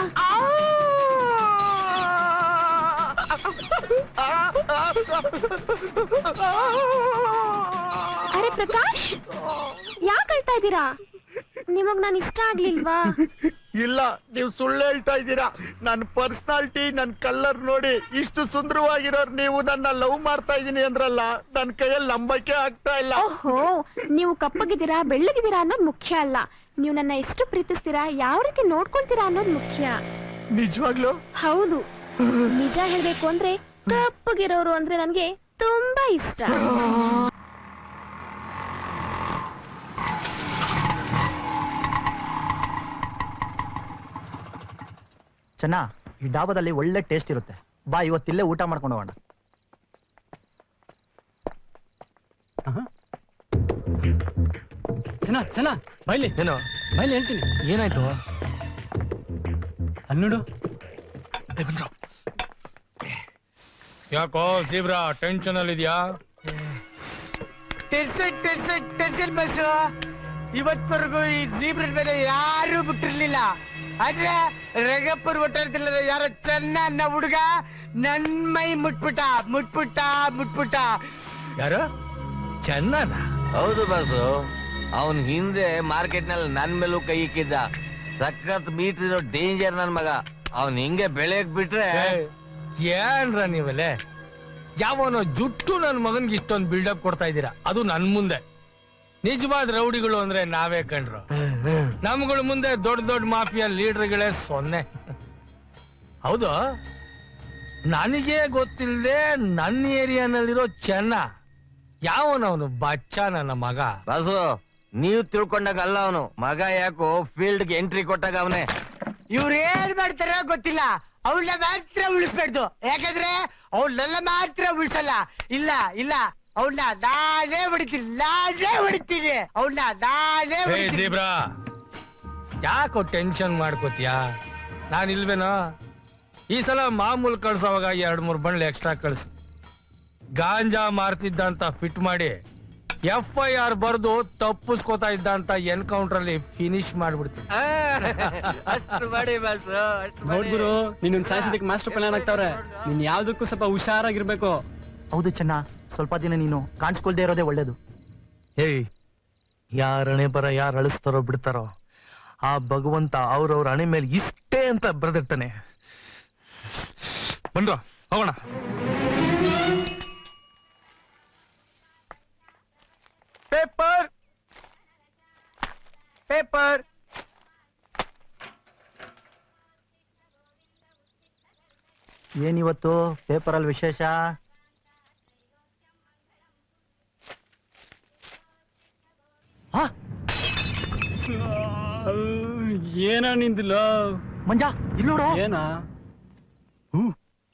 ಅರೆ ಪ್ರಕಾಶ್, ಯಾಕೆ ಅಳ್ತಾ ಇದ್ದೀರಾ? ನಿಮಗ್ ನಾನು ಇಷ್ಟ ಆಗ್ಲಿಲ್ವಾ? ಇಲ್ಲ, ನೀವು ಸುಳ್ಳು ಹೇಳ್ತಾ ಇದ್ದೀರಾ. ನನ್ನ ಪರ್ಸನಾಲಿಟಿ, ನನ್ನ ಕಲರ್ ನೋಡಿ ಇಷ್ಟು ಸುಂದರವಾಗಿರೋರು ನೀವು ನನ್ನ ಲವ್ ಮಾಡ್ತಾ ಇದೀನಿ ಅಂದ್ರಲ್ಲ, ನನ್ನ ಕೈಯಲ್ಲಿ ನಂಬಕ್ಕೆ ಆಗ್ತಾ ಇಲ್ಲ. ಓಹೋ, ನೀವು ಕಪ್ಪಗಿದ್ದೀರಾ ಬೆಳ್ಳಗಿದ್ದೀರಾ ಅನ್ನೋದು ಮುಖ್ಯ ಅಲ್ಲ, ನೀವು ನನ್ನ ಎಷ್ಟು ಪ್ರೀತಿಸ್ತೀರಾ, ಯಾವ ರೀತಿ ನೋಡ್ಕೊಳ್ತೀರಾ ಅನ್ನೋದು ಮುಖ್ಯ. ನಿಜವಾಗ್ಲೂ? ಹೌದು. ನಿಜ ಹೇಳ್ಬೇಕು ಅಂದ್ರೆ ಕಪ್ಪಗಿರೋರು ಅಂದ್ರೆ ನನ್ಗೆ ತುಂಬಾ ಇಷ್ಟ. ಚೆನ್ನ, ಈ ಡಾಬಾದಲ್ಲಿ ಒಳ್ಳೆ ಟೇಸ್ಟ್ ಇರುತ್ತೆ. ಬಾ, ಇವತ್ತಿಲ್ಲೇ ಊಟ ಮಾಡ್ಕೊಂಡು ಹೋಗೋಣ. ಚೆನ್ನ ಬೈಲಿ. ಏನೋ ಬೈಲಿ ಹೇಳ್ತೀನಿ. ಏನಾಯ್ತು? ಅಲ್ಲಿ ನೋಡು. ಯಾಕೋ ಜೀಬ್ರಾ ಟೆನ್ಷನ್ ಅಲ್ಲಿ ಇದೆಯಾ? Tension bus. ಇವತ್ತವರೆಗೂ ಈ ಜೀಬ್ರನ್ ಮೇಲೆ ಯಾರು ಬಿಟ್ಟಿರ್ಲಿಲ್ಲ. ಆದ್ರೆ ರಂಗಪ್ಪರ್ ಒಟ್ಟಾರದಿಲ್ಲ, ಯಾರೋ ಚೆನ್ನ ಅನ್ನೋ ಹುಡುಗ ನನ್ ಮೈ ಮುಟ್ಬಿಟ್ಟ. ಯಾರು? ಚೆನ್ನನ? ಹೌದು ಬಾಸು, ಅವನ್ ಹಿಂದೆ ಮಾರ್ಕೆಟ್ ನಲ್ಲಿ ನನ್ ಮೇಲೂ ಕೈ ಇಕ್ಕಿದ್ದ. ಸಖತ್ ಮೀಟರ್ ಇರೋ ಡೇಂಜರ್ ನನ್ ಮಗ. ಅವನ್ ಹಿಂಗೆ ಬೆಳೆಯಕ್ ಬಿಟ್ರೆ. ಏನ್ರ ನೀವಲ್ಲೇ ಯಾವನೋ ಜುಟ್ಟು ನನ್ ಮಗನ್ಗೆ ಇಷ್ಟೊಂದು ಬಿಲ್ಡಪ್ ಕೊಡ್ತಾ ಇದ್ದೀರಾ, ಅದು ನನ್ ಮುಂದೆ. ನಿಜವಾದ ರೌಡಿಗಳು ಅಂದ್ರೆ ನಾವೇ ಕಂಡ್ರು. ನಮ್ಗಳ ಮುಂದೆ ದೊಡ್ಡ ದೊಡ್ಡ ಮಾಫಿಯಾ ಲೀಡರ್ಗಳೇ ಸೊನ್ನೆ. ಹೌದು, ನನಗೆ ಗೊತ್ತಿಲ್ಲದೆ ನನ್ನ ಏರಿಯಾನಲ್ಲಿರೋ ಚೆನ್ನ ಯಾವನವನು ಬಚ್ಚ ನನ್ನ ಮಗ. ಬಾಸು, ನೀವ್ ತಿಳ್ಕೊಂಡಾಗ ಅಲ್ಲ ಅವನು ಮಗ. ಯಾಕೋ ಫೀಲ್ಡ್ಗೆ ಎಂಟ್ರಿ ಕೊಟ್ಟಾಗ ಅವನೇ. ಇವ್ರು ಏನ್ ಮಾಡ್ತಾರ ಗೊತ್ತಿಲ್ಲ, ಅವಳನ್ನ ಮಾತ್ರ ಉಳಿಸ್ಬೇಡ್ದು. ಯಾಕಂದ್ರೆ ಅವಳನ್ನೆಲ್ಲ ಮಾತ್ರ ಉಳಿಸಲ್ಲ. ಇಲ್ಲ, ಅವಳನ್ನ ನಾನೇ ಹೊಡಿತೀನಿ. ಜೀಬ್ರಾ, ಯಾಕೋ ಟೆನ್ಷನ್ ಮಾಡ್ಕೋತೀಯಾ? ನಾನ್ ಇಲ್ವೇನೋ? ಈ ಸಲ ಮಾಮೂಲ್ ಕಳ್ಸೋವಾಗ 2-3 ಬಂಡ್ಲು ಎಕ್ಸ್ಟ್ರಾ ಕಳ್ಸು. ಗಾಂಜಾ ಮಾರ್ತಿದ್ದ ಅಂತ ಫಿಟ್ ಮಾಡಿ FIR ಬರ್ದು ತಪ್ಪಿಸ್ಕೋತಾ ಇದ್ದ ಅಂತ ಎನ್ಕೌಂಟರ್ ಅಲ್ಲಿ ಫಿನಿಶ್ ಮಾಡ್ಬಿಡ್ತೀನಿ. ಅಷ್ಟು ಮಾಡಿ ಬಾಸ್. ನೋಡ್ಗುರು ನಿನ್ನ ಸಾಯಿಸೋದಕ್ಕೆ ಮಾಸ್ಟರ್ ಪ್ಲಾನ್ ಆಗ್ತಾವ್ರೆ. ನೀನ್ ಯಾವ್ದಕ್ಕೂ ಸ್ವಲ್ಪ ಹುಷಾರಾಗಿರ್ಬೇಕು. ಹೌದು ಚೆನ್ನ, ಸ್ವಲ್ಪ ದಿನ ನೀನು ಕಾಣಿಸ್ಕೊಳ್ದೇ ಇರೋದೇ ಒಳ್ಳೇದು. ಏಯ್, ಯಾರ ಹಣೆ ಬರ ಯಾರು ಅಳಿಸ್ತಾರೋ ಬಿಡ್ತಾರೋ ಆ ಭಗವಂತ ಅವ್ರವ್ರ ಹಣೆ ಮೇಲೆ ಇಷ್ಟೇ ಅಂತ ಬರೆದಿರ್ತಾನೆ. ಬಂದ್ರ ಹೋಗೋಣ. ಪೇಪರ್ ಪೇಪರ್ ಏನಿವತ್ತು ಪೇಪರಲ್ಲಿ ವಿಶೇಷ? ಏನ ನಿಂದಿಲ್ಲ ಮಂಜ ಇಲ್ಲೋಡು. ಏನ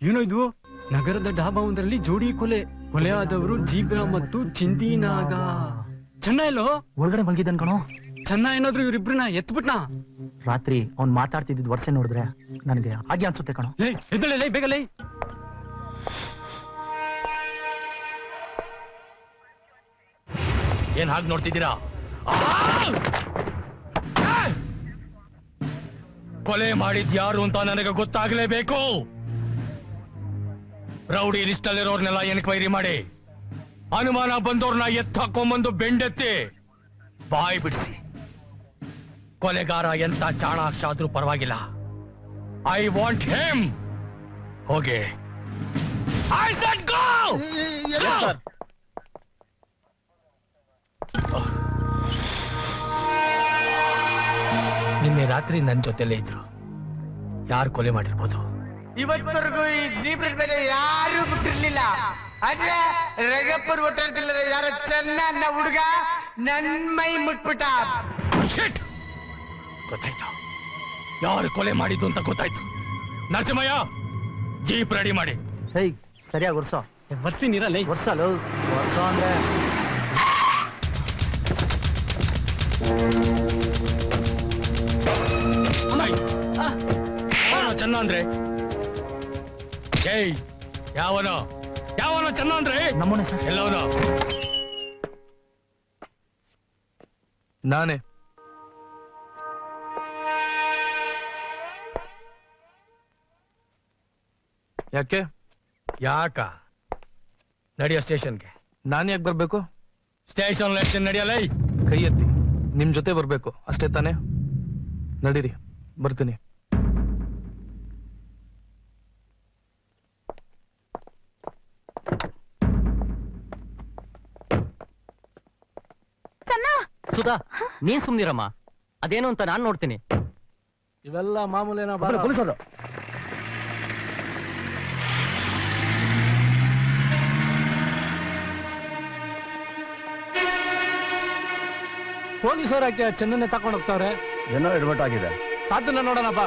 ಏನೋ ಇದು? ನಗರದ ಡಾಬಾ ಒಂದರಲ್ಲಿ ಜೋಡಿ ಕೊಲೆ. ಕೊಲೆ ಆದವರು ಜೀಬ್ರಾ ಮತ್ತು ಚಿಂದಿನಾಗ. ಚೆನ್ನ ಎಲ್ಲೋ ಒಳಗಡೆ ಮಲಗಿದ್ದನ್ ಕಣೋ. ಚೆನ್ನ ಏನಾದ್ರು ಇವ್ರಿಬ್ರನ್ನ ಎತ್ಬಿಟ್ನಾ? ರಾತ್ರಿ ಅವ್ನ್ ಮಾತಾಡ್ತಿದ್ದ ವರ್ಷ ನೋಡಿದ್ರೆ ನನಗೆ ಹಾಗೆ ಅನ್ಸುತ್ತೆ ಕಣೋ. ಲೇ ಎದ್ದಳೆ, ಲೇ ಬೇಗ ಲೇ. ಏನ್ ಹಾಗೆ ನೋಡ್ತಿದ್ದೀರಾ? ಕೊಲೆ ಮಾಡಿದ್ ಯಾರು ಅಂತ ನನಗೆ ಗೊತ್ತಾಗ್ಲೇಬೇಕು. ರೌಡಿ ಲಿಸ್ಟ್ ಅಲ್ಲಿರೋರ್ನೆಲ್ಲ ಎನ್ಕ್ವೈರಿ ಮಾಡಿ ಅನುಮಾನ ಬಂದವ್ರನ್ನ ಎತ್ತಾಕೊಂಬಂದು ಬೆಂಡೆತ್ತಿ ಬಾಯಿ ಬಿಡಿಸಿ. ಕೊಲೆಗಾರ ಎಂತ ಚಾಣಾಕ್ಷ ಆದ್ರೂ ಪರವಾಗಿಲ್ಲ. I want him. ಹೋಗಿ. ಐ ಸೆಡ್ ಗೋ. ನಿನ್ನೆ ರಾತ್ರಿ ನನ್ನ ಜೊತೆಲೇ ಇದ್ರು. ಯಾರು ಕೊಲೆ ಮಾಡಿರ್ಬೋದು? ಇವತ್ತವರೆಗೂ ಈ ಜೀಬ್ರೆಡ್ ಮೇಲೆ ಯಾರು ಬಿಟ್ಟಿರ್ಲಿಲ್ಲ. ಆದ್ರೆ ರಂಗಪ್ಪರ್ ಒಟ್ಟಿಲ್ಲ ಯಾರ ಚೆನ್ನ ಅನ್ನ ಹುಡುಗ ನನ್ ಮೈ ಮುಟ್ಬಿಟ್ಟ. ಗೊತ್ತಾಯ್ತು ಯಾರು ಕೊಲೆ ಮಾಡಿದ್ದು ಅಂತ ಗೊತ್ತಾಯ್ತು. ನರಸಿಂಹಯ್ಯ, ಜೀಪ್ ರೆಡಿ ಮಾಡಿ. ಹೇಯ್, ಸರಿಯಾಗಿ ಒರ್ಸೋ. ಬರ್ತೀನಿರಲ್ಲ, ಒರ್ಸಲು ಒರ್ಸೋ ಅಂದ್ರೆ ಚೆನ್ನ ಅಂದ್ರೆ ಏಯ್, ಯಾವನೋ ಯಾವನೋ ಚೆನ್ನ ಅಂದ್ರೆ ನಮ್ಮನೆ ಸರ್. ಎಲ್ಲವನೋ? ನಾನೇ. ಯಾಕೆ? ಯಾಕ ನಡೆಯೋ ಸ್ಟೇಷನ್ಗೆ? ನಾನ್ ಯಾಕೆ ಬರ್ಬೇಕು? ಸ್ಟೇಷನ್ ನಡೆಯಲ್ಲ. ಕೈ ಎತ್ತಿ. ನಿಮ್ ಜೊತೆ ಬರ್ಬೇಕು ಅಷ್ಟೇ ತಾನೇ? ನಡೀರಿ, ಬರ್ತೀನಿ. ಸುಧಾ, ನೀನ್ ಸುಮ್ನಿರಮ್ಮ. ಅದೇನು ಅಂತ ನಾನ್ ನೋಡ್ತೀನಿ. ಇವೆಲ್ಲ ಮಾಮೂಲೇನ? ಪೊಲೀಸರು ಪೊಲೀಸರು ಯಾಕೆ ಚೆನ್ನನ್ನೇ ತಕೊಂಡ್ ಹೋಗ್ತಾವ್ರೆ? ಏನೋ ಎಡ್ವರ್ಟ್ ಆಗಿದೆ. ತಾತನ್ನ ನೋಡೋಣಪ್ಪ.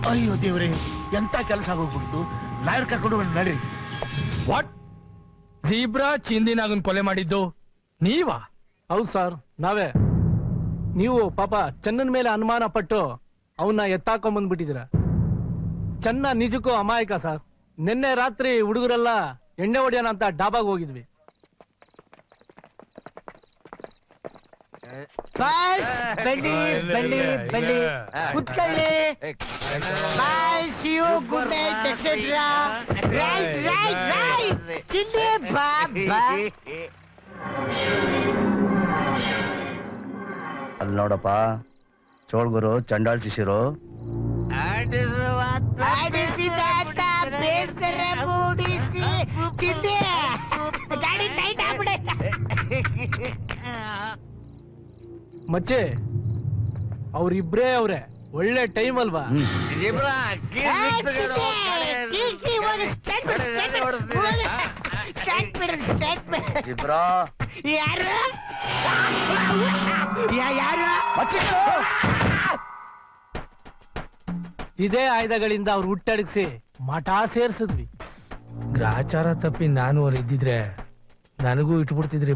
ಅಯ್ಯೋ ದೇವ್ರೆ, ಎಂತ ಕೆಲಸ ಆಗೋಗ್ಬಿಡ್ತು. ಲಾಯರ್ ಕರ್ಕೊಂಡು ಬಂದು ನಡ್ರಿ. ವಾಟ್? ಜೀಬ್ರಾ ಚಿಂದಿನಾಗನ್ ಕೊಲೆ ಮಾಡಿದ್ದು ನೀವಾ? ಹೌದು ಸರ್, ನಾವೇ. ನೀವು ಪಾಪ ಚೆನ್ನನ್ ಮೇಲೆ ಅನುಮಾನ ಪಟ್ಟು ಅವನ್ನ ಎತ್ತಾಕೊಂಡ್ ಬಂದ್ಬಿಟ್ಟಿದ್ದೀರ. ಚೆನ್ನ ನಿಜಕ್ಕೂ ಅಮಾಯಕ ಸರ್. ನಿನ್ನೆ ರಾತ್ರಿ ಹುಡುಗರೆಲ್ಲ ಎಣ್ಣೆ ಹೊಡಿಯೋಣ ಅಂತ ಡಾಬಾಗ್ ಹೋಗಿದ್ವಿ. ಬನ್ನಿ ಬನ್ನಿ ಬನ್ನಿ, ಕುತ್ಕೊಳ್ಳಿ. Bye, see you, good night etcetera. Right right right. ಚಿಂದೆ ಬಾಬಾ. ಅಲ್ಲಿ ನೋಡಪ್ಪ, ಚೋಳ್ಗುರು ಚಂಡಾಳ್ ಶಿಶಿರು. ಆಡಿಸಿದಾತ ಬೇಸರ ಮೂಡಿಸಿ ಚಿಂದೆ ಗಾಡಿ ಟೈಟ್ ಆಗ್ಬಿಡೆ. ಮಚ್ಚೆ, ಅವ್ರಿಬ್ರೇ ಅವ್ರೆ. ಒಳ್ಳೆ ಟೈಮ್ ಅಲ್ವಾ? ಯಾರು ಯಾರು? ಇದೇ ಆಯುಧಗಳಿಂದ ಅವ್ರು ಹುಟ್ಟಡಗಿಸಿ ಮಠ ಸೇರ್ಸಿದ್ವಿ. ಗ್ರಾಚಾರ ತಪ್ಪಿ ನಾನು ಅಲ್ಲಿ ಇದ್ದಿದ್ರೆ ನನಗೂ ಇಟ್ಬಿಡ್ತಿದ್ರಿ.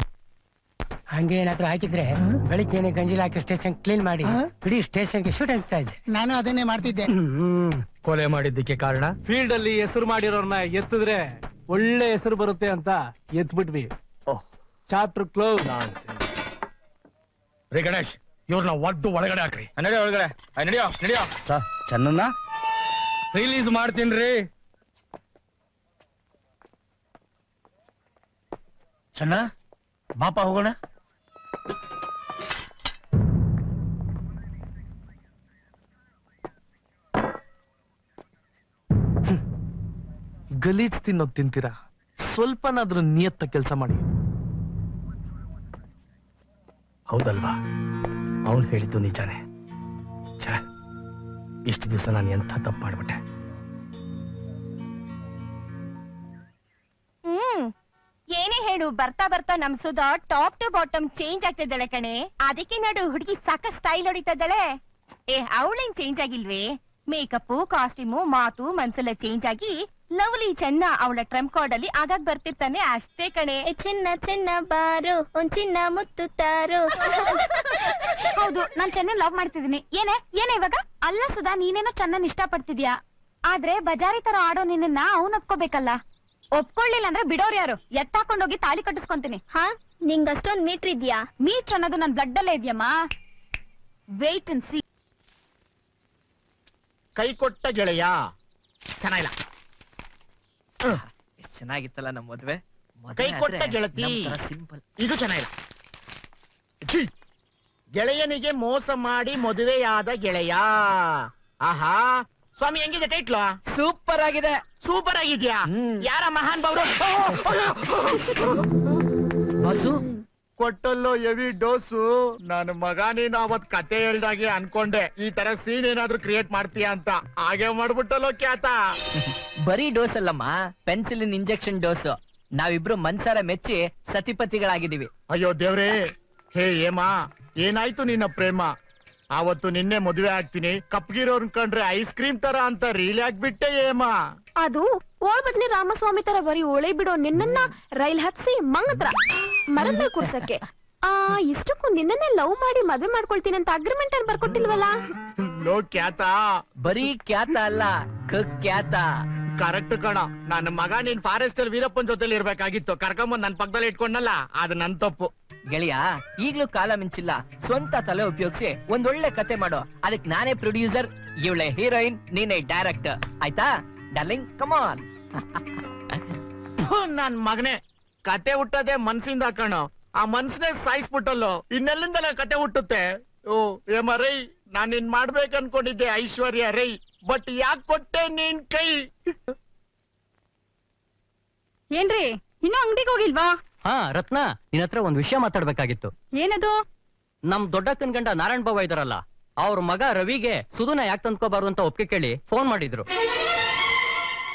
ಹಂಗೆ ಏನಾದ್ರು ಹಾಕಿದ್ರೆ ಬೆಳಿಗ್ಗೆನೆ ಗಂಜಿಲ್ ಹಾಕಿ ಸ್ಟೇಷನ್ ಕ್ಲೀನ್ ಮಾಡಿ ಇಡೀ ಸ್ಟೇಷನ್ಗೆ ಶೂಟ್ ಆಗ್ತಾ ಇದೆ. ನಾನು ಅದನ್ನೇ ಮಾಡ್ತಿದ್ದೆ. ಕೊಲೆ ಮಾಡಿದ್ದಕ್ಕೆ ಕಾರಣ ಫೀಲ್ಡ್ ಅಲ್ಲಿ ಹೆಸರು ಮಾಡಿರೋರ್ನ ಎತ್ತಿದ್ರೆ ಒಳ್ಳೆ ಹೆಸರು ಬರುತ್ತೆ ಅಂತ ಎತ್ಬಿಟ್ವಿ. Chapter close. ರೀ ಗಣೇಶ್, ಇವ್ರನ್ನ ಒದ್ದು ಒಳಗಡೆ ಹಾಕ್ರಿ. ನಡೆಯೋ ಒಳಗಡೆ, ನಡೆಯೋ ನಡೆಯೋ. ಚೆನ್ನ ರಿಲೀಸ್ ಮಾಡ್ತೀನ್ರಿ. ಚೆನ್ನ ಬಾಪ ಹೋಗೋಣ. ಗಲೀಜ್ ತಿನ್ನೋದ್ ತಿಂತೀರಾ, ಸ್ವಲ್ಪನಾದ್ರೂ ನಿಯತ್ತ ಕೆಲಸ ಮಾಡಿ. ಹೌದಲ್ವಾ? ಅವನು ಹೇಳಿದ್ದು ನಿಜಾನೇ. ಛೇ, ಇಷ್ಟು ದಿವಸ ನಾನು ಎಂಥ ತಪ್ಪು ಮಾಡ್ಬಿಟ್ಟೆ. ಏನೇ ಹೇಳು, ಬರ್ತಾ ಬರ್ತಾ ನಮ್ Sudha top to bottom change ಆಗ್ತಿದ್ದಾಳೆ ಕಣೆ. ಅದಕ್ಕೆ ನೋಡು ಹುಡುಗಿ ಸಾಕ ಸ್ಟೈಲ್ ಹೊಡಿತಿದ್ದಾಳೆ. ಅವಳೇನ್ ಚೇಂಜ್ ಆಗಿಲ್ವೇ? ಮೇಕಪ್, ಕಾಸ್ಟ್ಯೂಮು, ಮಾತು, ಮನ್ಸೆಲ್ಲ ಚೇಂಜ್ ಆಗಿ ಲವ್ಲಿ ಚೆನ್ನ ಅವಳ ಟ್ರಂಪ್ ಕಾರ್ಡ್ ಅಲ್ಲಿ ಆಗಾಗ್ ಬರ್ತಿರ್ತಾನೆ ಅಷ್ಟೇ ಕಣೆ. ಚಿನ್ನ ಚಿನ್ನ ಬಾರು ಒಂದ್ ಚಿನ್ನ ಮುತ್ತು ತಾರು. ಹೌದು, ನಾನ್ ಚೆನ್ನ ಲವ್ ಮಾಡ್ತಿದೀನಿ. ಏನೇ ಇವಾಗ? ಅಲ್ಲ ಸುಧಾ, ನೀನೇನೋ ಚೆನ್ನ ಇಷ್ಟ ಪಡ್ತಿದ್ಯಾ. ಆದ್ರೆ ಬಜಾರಿ ತರ ಆಡೋ ನಿನ್ನ ಅವ್ನ್ ಒಪ್ಕೋಬೇಕಲ್ಲ. ಒಪ್ಕೊಳ್ಳಿಲ್ಲ ಅಂದ್ರೆ ಬಿಡೋರ್ ಯಾರು? ಎತ್ತಾಕೊಂಡೋಗಿ ತಾಳಿ ಕಟ್ಟಿಸ್ಕೊಂತೀನಿ. ಹಾ, ನಿಂಗ್ ಅಷ್ಟೊಂದ್ ಮೀಟ್ರ್ ಇದ್ಯಾ? ಮೀಟ್ರ್ ಅನ್ನೋದು ನನ್ ಬ್ಲಡ್ ಅಲ್ಲೇ ಇದೆಯಮ್ಮ. Wait and C. ಕೈ ಕೊಟ್ಟ ಗೆಳೆಯ ಚೆನ್ನಾಗಿಲ್ಲ. ಚೆನ್ನಾಗಿತ್ತಲ್ಲ ನಮ್ಮ ಮದ್ವೆ. ಕೈ ಕೊಟ್ಟ ಗೆಳತಿ ಸಿಂಪಲ್. ಇದು ಚೆನ್ನಾಗಿಲ್ಲ. ಛೀ! ಗೆಳೆಯನಿಗೆ ಮೋಸ ಮಾಡಿ ಮದುವೆಯಾದ ಗೆಳೆಯ. ಆಹಾ, ಸ್ವಾಮಿ ಹೆಂಗಿದೆ ಟೈಟ್ಲು? ಸೂಪರ್ ಆಗಿದೆ. ಸೂಪರ್ ಆಗಿದ್ಯಾ? ಯಾರ ಮಹಾನ್ ಬವರು ಬಾಸು ಕೊಟ್ಟಲ್ಲೋ ಹೆವಿ ಡೋಸು. ನನ್ನ ಮಗ ನೀನು ಅವತ್ ಕತೆ ಹೇಳ್ದಾಗೆ ಅನ್ಕೊಂಡೆ ಈ ತರ ಸೀನ್ ಏನಾದ್ರು ಕ್ರಿಯೇಟ್ ಮಾಡ್ತೀಯ ಅಂತ. ಹಾಗೆ ಮಾಡ್ಬಿಟ್ಟಲ್ಲೋ ಖ್ಯಾತ. ಬರೀ ಡೋಸ್ ಅಲ್ಲಮ್ಮ, ಪೆನ್ಸಿಲಿನ್ ಇಂಜೆಕ್ಷನ್ ಡೋಸ್. ನಾವಿಬ್ರು ಮನ್ಸಾರ ಮೆಚ್ಚಿ ಸತಿಪತಿಗಳಾಗಿದ್ದೀವಿ. ಅಯ್ಯೋ ದೇವ್ರೇ, ಹೇ ಏಮಾ, ಏನಾಯ್ತು ನಿನ್ನ ಪ್ರೇಮ? ಆವತ್ತು ನಿನ್ನೆ ಮದುವೆ ಆಗ್ತೀನಿ, ಕಪ್ಗಿರೋರ್ ಕಂಡ್ರೆ ಐಸ್ ಕ್ರೀಮ್ ತರ ಅಂತ ರೀಲ್ ಆಗ್ಬಿಟ್ಟೆ ಏಮಾ. ಅದು ಓಳ್ ಬದ್ಲಿ ರಾಮಸ್ವಾಮಿ ತರ ಬರೀ ಒಳೆ ಬಿಡೋ ನಿನ್ನನ್ನ ರೈಲ್ ಹತ್ಸಿ ಮಂಗತ್ರ ಮರದ ಮೇಲೆ ಕೂರ್ಸಕ್ಕೆ. ಇಷ್ಟಕ್ಕೂ ನಿನ್ನನ್ನೇ ಲವ್ ಮಾಡಿ ಮದ್ವೆ ಮಾಡ್ಕೊಳ್ತೀನಿ ಅಂತ ಅಗ್ರಿಮೆಂಟ್ ಅನ್ನು ಬರ್ಕೊಟ್ಟಿಲ್ವಲ್ಲ? ಲೋ ಖ್ಯಾತ, ಬರೀ ಖ್ಯಾತ ಅಲ್ಲ, ಖ್ಯಾತ. ಕರೆಕ್ಟ್ ಕಣ. ನನ್ನ ಮಗ ನೀನ್ ಫಾರೆಸ್ಟ್ ಅಲ್ಲಿ ವೀರಪ್ಪನ್ ಜೊತೆಲಿ ಇರ್ಬೇಕಾಗಿತ್ತು. ಕರ್ಕೊಂಬಂದ್ ನನ್ ಪಕ್ಕದಲ್ಲಿ ಇಟ್ಕೊಂಡಲ್ಲ, ಅದು ನನ್ ತಪ್ಪು. ಗೆಳೆಯ, ಈಗ್ಲೂ ಕಾಲ ಮಿಂಚಿಲ್ಲ. ಸ್ವಂತ ತಲೆ ಉಪಯೋಗಿಸಿ ಒಂದೊಳ್ಳೆ ಕತೆ ಮಾಡೋ. ಅದಕ್ಕೆ ನಾನೇ ಪ್ರೊಡ್ಯೂಸರ್, ಇವಳೆ ಹೀರೋಯಿನ್, ನೀನೇ ಡೈರೆಕ್ಟರ್. ಆಯ್ತಾ ಡಾರ್ಲಿಂಗ್? ಕಮಾನ್. ನನ್ ಮಗನೇ, ಕತೆ ಹುಟ್ಟೋದೇ ಮನ್ಸಿಂದ ಕಣೋ. ಆ ಮನ್ಸನ್ನೇ ಸಾಯಿಸ್ಬಿಟ್ಟಲ್ಲೋ, ಇನ್ನೆಲ್ಲಿಂದಲೇ ಕತೆ ಹುಟ್ಟುತ್ತೆ. ಓ ಏಮ ರೈ, ನಾನ್ ನಿನ್ ಮಾಡ್ಬೇಕು ಅನ್ಕೊಂಡಿದ್ದೆ ಐಶ್ವರ್ಯ ರೈ, ಬಟ್ ಯಾಕೆ ಕೊಟ್ಟೆ ನೀನ್ ಕೈ? ಏನ್ರಿ, ಇನ್ನೂ ಅಂಗಡಿಗೆ ಹೋಗಿಲ್ವಾ? ಹಾ ರತ್ನ, ನಿನ್ ಹತ್ರ ಒಂದ್ ವಿಷಯ ಮಾತಾಡ್ಬೇಕಾಗಿತ್ತು. ಏನದು? ನಮ್ ದೊಡ್ಡಕ್ಕನ್ ಗಂಡ ನಾರಾಯಣ್ ಬಾಬಾ ಇದಾರಲ್ಲ, ಅವ್ರ ಮಗ ರವಿಗೆ ಸುಧುನ ಯಾಕೆ ತಂದ್ಕೋಬಾರ್ದು ಅಂತ ಒಪ್ಪಿಗೆ ಕೇಳಿ ಫೋನ್ ಮಾಡಿದ್ರು.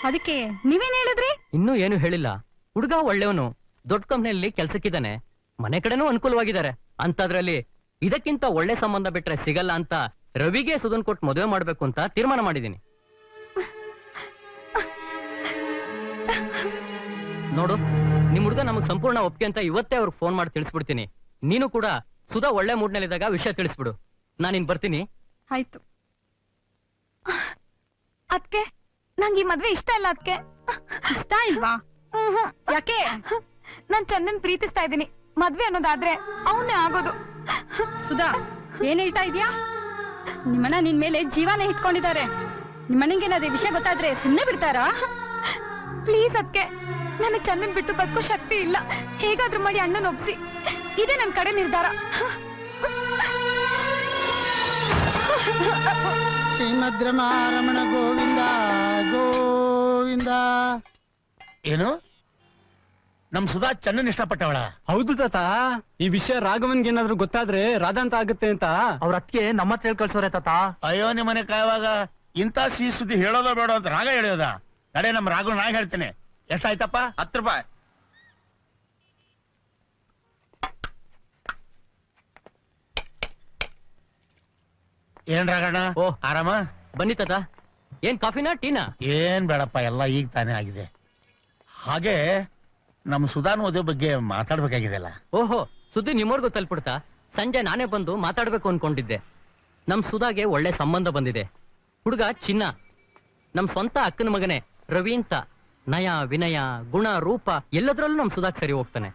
ಅದಕ್ಕೆ ನೀವೇನ್ ಹೇಳಿದ್ರಿ? ಇನ್ನೂ ಏನು ಹೇಳಿಲ್ಲ. ಹುಡುಗ ಒಳ್ಳೆಯವನು, ದೊಡ್ಡ ಕಂಪ್ನಿಯಲ್ಲಿ ಕೆಲ್ಸಕ್ಕಿದ್ದಾನೆ, ಮನೆ ಕಡೆನೂ ಅನುಕೂಲವಾಗಿದ್ದಾರೆ. ಅಂತದ್ರಲ್ಲಿ ಇದಕ್ಕಿಂತ ಒಳ್ಳೆ ಸಂಬಂಧ ಬಿಟ್ರೆ ಸಿಗಲ್ಲ ಅಂತ ರವಿಗೆ ಸುಧನ್ ಕೊಟ್ಟು ಮದುವೆ ಮಾಡ್ಬೇಕು ಅಂತ ತೀರ್ಮಾನ ಮಾಡಿದೀನಿ. ನೋಡು, ನಿಮ್ ಹುಡುಗ ನಮಗ್ ಸಂಪೂರ್ಣ ಒಪ್ಪಿಗೆ ಅಂತ ಇವತ್ತೇ ಅವ್ರಿಗೆ ಫೋನ್ ಮಾಡಿ ತಿಳಿಸ್ಬಿಡ್ತೀನಿ. ನೀನು ಕೂಡ ಸುಧಾ ಒಳ್ಳೆ ಮೂಡ್ನಲ್ಲಿದ್ದಾಗ ವಿಷಯ ತಿಳಿಸ್ಬಿಡು. ನಾನಿನ್ ಬರ್ತೀನಿ. ಆಯ್ತು. ಅದ್ಕೆ ನಂಗೆ ಈ ಮದ್ವೆ ಇಷ್ಟ ಇಲ್ಲ. ಅದ್ಕೆ ಇಷ್ಟ ಇಲ್ವಾ? ಯಾಕೆ? ನಾನ್ ಚಂದನ್ ಪ್ರೀತಿಸ್ತಾ ಇದ್ದೀನಿ. ಮದ್ವೆ ಅನ್ನೋದಾದ್ರೆ ಅವನೇ ಆಗೋದು. ಸುಧಾ, ಏನ್ ಹೇಳ್ತಾ ಇದ್ಯಾ? ನಿಮ್ಮಣ್ಣ ನಿನ್ ಮೇಲೆ ಜೀವನ ಇಟ್ಕೊಂಡಿದ್ದಾರೆ. ನಿಮ್ಮಣ್ಣಂಗೇನಾದ್ರೆ ವಿಷಯ ಗೊತ್ತಾದ್ರೆ ಸುಮ್ನೆ ಬಿಡ್ತಾರಾ? ಪ್ಲೀಸ್ ಅದ್ಕೆ, ನನಗ್ ಚಂದನ್ ಬಿಟ್ಟು ಬದುಕೋ ಶಕ್ತಿ ಇಲ್ಲ. ಹೇಗಾದ್ರೂ ಮಾಡಿ ಅಣ್ಣನ್ ಒಪ್ಸಿ. ಇದೇ ನನ್ ಕಡೆ ನಿರ್ಧಾರ. ಶ್ರೀಮದ್ರಮಾರಮಣ ಗೋವಿಂದ ಗೋವಿಂದ. ಏನು, ನಮ್ ಸುಧಾ ಚೆನ್ನನ್ ಇಷ್ಟಪಟ್ಟವಳ? ಹೌದು ತಾತ. ಈ ವಿಷಯ ರಾಘವನ್ಗೆ ಏನಾದ್ರು ಗೊತ್ತಾದ್ರೆ ರಾಧಾಂತ ಆಗುತ್ತೆ ಅಂತ ಅವ್ರ ಅತ್ತಿಗೆ ನಮ್ಮ ಹತ್ರ ಹೇಳ್ ಕಳ್ಸೋರೆ ತಾತ. ಅಯ್ಯೋ, ನಿಮ್ಮನೆ ಕಾಯುವಾಗ ಇಂಥ ಸಿಹಿ ಸುದ್ದಿ ಹೇಳೋದೋ ಬೇಡ ಅಂತ ರಾಗ ಹೇಳೋದ? ನಡೆ, ನಮ್ ರಾಘವ್ ನಾ ಹೇಳ್ತೇನೆ. ಎಷ್ಟಾಯ್ತಪ್ಪ? 10 ರೂಪಾಯಿ. ಏನ್ ರಾಗಣ್ಣ? ಓ ಆರಾಮ? ಬನ್ನಿ ತಾತ. ಏನ್ ಕಾಫಿನಾ ಟೀನಾ? ಏನ್ ಬೇಡಪ್ಪ, ಎಲ್ಲ ಈಗ ತಾನೇ ಆಗಿದೆ. ಹಾಗೆ ನಮ್ಮ ಸುಧಾನ್ ಓದೋ ಬಗ್ಗೆ ಮಾತಾಡ್ಬೇಕಾಗಿದೆಲ್ಲ. ಓಹೋ, ಸುದ್ದಿ ನಿಮ್ಮವ್ರಿಗೂ ತಲುಪಿಡ್ತಾ? ಸಂಜೆ ನಾನೇ ಬಂದು ಮಾತಾಡ್ಬೇಕು ಅನ್ಕೊಂಡಿದ್ದೆ. ನಮ್ ಸುಧಾಗೆ ಒಳ್ಳೆ ಸಂಬಂಧ ಬಂದಿದೆ. ಹುಡುಗ ಚಿನ್ನ, ನಮ್ ಸ್ವಂತ ಅಕ್ಕನ ಮಗನೇ ರವಿ ಅಂತ. ನಯ ವಿನಯ ಗುಣ ರೂಪ ಎಲ್ಲದ್ರಲ್ಲೂ ನಮ್ ಸುಧಾಕ್ ಸರಿ ಹೋಗ್ತಾನೆ.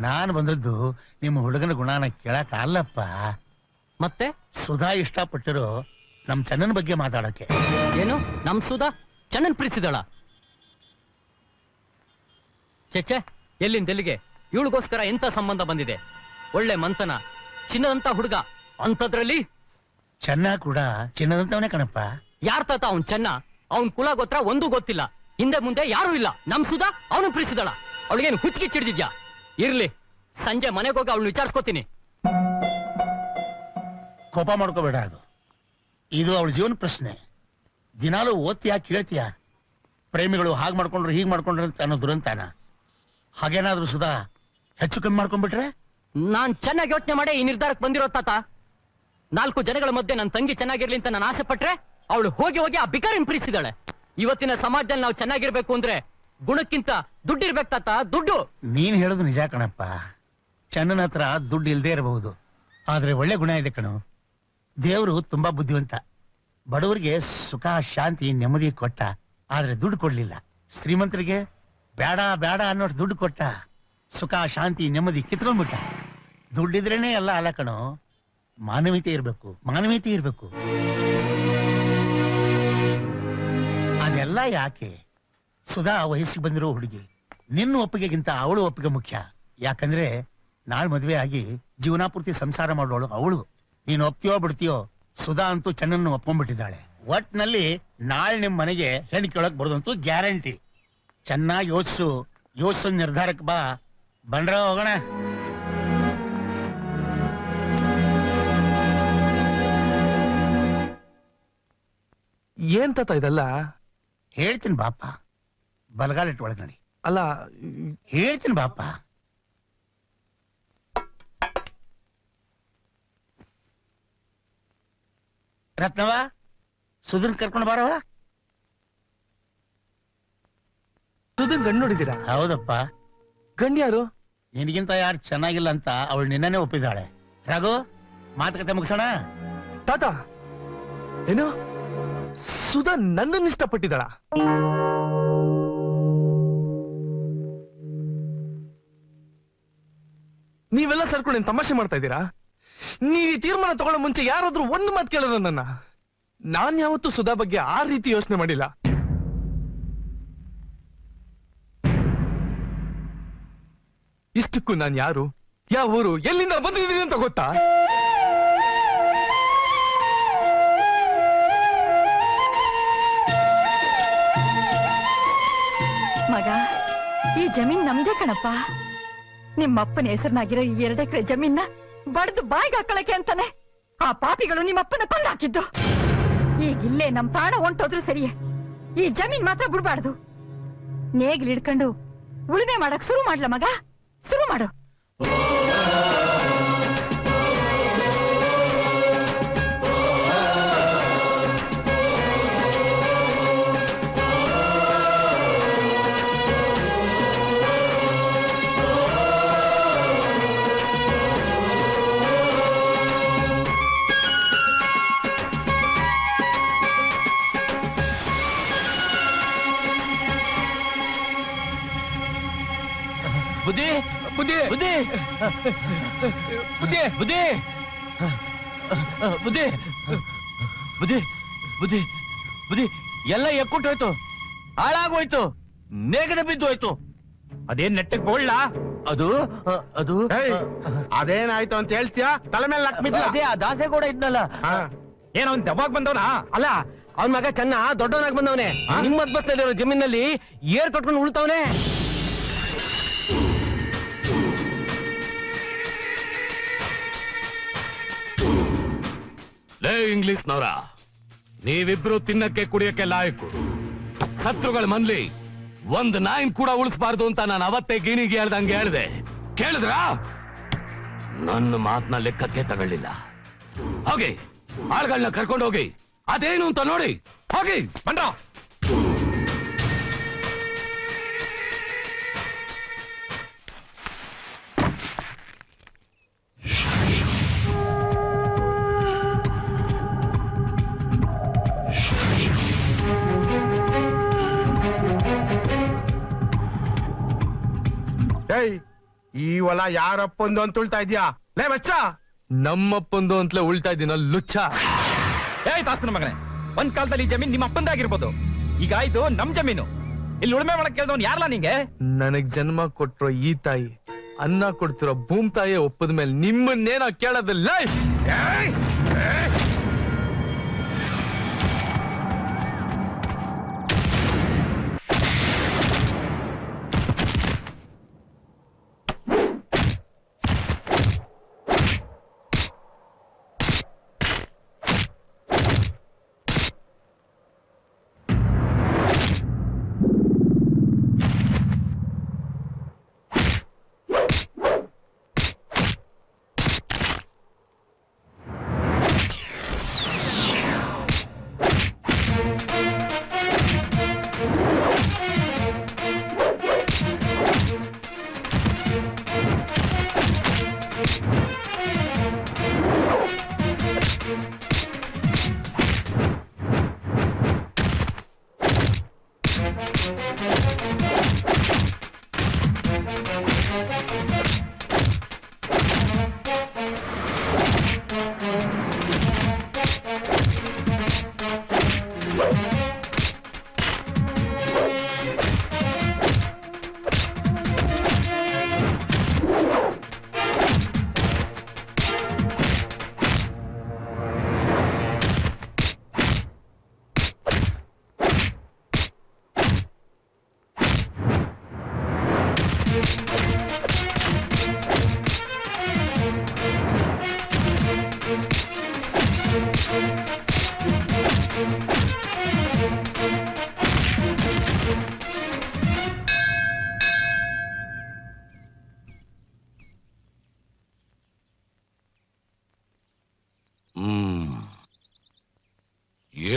ನಾನು ಬಂದದ್ದು ನಿಮ್ಮ ಹುಡುಗನ ಗುಣನ ಕೇಳಕ್ ಅಲ್ಲಪ್ಪ, ಮತ್ತೆ ಸುಧಾ ಇಷ್ಟಪಟ್ಟಿರೋ ನಮ್ ಚನ್ನನ್ ಬಗ್ಗೆ ಮಾತಾಡಕ್ಕೆ. ಏನು, ನಮ್ ಸುಧಾ ಚನ್ನನ್ ಪ್ರೀತಿಸಿದಳ? ಚೆಚ್ಚೆ, ಎಲ್ಲಿಂದೆಲ್ಲಿಗೆ? ಇವಳಿಗೋಸ್ಕರ ಎಂತ ಸಂಬಂಧ ಬಂದಿದೆ? ಒಳ್ಳೆ ಮಂತನ, ಚಿನ್ನದಂತ ಹುಡುಗ ಅಂತದ್ರಲ್ಲಿ ಚೆನ್ನ ಕೂಡ ಚಿನ್ನದಂತವನೇ ಕಣಪ್ಪ. ಯಾರ್ ತಾತ ಅವನ್ ಚೆನ್ನ? ಅವನ್ ಕುಲ ಗೋತ್ರ ಒಂದೂ ಗೊತ್ತಿಲ್ಲ, ಹಿಂದೆ ಮುಂದೆ ಯಾರೂ ಇಲ್ಲ. ನಮ್ ಸುಧಾ ಅವನು ಪ್ರೀತಿಸಿದಳ? ಅವಳಿಗೇನು ಹುಚ್ಚಿಗೆ ಚಿಡ್ದಿದ್ಯಾ? ಇರ್ಲಿ, ಸಂಜೆ ಮನೆಗೆ ಹೋಗಿ ಅವಳು ವಿಚಾರಿಸ್ಕೋತೀನಿ. ಕೋಪ ಮಾಡ್ಕೋಬೇಡ, ಅದು ಇದು ಅವಳ ಜೀವನ ಪ್ರಶ್ನೆ. ದಿನಾಲೂ ಓದ್ತೀಯಾ ಕೇಳ್ತೀಯಾ? ಪ್ರೇಮಿಗಳು ಹಾಗೆ ಮಾಡ್ಕೊಂಡ್ರು ಹೀಗೆ ಮಾಡ್ಕೊಂಡ್ರು ಅಂತ ಅನ್ನೋ ದುರಂತಾನ. ಹಾಗೇನಾದ್ರೂ ಸುಧಾ ಹೆಚ್ಚು ಕಮ್ಮಿ ಮಾಡ್ಕೊಂಡ್ಬಿಟ್ರೆ? ನಾನ್ ಚೆನ್ನಾಗಿ ಯೋಚನೆ ಮಾಡೇ ಈ ನಿರ್ಧಾರಕ್ಕೆ ಬಂದಿರೋ ತಾತ. 4 ಜನಗಳ ಮಧ್ಯೆ ನನ್ನ ತಂಗಿ ಚೆನ್ನಾಗಿರ್ಲಿ ಅಂತ ನಾನು ಆಸೆ ಪಟ್ರೆ ಅವಳು ಹೋಗಿ ಹೋಗಿ ಆ ಬಿಕಾರಿನ ಪ್ರೀತಿಸಿದಾಳೆ. ಇವತ್ತಿನ ಸಮಾಜದಲ್ಲಿ ನಾವು ಚೆನ್ನಾಗಿರ್ಬೇಕು ಅಂದ್ರೆ ಗುಣಕ್ಕಿಂತ ದುಡ್ಡಿರ್ಬೇಕು ತಾತ, ದುಡ್ಡು. ನೀನ್ ಹೇಳೋದು ನಿಜ ಕಣಪ್ಪ. ಚನ್ನನ ಹತ್ರ ದುಡ್ಡು ಇಲ್ದೇ ಇರಬಹುದು, ಆದ್ರೆ ಒಳ್ಳೆ ಗುಣ ಇದೆ ಕಣು. ದೇವರು ತುಂಬಾ ಬುದ್ಧಿವಂತ. ಬಡವರಿಗೆ ಸುಖ ಶಾಂತಿ ನೆಮ್ಮದಿ ಕೊಟ್ಟ, ಆದ್ರೆ ದುಡ್ಡು ಕೊಡ್ಲಿಲ್ಲ. ಶ್ರೀಮಂತರಿಗೆ ಬೇಡ ಬೇಡ ಅನ್ನೋ ದುಡ್ಡು ಕೊಟ್ಟ, ಸುಖ ಶಾಂತಿ ನೆಮ್ಮದಿ ಕಿತ್ಕೊಂಡ್ಬಿಟ್ಟ. ದುಡ್ಡಿದ್ರೇನೆ ಎಲ್ಲ ಅಲ್ಲ ಕಣೋ, ಮಾನವೀಯತೆ ಇರ್ಬೇಕು, ಮಾನವೀಯತೆ ಇರ್ಬೇಕು. ಅದೆಲ್ಲ ಯಾಕೆ? ಸುಧಾ ವಯಸ್ಸಿಗೆ ಬಂದಿರೋ ಹುಡುಗಿ, ನಿನ್ನ ಒಪ್ಪಿಗೆಗಿಂತ ಅವಳು ಒಪ್ಪಿಗೆ ಮುಖ್ಯ. ಯಾಕಂದ್ರೆ ನಾಳೆ ಮದ್ವೆ ಆಗಿ ಜೀವನಾಪೂರ್ತಿ ಸಂಸಾರ ಮಾಡೋಳು ಅವಳು. ನೀನು ಒಪ್ತೀಯೋ ಬಿಡ್ತೀಯೋ, ಸುಧಾ ಅಂತೂ ಚೆನ್ನನ್ನು ಒಪ್ಕೊಂಡ್ಬಿಟ್ಟಿದ್ದಾಳೆ. ಒಟ್ನಲ್ಲಿ ನಾಳೆ ನಿಮ್ ಮನೆಗೆ ಹೆಣ್ಣು ಕೇಳಕ್ ಬರೋದಂತೂ ಗ್ಯಾರಂಟಿ. ಚೆನ್ನಾಗಿ ಯೋಚಿಸೋ ನಿರ್ಧಾರಕ್ಕೆ ಬಾ. ಬಂದ್ರ ಹೋಗೋಣ. ಏನ್ ತಾತ ಇದೆಲ್ಲ? ಹೇಳ್ತೀನಿ ಬಾಪ, ಬಲಗಾಲಿಟ್ಟು ಒಳಗೆ ನಡಿ. ಅಲ್ಲ, ಹೇಳ್ತೀನಿ ಬಾಪ. ರತ್ನವ, ಸುಧನ್ ಕರ್ಕೊಂಡು ಬಾರವ. ಸುಧನ್ ಗಂಡು ನೋಡಿದ್ದೀರಾ? ಹೌದಪ್ಪ. ಗಂಡು ಯಾರು? ನಿನಗಿಂತ ಯಾರು ಚೆನ್ನಾಗಿಲ್ಲ ಅಂತ ಅವಳು ನಿನ್ನೇ ಒಪ್ಪಿದ್ದಾಳೆ. ರಘು, ಮಾತುಕತೆ ಮುಗಿಸೋಣ. ತಾತ, ಏನು ಸುಧಾ ನನ್ನನ್ನು ಇಷ್ಟಪಟ್ಟಿದ್ದಾಳ? ನೀವೆಲ್ಲ ಸರ್ಕೊಂಡು ತಮಾಷೆ ಮಾಡ್ತಾ ಇದ್ದೀರಾ? ನೀವ್ ಈ ತೀರ್ಮಾನ ತಗೊಳ್ಳೋ ಮುಂಚೆ ಯಾರಾದ್ರೂ ಒಂದು ಮಾತು ಕೇಳಿದ್ರು ನನ್ನ? ನಾನ್ ಯಾವತ್ತೂ ಸುಧಾ ಬಗ್ಗೆ ಆ ರೀತಿ ಯೋಚನೆ ಮಾಡಿಲ್ಲ. ಇಷ್ಟಕ್ಕೂ ನಾನ್ ಯಾರು, ಯಾವ ಊರು, ಎಲ್ಲಿಂದ ಬಂದಿದ್ದೀನಿ ಅಂತ ಗೊತ್ತಾ? ಮಗ, ಈ ಜಮೀನ್ ನಮ್ದೇ ಕಣಪ್ಪ. ನಿಮ್ಮಪ್ಪನ ಹೆಸರಿನಾಗಿರೋ ಈ 2 ಎಕರೆ ಜಮೀನ ಬಡ್ದು ಬಾಯಿಗೆ ಹಾಕೊಳಕ್ಕೆ ಅಂತಾನೆ ಆ ಪಾಪಿಗಳು ನಿಮ್ಮಪ್ಪನ ಕೊಂದು ಹಾಕಿದ್ದು. ಈಗಿಲ್ಲೇ ನಮ್ ಪ್ರಾಣ ಹೊಂಟೋದ್ರು ಸರಿಯೇ, ಈ ಜಮೀನ್ ಮಾತ್ರ ಬಿಡ್ಬಾರ್ದು. ನೇಗಿಲಿಡ್ಕೊಂಡು ಉಳುಮೆ ಮಾಡಕ್ ಶುರು ಮಾಡ್ಲ ಮಗ, ಶುರು ಮಾಡು. ಬುದ್ಧಿ ಬುದ್ಧಿ ಬುದ್ಧಿ ಬುದ್ಧಿ ಬುದ್ಧಿ ಬುದ್ಧಿ ಬುದ್ಧಿ ಬುದ್ಧಿ ಬುದ್ಧಿ ಎಲ್ಲ ಎಕ್ಕುಟ್ಟೋಯ್ತು, ಹಾಳಾಗೋಯ್ತು, ನೇಗದ ಬಿದ್ದು ಹೋಯ್ತು. ಅದೇನ್ ನೆಟ್ಟಕ್ ಬೋಳ್ಳ? ಅದು ಅದು ಅದೇನಾಯ್ತು ಅಂತ ಹೇಳ್ತೀಯಾ? ತಲೆ ಮೇಲೆ ಅದೇ ಆ ದಾಸೆ ಕೂಡ ಇದ್ನಲ್ಲ. ಏನೋ ಅವ್ನ್ ದೆವ್ವಾಗ ಬಂದವನ? ಅಲ್ಲ, ಅವನ್ ಮಗ ಚೆನ್ನ ದೊಡ್ಡವನಾಗಿ ಬಂದವನೇ. ನಿಮ್ಮದ್ ಬಸ್ನಲ್ಲಿರೋ ಜಮೀನಲ್ಲಿ ಏರ್ ಕಟ್ಕೊಂಡು ಉಳ್ತವನೆ. ಲೇ ಇಂಗ್ಲಿಷ್ನವರ, ನೀವಿಬ್ರು ತಿನ್ನಕ್ಕೆ ಕುಡಿಯಕ್ಕೆ ಲಾಯಕು. ಶತ್ರುಗಳ ಮನ್ಲಿ ಒಂದ್ ನಾಯಿನ್ ಕೂಡ ಉಳಿಸಬಾರ್ದು ಅಂತ ನಾನು ಅವತ್ತೇ ಗಿಣಿಗೆ ಹೇಳ್ದಂಗೆ ಹೇಳ್ದೆ. ಕೇಳಿದ್ರ? ನನ್ನ ಮಾತನ್ನ ಲೆಕ್ಕಕ್ಕೆ ತಗೊಳ್ಳಿಲ್ಲ. ಹೋಗಿ ಆಳ್ಗಳನ್ನ ಕರ್ಕೊಂಡು ಹೋಗಿ ಅದೇನು ಅಂತ ನೋಡಿ ಹೋಗಿ ಬಂದ್ರ. ಏಯ್ ಈ ಹೊಲ ಯಾರಪ್ಪಂದು ಅಂತ ಉಳ್ತಾ ಇದ್ಯಾ ಲೇ ಬಚ್ಚ? ನಮ್ಮಪ್ಪಂದು ಅಂತಲೇ ಉಳ್ತಾ ಇದ್ದೀನ ಲುಚ್ಚ. ಏಯ್ ತಾಸ್ತನ ಮಗನೇ, ಒಂದ್ ಕಾಲದಲ್ಲಿ ಈ ಜಮೀನ್ ನಿಮ್ಮ ಅಪ್ಪಂದಾಗಿರ್ಬೋದು, ಈಗ ಇದು ನಮ್ ಜಮೀನು. ಇಲ್ಲಿ ಉಳುಮೆ ಮಾಡಕ್ ಕೇಳ್ದವನ್ ಯಾರಲ್ಲ ನಿಂಗೆ? ನನಗ್ ಜನ್ಮ ಕೊಟ್ರೋ ಈ ತಾಯಿ, ಅನ್ನ ಕೊಡ್ತಿರೋ ಭೂಮ್ ತಾಯಿ ಒಪ್ಪದ ಮೇಲೆ ನಿಮ್ಮನ್ನೇನ ಕೇಳೋದಿಲ್ಲ.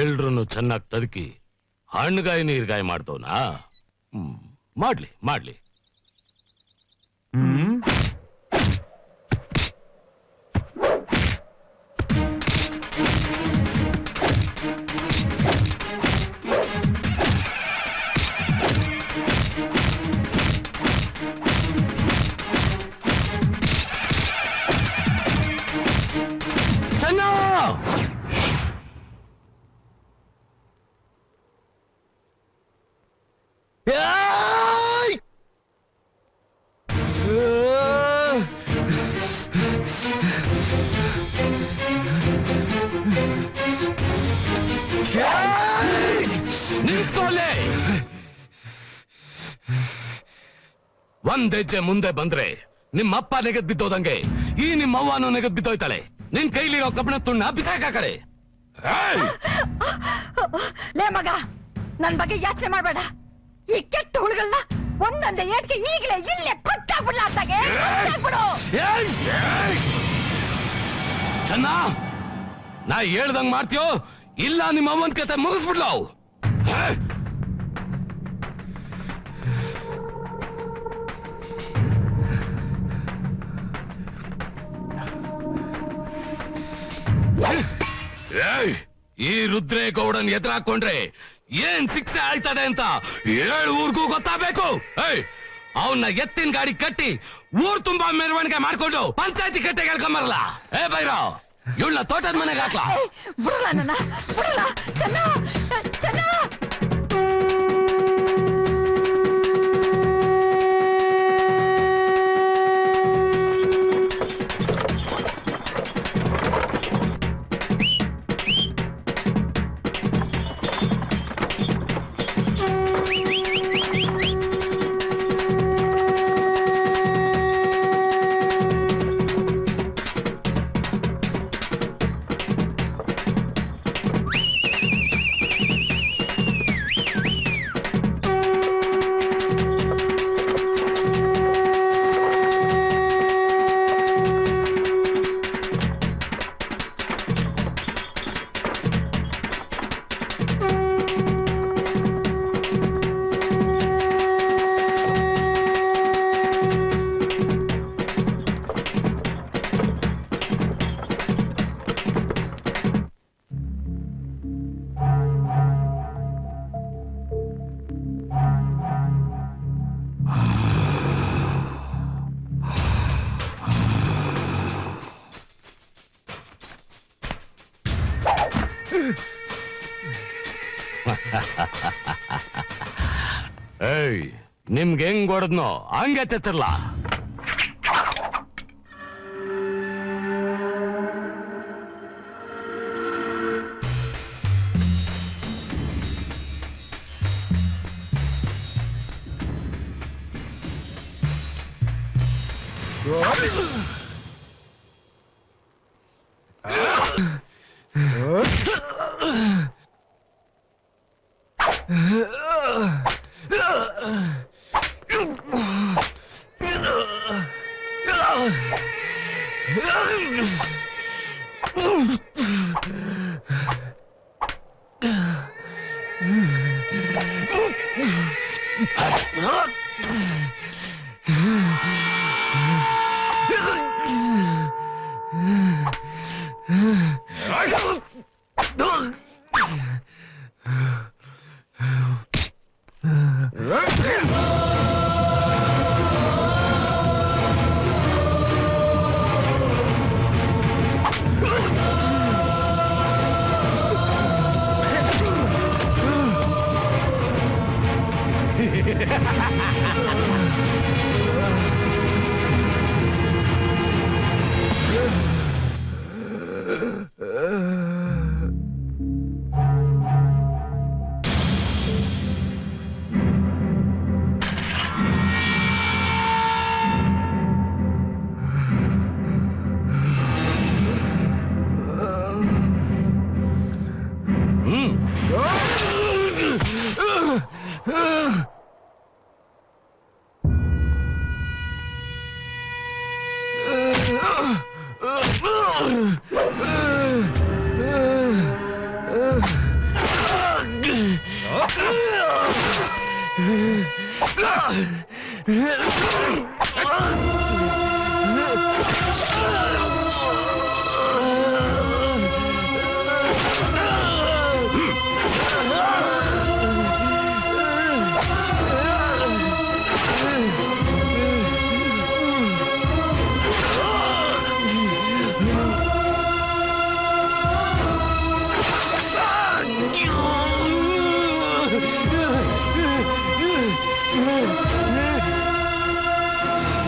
ಎಲ್ರು ಚೆನ್ನಾಗಿ ತದಕಿ ಹಣ್ಣುಗಾಯಿ ನೀರ್ಗಾಯಿ ಮಾಡ್ತವನಾ? ಮಾಡ್ಲಿ ಮಾಡ್ಲಿ. ಒಂದ್ ಹೆಜ್ಜೆ ಮುಂದೆ ಬಂದ್ರೆ ನಿಮ್ಮಪ್ಪ ನೆಗದ್ ಬಿದ್ದೋದಂಗೆ ಈ ನಿಮ್ಮವ್ವನು ನೆಗದ್ ಬಿದ್ದೋಯ್ತಾಳೆ. ನಿನ್ ಕೈಲಿರೋ ಕಬ್ಬಣ ತುಣ್ಣ ಬಿಸಾಕ ಕಡೆ. ಲೇ ಮಗ, ನನ್ ಬಗ್ಗೆ ಯಾಚನೆ ಮಾಡ್ಬೇಡ. ಈ ಕೆಟ್ಟ ಹುಡುಗಳ್ನ ಒಂದೊಂದೇ ಏಟ್ಗೆ ಈಗಲೇ ಇಲ್ಲೇ ಕೊಟ್ಟಾಗ್ಬಿಡ್ಲ ಅಂತಾಗೆ. ಚೆನ್ನ, ನಾ ಹೇಳ್ದಂಗ್ ಮಾಡ್ತೀಯೋ ಇಲ್ಲ ನಿಮ್ಮ ಅವ್ವನ್ ಕತೆ ಮುಗಿಸ್ಬಿಡ್ಲೋ. ಈ ರುದ್ರೇಗೌಡನ್ ಎದುರಾಕೊಂಡ್ರೆ ಏನ್ ಶಿಕ್ಷೆ ಆಯ್ತದೆ ಅಂತ 7 ಊರ್ಗೂ ಗೊತ್ತಾಗಬೇಕು. ಅವನ್ನ ಎತ್ತಿನ ಗಾಡಿ ಕಟ್ಟಿ ಊರ್ ತುಂಬಾ ಮೆರವಣಿಗೆ ಮಾಡ್ಕೊಂಡು ಪಂಚಾಯತಿ ಕಟ್ಟೆ ಹೇಳ್ಕೊಂಬರಲ್ಲ. ಬೈರಾವ್, ಇವಳ ತೋಟದ ಮನೆಗೆ ಹಾಕ್ಲಾ? ಬಿಡಲ್ಲ ನನ್ನ, ಬಿಡಲ್ಲ. ಚೆನ್ನ, ಚೆನ್ನ. ಏಯ್ ನಿಮ್ಗೆ ಹೆಂಗ್ ಹೊಡೆದ್ನೋ ಹಂಗೆ ಚಚ್ಚರ್ಲ.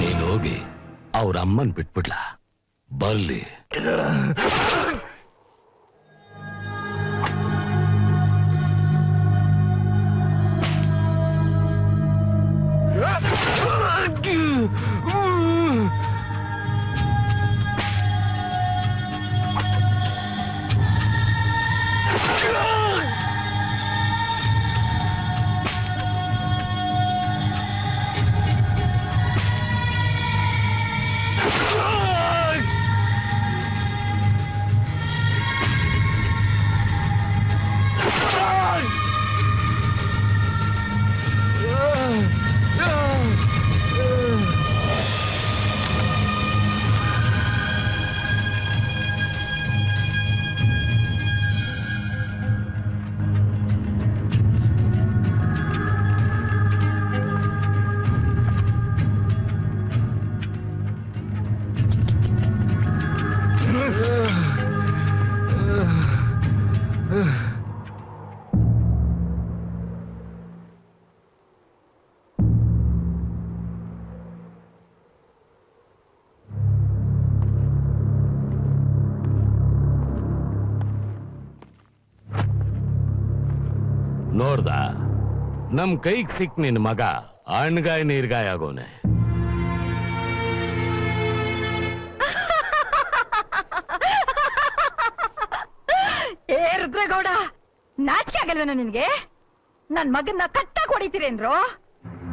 ನೀನ್ ಹೋಗಿ ಅವ್ರ ಅಮ್ಮನ್ ಬಿಟ್ಬಿಡ್ಲಾ ಬರ್ಲಿ. ನೋಡ್ದ ನಮ್ ಕೈಗ್ ಸಿಕ್ ನಿನ್ ಮಗ ಅಣ್ಗಾಯ ನೀರ್ಗಾಯ ಆಗೋನೆ. ಏ ರುದ್ರೇಗೌಡ, ನಾಚಿಕೆ ಆಗಲ್ವೇನೋ ನಿನ್ಗೆ? ನನ್ ಮಗನ್ನ ಕಟ್ಟಾಕ್ ಹೊಡಿತೀರೇನ್ರೋ?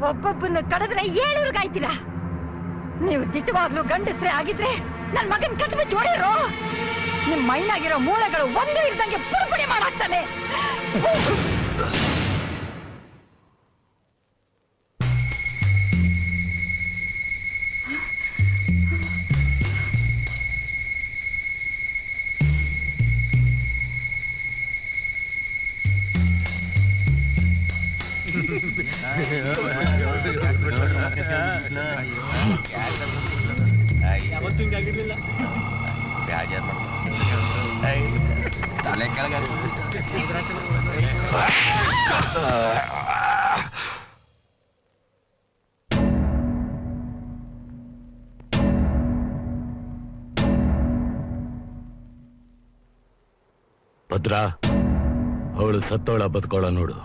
ಒಬ್ಬೊಬ್ಬನ ಕಡಿದ್ರೆ 7 ಗಾಯ್ತೀರಾ? ನೀವು ದಿಟ್ಟವಾಗ್ಲೂ ಗಂಡಸ್ರೆ ಆಗಿದ್ರೆ ನನ್ ಮಗನ್ ಕಟ್ಬಿಟ್ಟು ಹೊಡಿರೋ. ನಿಮ್ ಮೈನಾಗಿರೋ ಮೂಳೆಗಳು ಒಂದು ಇಲ್ದಂಗೆ ಪುರ್ಪುಡಿ ಮಾಡಾಕ್ತಾನೆ. ಯಾವತ್ತೂ ಹಿಂಗಾಗಿರ್ಲಿಲ್ಲ. ತಲೆ ಕೆಳಗೆ ಭದ್ರ ಅವಳು ಸತ್ತೋಳ ಬದುಕೋಳ ನೋಡು.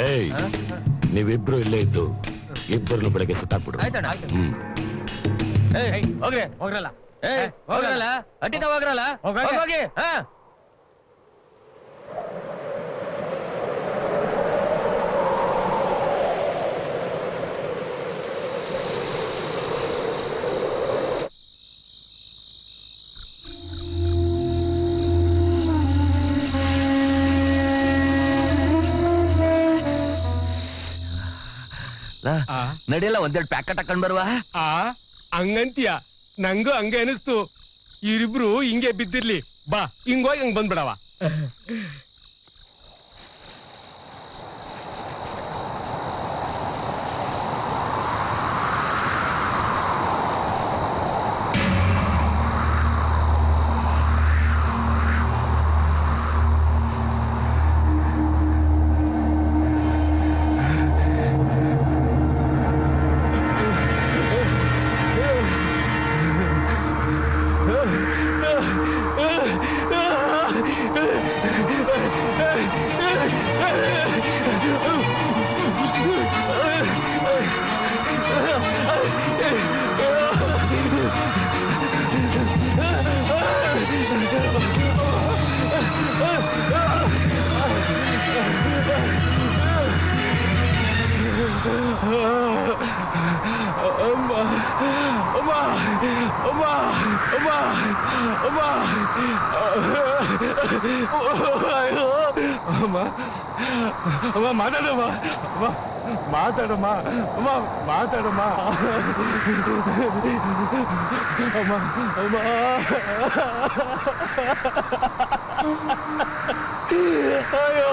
ಏಯ್ ನೀವಿಬ್ರು ಇಲ್ಲೇ ಇದ್ದು ಇಬ್ಬರನ್ನು ಬೆಳಗ್ಗೆ ಸುತ್ತಾಕ್ಬಿಡು. ಹೋಗ್ರಿ ಹೋಗ್ರಲ್ಲ ಹೋಗ್ರಲ್ಲ ಅಟ್ಟಿತ ಹೋಗ್ರಲ್ಲ ಹೋಗಿ ಹಾ ನಡಿಯಲ್ಲ ಒಂದೆರಡು ಪ್ಯಾಕೆಟ್ ಹಾಕೊಂಡ್ ಬರುವ. ಹಂಗಂತೀಯ? ನಂಗೂ ಹಂಗೆ ಅನಿಸ್ತು. ಇವ್ರಿಬ್ರು ಹಿಂಗೆ ಬಿದ್ದಿರ್ಲಿ, ಬಾ ಹಿಂಗೋಗಿ ಹಂಗ್ ಬಂದ್ಬಿಡವ. ಮಾತಾಡಮ್ಮ ಮಾತಾಡಮ್ಮ ಅಮ್ಮ ಮಾತಾಡಮ್ಮ ಅಮ್ಮ ಅಮ್ಮ ಅಯ್ಯೋ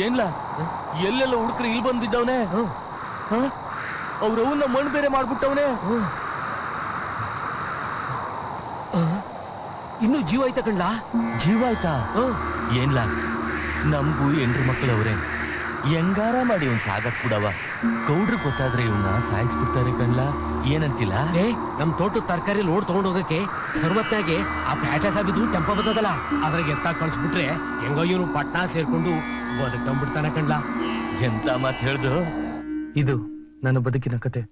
ಏನ್ಲ ಎಲ್ಲೆಲ್ಲ ಹುಡುಕ್ರಿ ಇಲ್ಲಿ ಬಂದ್ ಬಿದ್ದವನೆ. ಅವ್ರವನ್ನ ಮಣ್ಣು ಬೇರೆ ಮಾಡ್ಬಿಟ್ಟವನೆ. ಇನ್ನು ಜೀವ ಆಯ್ತಾ ಕಣ್ಲ? ಜೀವ ಆಯ್ತಾ? ಏನ್ಲ ನಮ್ಗೂ ಹೆಂಡ್ರು ಮಕ್ಕಳವ್ರೆ, ಹೆಂಗಾರ ಮಾಡಿ ಒಂದ್ ಸಾಗಕ್ ಬಿಡವ. ಗೌಡ್ರು ಗೊತ್ತಾದ್ರೆ ಇವನ್ನ ಸಾಯಿಸ್ಬಿಡ್ತಾರೆ ಕಣ್ಲ. ಏನಂತಿಲ್ಲ? ನಮ್ ತೋಟದ ತರಕಾರಿ ಲೋಡ್ ತಗೊಂಡ್ ಹೋಗಕ್ಕೆ ಸರ್ವತ್ತಾಗೆ ಆ ಪ್ಯಾಟೆ ಸಾಬಿದು ಟೆಂಪ ಬರ್ತದಲ್ಲ, ಅದ್ರಾಗ ಎತ್ತ ಕಳ್ಸ್ಬಿಟ್ರೆ ಹೆಂಗೋ ಇವನು ಪಟ್ನಾ ಸೇರ್ಕೊಂಡು ಬದುಕೊಂಡ್ಬಿಡ್ತಾನ ಕಣ್ಲ. ಎಂತ ಮಾತ್ ಹೇಳ್ದು? ಇದು ನನ್ನ ಬದುಕಿನ ಕತೆ.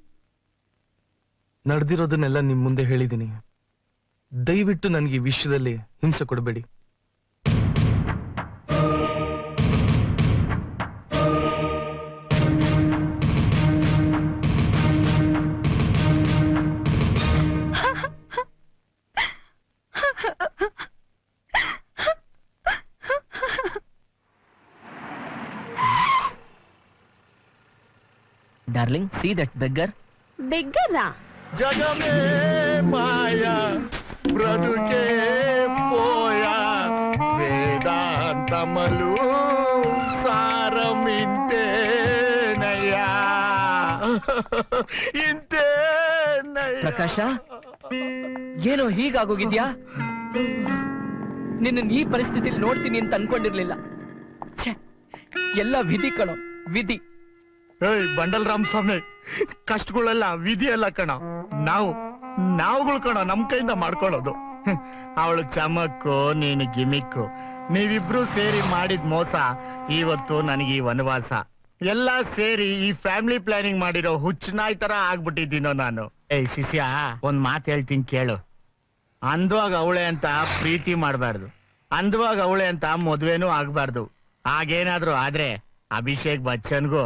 ನಡೆದಿರೋದನ್ನೆಲ್ಲ ನಿಮ್ ಮುಂದೆ ಹೇಳಿದ್ದೀನಿ. ದಯವಿಟ್ಟು ನನಗೆ ಈ ವಿಷಯದಲ್ಲಿ ಹಿಂಸೆ ಕೊಡಬೇಡಿ. Darling, see that beggar? Beggar-ಆ? జగమే మాయ బ్రతుకే పోయా వేదాంతమలు సారం ఇంతేనయ్యా ఇంతేనయ్యా. ಪ್ರಕಾಶ, ಏನೋ ಹೀಗಾಗೋಗಿದ್ಯಾ? ನಿನ್ನ ಈ ಪರಿಸ್ಥಿತಿಯಲ್ಲಿ ನೋಡ್ತೀನಿ ಅಂತ ಅನ್ಕೊಂಡಿರ್ಲಿಲ್ಲ. ಎಲ್ಲ ವಿಧಿ ಕಣೋ, ವಿಧಿ. ಏಯ್ ಬಂಡಲ್ ರಾಮಸ್ವಾಮಿ, ಕಷ್ಟಗಳೆಲ್ಲ ವಿಧಿ ಅಲ್ಲ ಕಣ, ನಾವುಗಳು ಕಣ ನಮ್ ಕೈಯಿಂದ ಮಾಡ್ಕೊಳ್ಳೋದು. ಅವಳು ಚಮಕ್ಕು, ನೀನು ಗಿಮಿಕ್ಕು, ನೀವಿಬ್ರು ಸೇರಿ ಮಾಡಿದ ಮೋಸ ಇವತ್ತು ನನಗೆ ಈ ವನವಾಸ. ಎಲ್ಲ ಸೇರಿ ಈ ಫ್ಯಾಮಿಲಿ ಪ್ಲಾನಿಂಗ್ ಮಾಡಿರೋ ಹುಚ್ಚನಾಯ್ ತರ ಆಗ್ಬಿಟ್ಟಿದ್ದೀನೋ ನಾನು. ಏಯ್ ಶಿಷ್ಯ, ಒಂದ್ ಮಾತು ಹೇಳ್ತೀನಿ ಕೇಳು. ಅಂದವಾಗ ಅವಳೆ ಅಂತ ಪ್ರೀತಿ ಮಾಡಬಾರ್ದು, ಅಂದವಾಗ ಅವಳೆ ಅಂತ ಮದ್ವೆನೂ ಆಗ್ಬಾರ್ದು. ಹಾಗೇನಾದ್ರು ಆದ್ರೆ ಅಭಿಷೇಕ್ ಬಚ್ಚನ್ಗೂ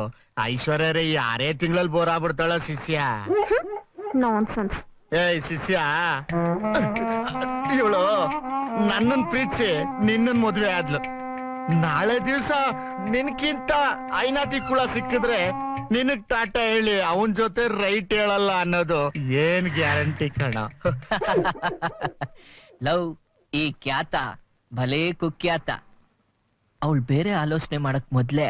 ಐಶ್ವರ್ಯ ರೈ 6 ತಿಂಗಳಲ್ಲಿ ಬೋರ್ ಆಗ್ಬಿಡ್ತಾಳ ಶಿಷ್ಯ. ನಾನ್ಸೆನ್ಸ್. ಏಯ್ ಶಿಷ್ಯ, ಇವಳು ನನ್ನನ್ ಪ್ರೀತಿಸಿ ನಿನ್ನನ್ ಮದ್ವೆ ಆದ್ಲು. ನಾಳೆ ದಿವ್ಸ ನಿನ್ಕಿಂತ ಐನಾತಿ ಕುಳ ಸಿಕ್ಕಿದ್ರೆ ನಿನಗ್ ಟಾಟಾ ಹೇಳಿ ಅವನ್ ಜೊತೆ ರೈಟ್ ಹೇಳಲ್ಲ ಅನ್ನೋದು ಏನ್ ಗ್ಯಾರಂಟಿ ಕಣ. ಲವ್ ಈ ಖ್ಯಾತ ಭಲೇ ಕುಖ್ಯಾತ. ಅವಳು ಬೇರೆ ಆಲೋಚನೆ ಮಾಡಕ್ ಮೊದ್ಲೇ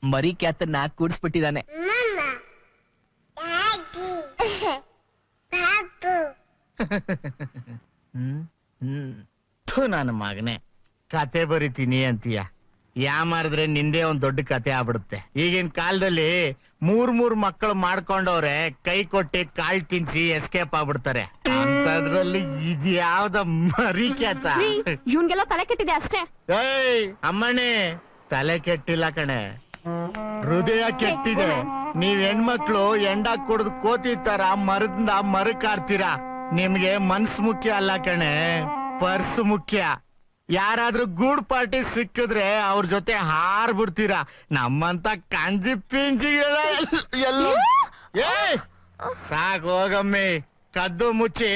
ಮರಿ ಕ್ಯಾತನ್ನ ಕೂಡಿಸ್ಬಿಟ್ಟಿದ್ದಾನೆ. ನನ್ನ ಮಗನೇ ಕತೆ ಬರಿತೀನಿ ಅಂತೀಯ, ಯಾಮಾರಿದ್ರೆ ನಿಂದೇ ಒಂದ್ ದೊಡ್ಡ ಕತೆ ಆಗ್ಬಿಡುತ್ತೆ. ಈಗಿನ ಕಾಲದಲ್ಲಿ ಮೂರ್ ಮಕ್ಕಳು ಮಾಡ್ಕೊಂಡವ್ರೆ ಕೈ ಕೊಟ್ಟಿ ಕಾಳ್ ತಿನ್ಸಿ ಎಸ್ಕೇಪ್ ಆಗ್ಬಿಡ್ತಾರೆ. ಅಂತದ್ರಲ್ಲಿ ಇದ್ಯಾವ್ದ ಮರಿ ಕ್ಯಾತ? ಇವ್ನ್ಗೆಲ್ಲ ತಲೆ ಕೆಟ್ಟಿದೆ ಅಷ್ಟೇ. ಏಯ್ ಅಮ್ಮಣ್ಣಿ, ತಲೆ ಕೆಟ್ಟಿಲ್ಲ ಕಣೆ, ಹೃದಯ ಕೆಟ್ಟಿದೆ. ನೀವ್ ಹೆಣ್ಮಕ್ಳು ಎಂಡ ಕುಡ್ದು ಕೋತಿ ತರ ಮರದಿಂದ ಮರಕ್ ಆಡ್ತೀರಾ. ನಿಮ್ಗೆ ಮನ್ಸ್ ಮುಖ್ಯ ಅಲ್ಲ ಕಣೆ, ಪರ್ಸ್ ಮುಖ್ಯ. ಯಾರಾದ್ರೂ ಗೂಡ್ ಪಾರ್ಟಿ ಸಿಕ್ಕಿದ್ರೆ ಅವ್ರ ಜೊತೆ ಹಾರ್ಬಿಡ್ತೀರಾ. ನಮ್ಮಂತ ಕಂಜಿ ಪಿಂಜಿಗಳ ಸಾಕ್ ಹೋಗಮ್ಮಿ, ಕದ್ದು ಮುಚ್ಚಿ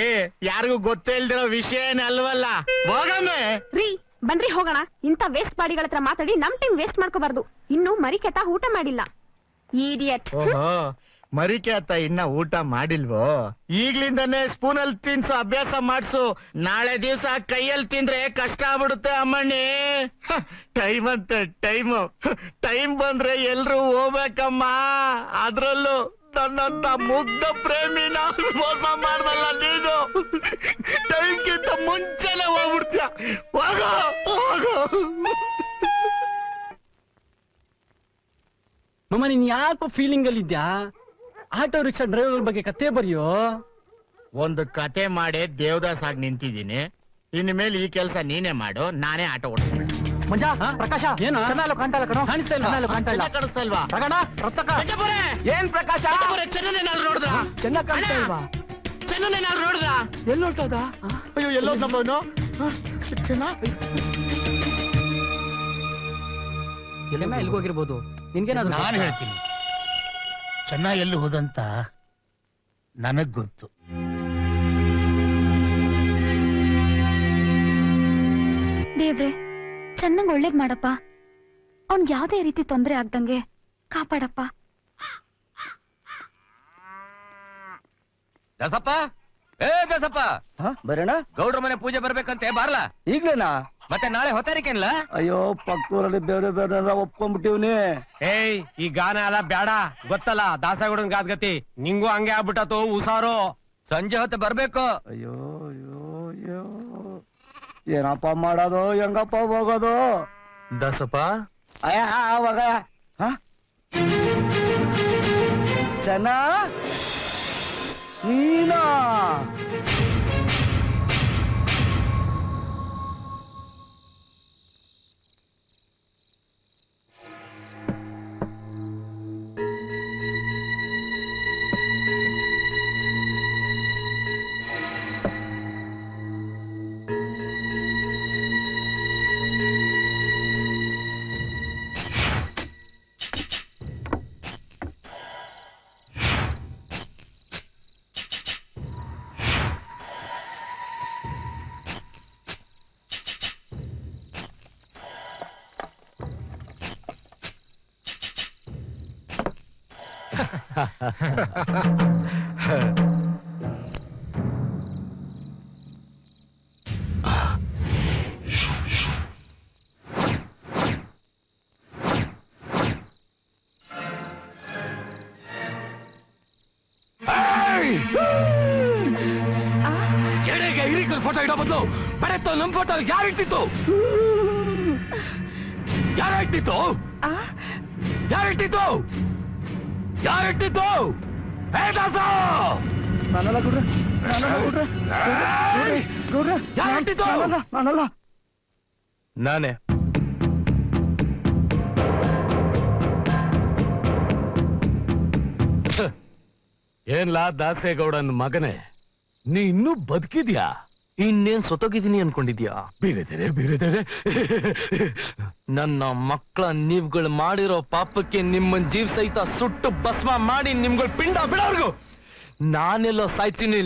ಯಾರಿಗೂ ಗೊತ್ತೇ ಇಲ್ದಿರೋ ವಿಷಯನೇ ಅಲ್ವಲ್ಲ. ಹೋಗಮ್ಮೆ ರೀ ಬನ್ರಿ ಹೋಗೋಣ. ಇಂಥ ವೇಸ್ಟ್ ಬಾಡಿಗಳ ಹತ್ರ ಮಾತಾಡಿ ನಮ್ ಟೈಮ್ ವೇಸ್ಟ್ ಮಾಡ್ಕೋಬಾರ್ದು. ಇನ್ನು ಮರಿ ಕೆತ್ತ ಊಟ ಮಾಡಿಲ್ಲ. ಈಡಿಯಟ್. ಓಹೋ, ಮರಿಕೆ ಆತ ಇನ್ನ ಊಟ ಮಾಡಿಲ್ವೋ? ಈಗ್ಲಿಂದಾನೇ ಸ್ಪೂನಲ್ಲಿ ತಿನ್ಸು ಅಭ್ಯಾಸ ಮಾಡ್ಸು. ನಾಳೆ ದಿವ್ಸ ಕೈಯಲ್ಲಿ ತಿಂದ್ರೆ ಕಷ್ಟ ಆಗ್ಬಿಡುತ್ತೆ ಅಮ್ಮಣ್ಣಿ. ಟೈಮ್ ಅಂತೆ ಟೈಮ್ ಬಂದ್ರೆ ಎಲ್ರು ಹೋಗ್ಬೇಕಮ್ಮ. ಅದ್ರಲ್ಲೂ ನನ್ನಂತ ಮುಗ್ಧ ಪ್ರೇಮಿನ ಮೋಸ ಮಾಡ್ದಲ್ಲ ನೀನು. ಟೈಮ್ಗಿಂತ ಮುಂಚೆನೆ ಹೋಗ್ಬಿಡ್ತೀಯ. ಹೋಗೋ ಮಮ್ಮ, ನೀನ್ ಯಾಕೋ ಫೀಲಿಂಗ್ ಅಲ್ಲಿ ಇದ್ಯಾ? ಆಟೋ ರಿಕ್ಷಾ ಡ್ರೈವರ್ ಬಗ್ಗೆ ಕತೆ ಬರೆಯೋ. ಒಂದು ಕತೆ ಮಾಡಿ ದೇವದಾಸ್ ಆಗಿ ನಿಂತಿದ್ದೀನಿ. ಇನ್ ಮೇಲೆ ಈ ಕೆಲಸ ನೀನೇ ಮಾಡು, ನಾನೇ ಆಟೋ ಓಡಿಸ್ತೀನಿ. ಮಂಜಾ, ಪ್ರಕಾಶ ಏನು ಚೆನ್ನಾಗಿ ಕಾಣ್ತಾ ಇಲ್ಲ ಕಣೋ. ಕಾಣಿಸ್ತಾ ಕಾಣಿಸ್ತಾ ಇಲ್ವಾ? ಏನ್ ಪ್ರಕಾಶ, ಚೆನ್ನಾಗಿ ನೋಡಿದ್ರ? ಚೆನ್ನಾಗಿ ಕಾಣಿಸ್ತಾ ಇಲ್ವಾ? ಚೆನ್ನಾಗಿ ನೋಡಿದ್ರ? ಎಲ್ಲಿ ಹೊರಟೋದ? ಅಯ್ಯೋ, ಎಲ್ಲೋದ್ ನಮ್ಮವನು? ಎಲ್ಗೋಗಿರ್ಬೋದು. ನಿನ್ಗೇನಾದ್ರು ನಾನು ಹೇಳ್ತೀನಿ, ಚೆನ್ನ ಎಲ್ಲಿ ಹೋದಂತ ನನಗ್ ಗೊತ್ತು. ದೇವ್ರೆ, ಚೆನ್ನಾಗ್ ಒಳ್ಳೇದ್ ಮಾಡಪ್ಪ. ಅವ್ನ್ಗೆ ಯಾವ್ದೇ ರೀತಿ ತೊಂದ್ರೆ ಆಗ್ದಂಗೆ ಕಾಪಾಡಪ್ಪ. ದಸಪ್ಪ, ಏ ದಸಪ್ಪ, ಬರೋಣ. ಗೌಡ್ರ ಮನೆ ಪೂಜೆ ಬರ್ಬೇಕಂತೆ, ಬಾರ್ಲಾ? ಈಗ್ಲೇನಾ? ಮತ್ತೆ ನಾಳೆ ಹೊತ್ತಾರಿಕೆನ್ಲ? ಅಯ್ಯೋ, ಪಕ್ಕದೂರಲ್ಲಿ ಬೇರೆ ಬೇರೆ ಒಪ್ಕೊಂಡ್ಬಿಟ್ಟಿವ್ನಿ. ಏಯ್, ಈ ಗಾನ ಎಲ್ಲ ಬೇಡ, ಗೊತ್ತಲ್ಲ ದಾಸಗೌಡನ್ ಗಾದ್ಗತಿ. ನಿಂಗೂ ಹಂಗೆ ಆಗ್ಬಿಟ್ಟತು, ಹುಷಾರು. ಸಂಜೆ ಹೊತ್ತು ಬರ್ಬೇಕು. ಅಯ್ಯೋ ಅಯ್ಯೋ ಅಯ್ಯೋ, ಏನಪ್ಪ ಮಾಡೋದು, ಹೆಂಗಪ್ಪ ಹೋಗೋದು? ದಸಪ್ಪ, ಅಯ್ಯ ಅವಾಗ ಚೆನ್ನ ನೀನಾ? ಎಡೆಗೆ ಹಿರಿಕಲ್ ಫೋಟೋ ಇಡೋ ಬದಲು ಬರೆತ್ತೋ ನಮ್ ಫೋಟೋ ಯಾರಿಟ್ಟಿತ್ತು? ಯಾರಿಟ್ಟಿತ್ತು? ಯಾರಿಟ್ಟಿತ್ತು? ಯಾರಿಟ್ಟಿತ್ತು? ಏ ದಾಸ! ನಾನಲ್ಲ ಗೌಡ್ರೆ, ಯಾರಿಟ್ಟಿತ್ತು? ನಾನಲ್ಲ. ನಾನೇ. ಏನ್ಲಾ ದಾಸೇಗೌಡನ್ ಮಗನೇ, ನೀ ಇನ್ನೂ ಬದುಕಿದ್ಯಾ? ಇನ್ನೇನ್ ಸೊತೋಗಿದ್ದೀನಿ ಅನ್ಕೊಂಡಿದ್ಯಾ? ಬೇರೆ ನನ್ನ ಮಕ್ಕಳ ನೀವ್ಗಳು ಮಾಡಿರೋ ಪಾಪಕ್ಕೆ ನಿಮ್ಮನ್ ಜೀವ ಸಹಿತ ಸುಟ್ಟು ಭಸ್ಮ ಮಾಡಿ ನಿಮ್ಗಳ ಪಿಂಡ ಬಿಡೋರ್ಗು ನಾನೆಲ್ಲೋ ಸಾಯ್ತೀನಿ.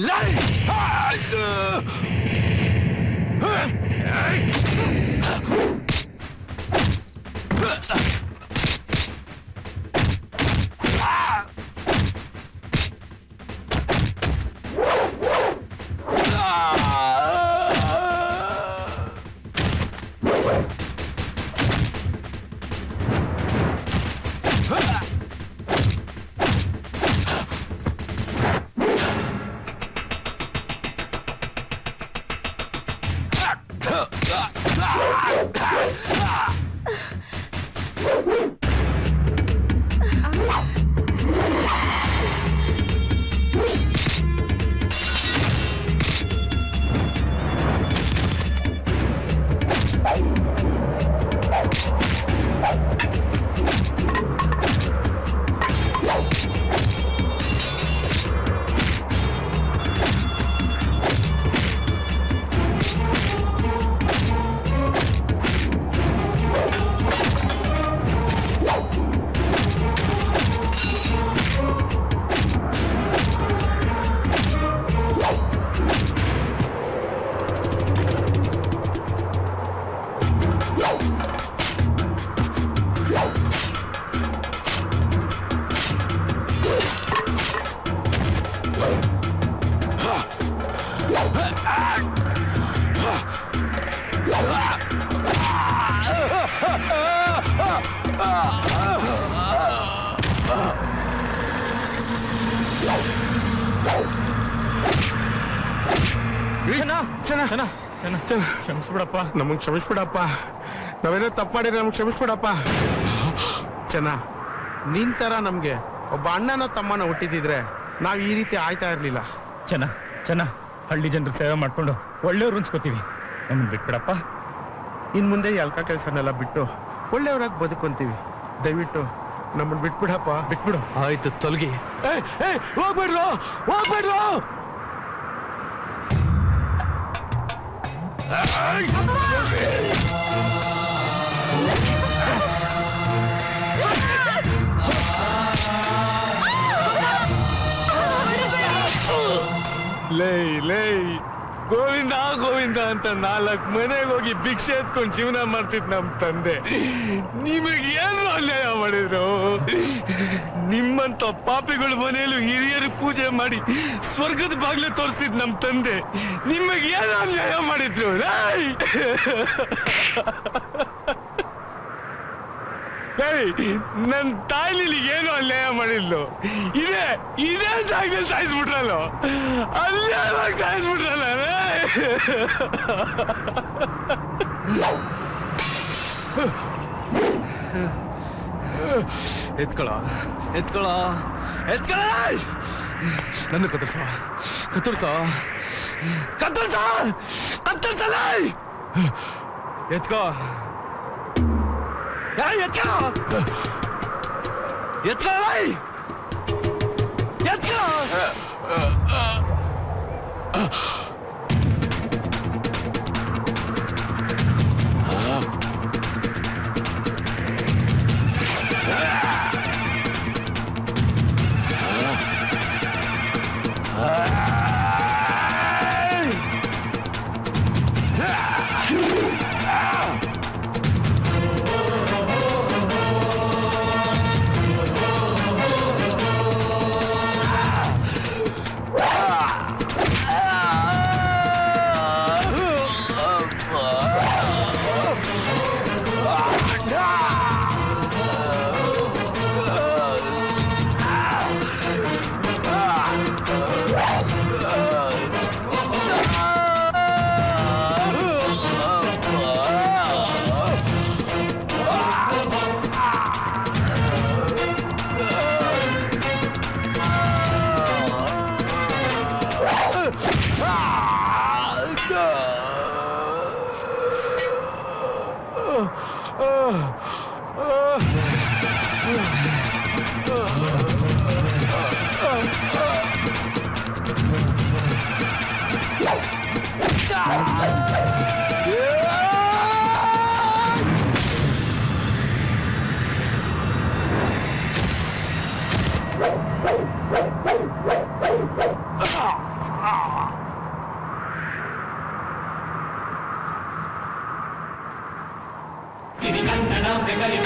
ಕ್ಷಮಿಸ್ಬಿಡಪ್ಪ, ನಮಗ್ ಕ್ಷಮಿಸ್ಬಿಡಪ್ಪ. ನಾವೇನೋ ತಪ್ಪು ಮಾಡಿದ್ರೆ ನಮ್ಗೆ ಕ್ಷಮಿಸ್ಬಿಡಪ್ಪ. ಚೆನ್ನ, ನಿನ್ ತರ ನಮ್ಗೆ ಒಬ್ಬ ಅಣ್ಣನ ತಮ್ಮನ ಹುಟ್ಟಿದಿದ್ರೆ ನಾವ್ ಈ ರೀತಿ ಆಯ್ತಾ ಇರ್ಲಿಲ್ಲ. ಚೆನ್ನ, ಹಳ್ಳಿ ಜನರ ಸೇವೆ ಮಾಡ್ಕೊಂಡು ಒಳ್ಳೆಯವ್ರು ಅನ್ಸ್ಕೋತೀವಿ. ನಮ್ಮನ್ ಬಿಟ್ಬಿಡಪ್ಪ. ಇನ್ ಮುಂದೆ ಈ ಅಲ್ಕ ಕೆಲಸನೆಲ್ಲ ಬಿಟ್ಟು ಒಳ್ಳೆಯವ್ರಾಗಿ ಬದುಕೊಂತೀವಿ. ದಯವಿಟ್ಟು ನಮ್ಮನ್ ಬಿಟ್ಬಿಡಪ್ಪ. ಬಿಟ್ಬಿಡು. ಆಯ್ತು ತೊಲಗಿ. ಹೋಗ್ಬಿಡ್ರು, ಹೋಗ್ಬಿಡ್ರು. ಲೈ ಗೋವಿಂದ ಗೋವಿಂದ ಅಂತ 4 ಮನೆಗೆ ಹೋಗಿ ಭಿಕ್ಷೆ ಎತ್ಕೊಂಡು ಜೀವನ ಮಾಡ್ತಿದ್ ನಮ್ ತಂದೆ ನಿಮಗೆ ಏನು ಅನ್ಯಾಯ ಮಾಡಿದ್ರು? ನಿಮ್ಮಂತ ಪಾಪಿಗಳ ಮನೆಯಲ್ಲೂ ಹಿರಿಯರು ಪೂಜೆ ಮಾಡಿ ಸ್ವರ್ಗದ ಬಾಗ್ಲೆ ತೋರಿಸಿದ್ ನಮ್ ತಂದೆ ನಿಮಗೆ ಏನು ಅನ್ಯಾಯ ಮಾಡಿದ್ರು? ನನ್ ತಾಯಿ ಏನು ಅನ್ಯಾಯ ಮಾಡಿದ್ಲು. ಇದೇ ಜಾಗದಲ್ಲಿ ಸಾಯಿಸ್ಬಿಟ್ರಲ್ಲ, ಅನ್ಯಾಯವಾಗಿ ಸಾಯಿಸ್ಬಿಟ್ರಲ್ಲ. ಎತ್ಕೊಳ ನನ್ನ ಕತ್ತರ್ಸಲ್ಲ. ಎತ್ಕೋ ಸಿರಿಗನ್ನಡ ಬೆಗಲಿ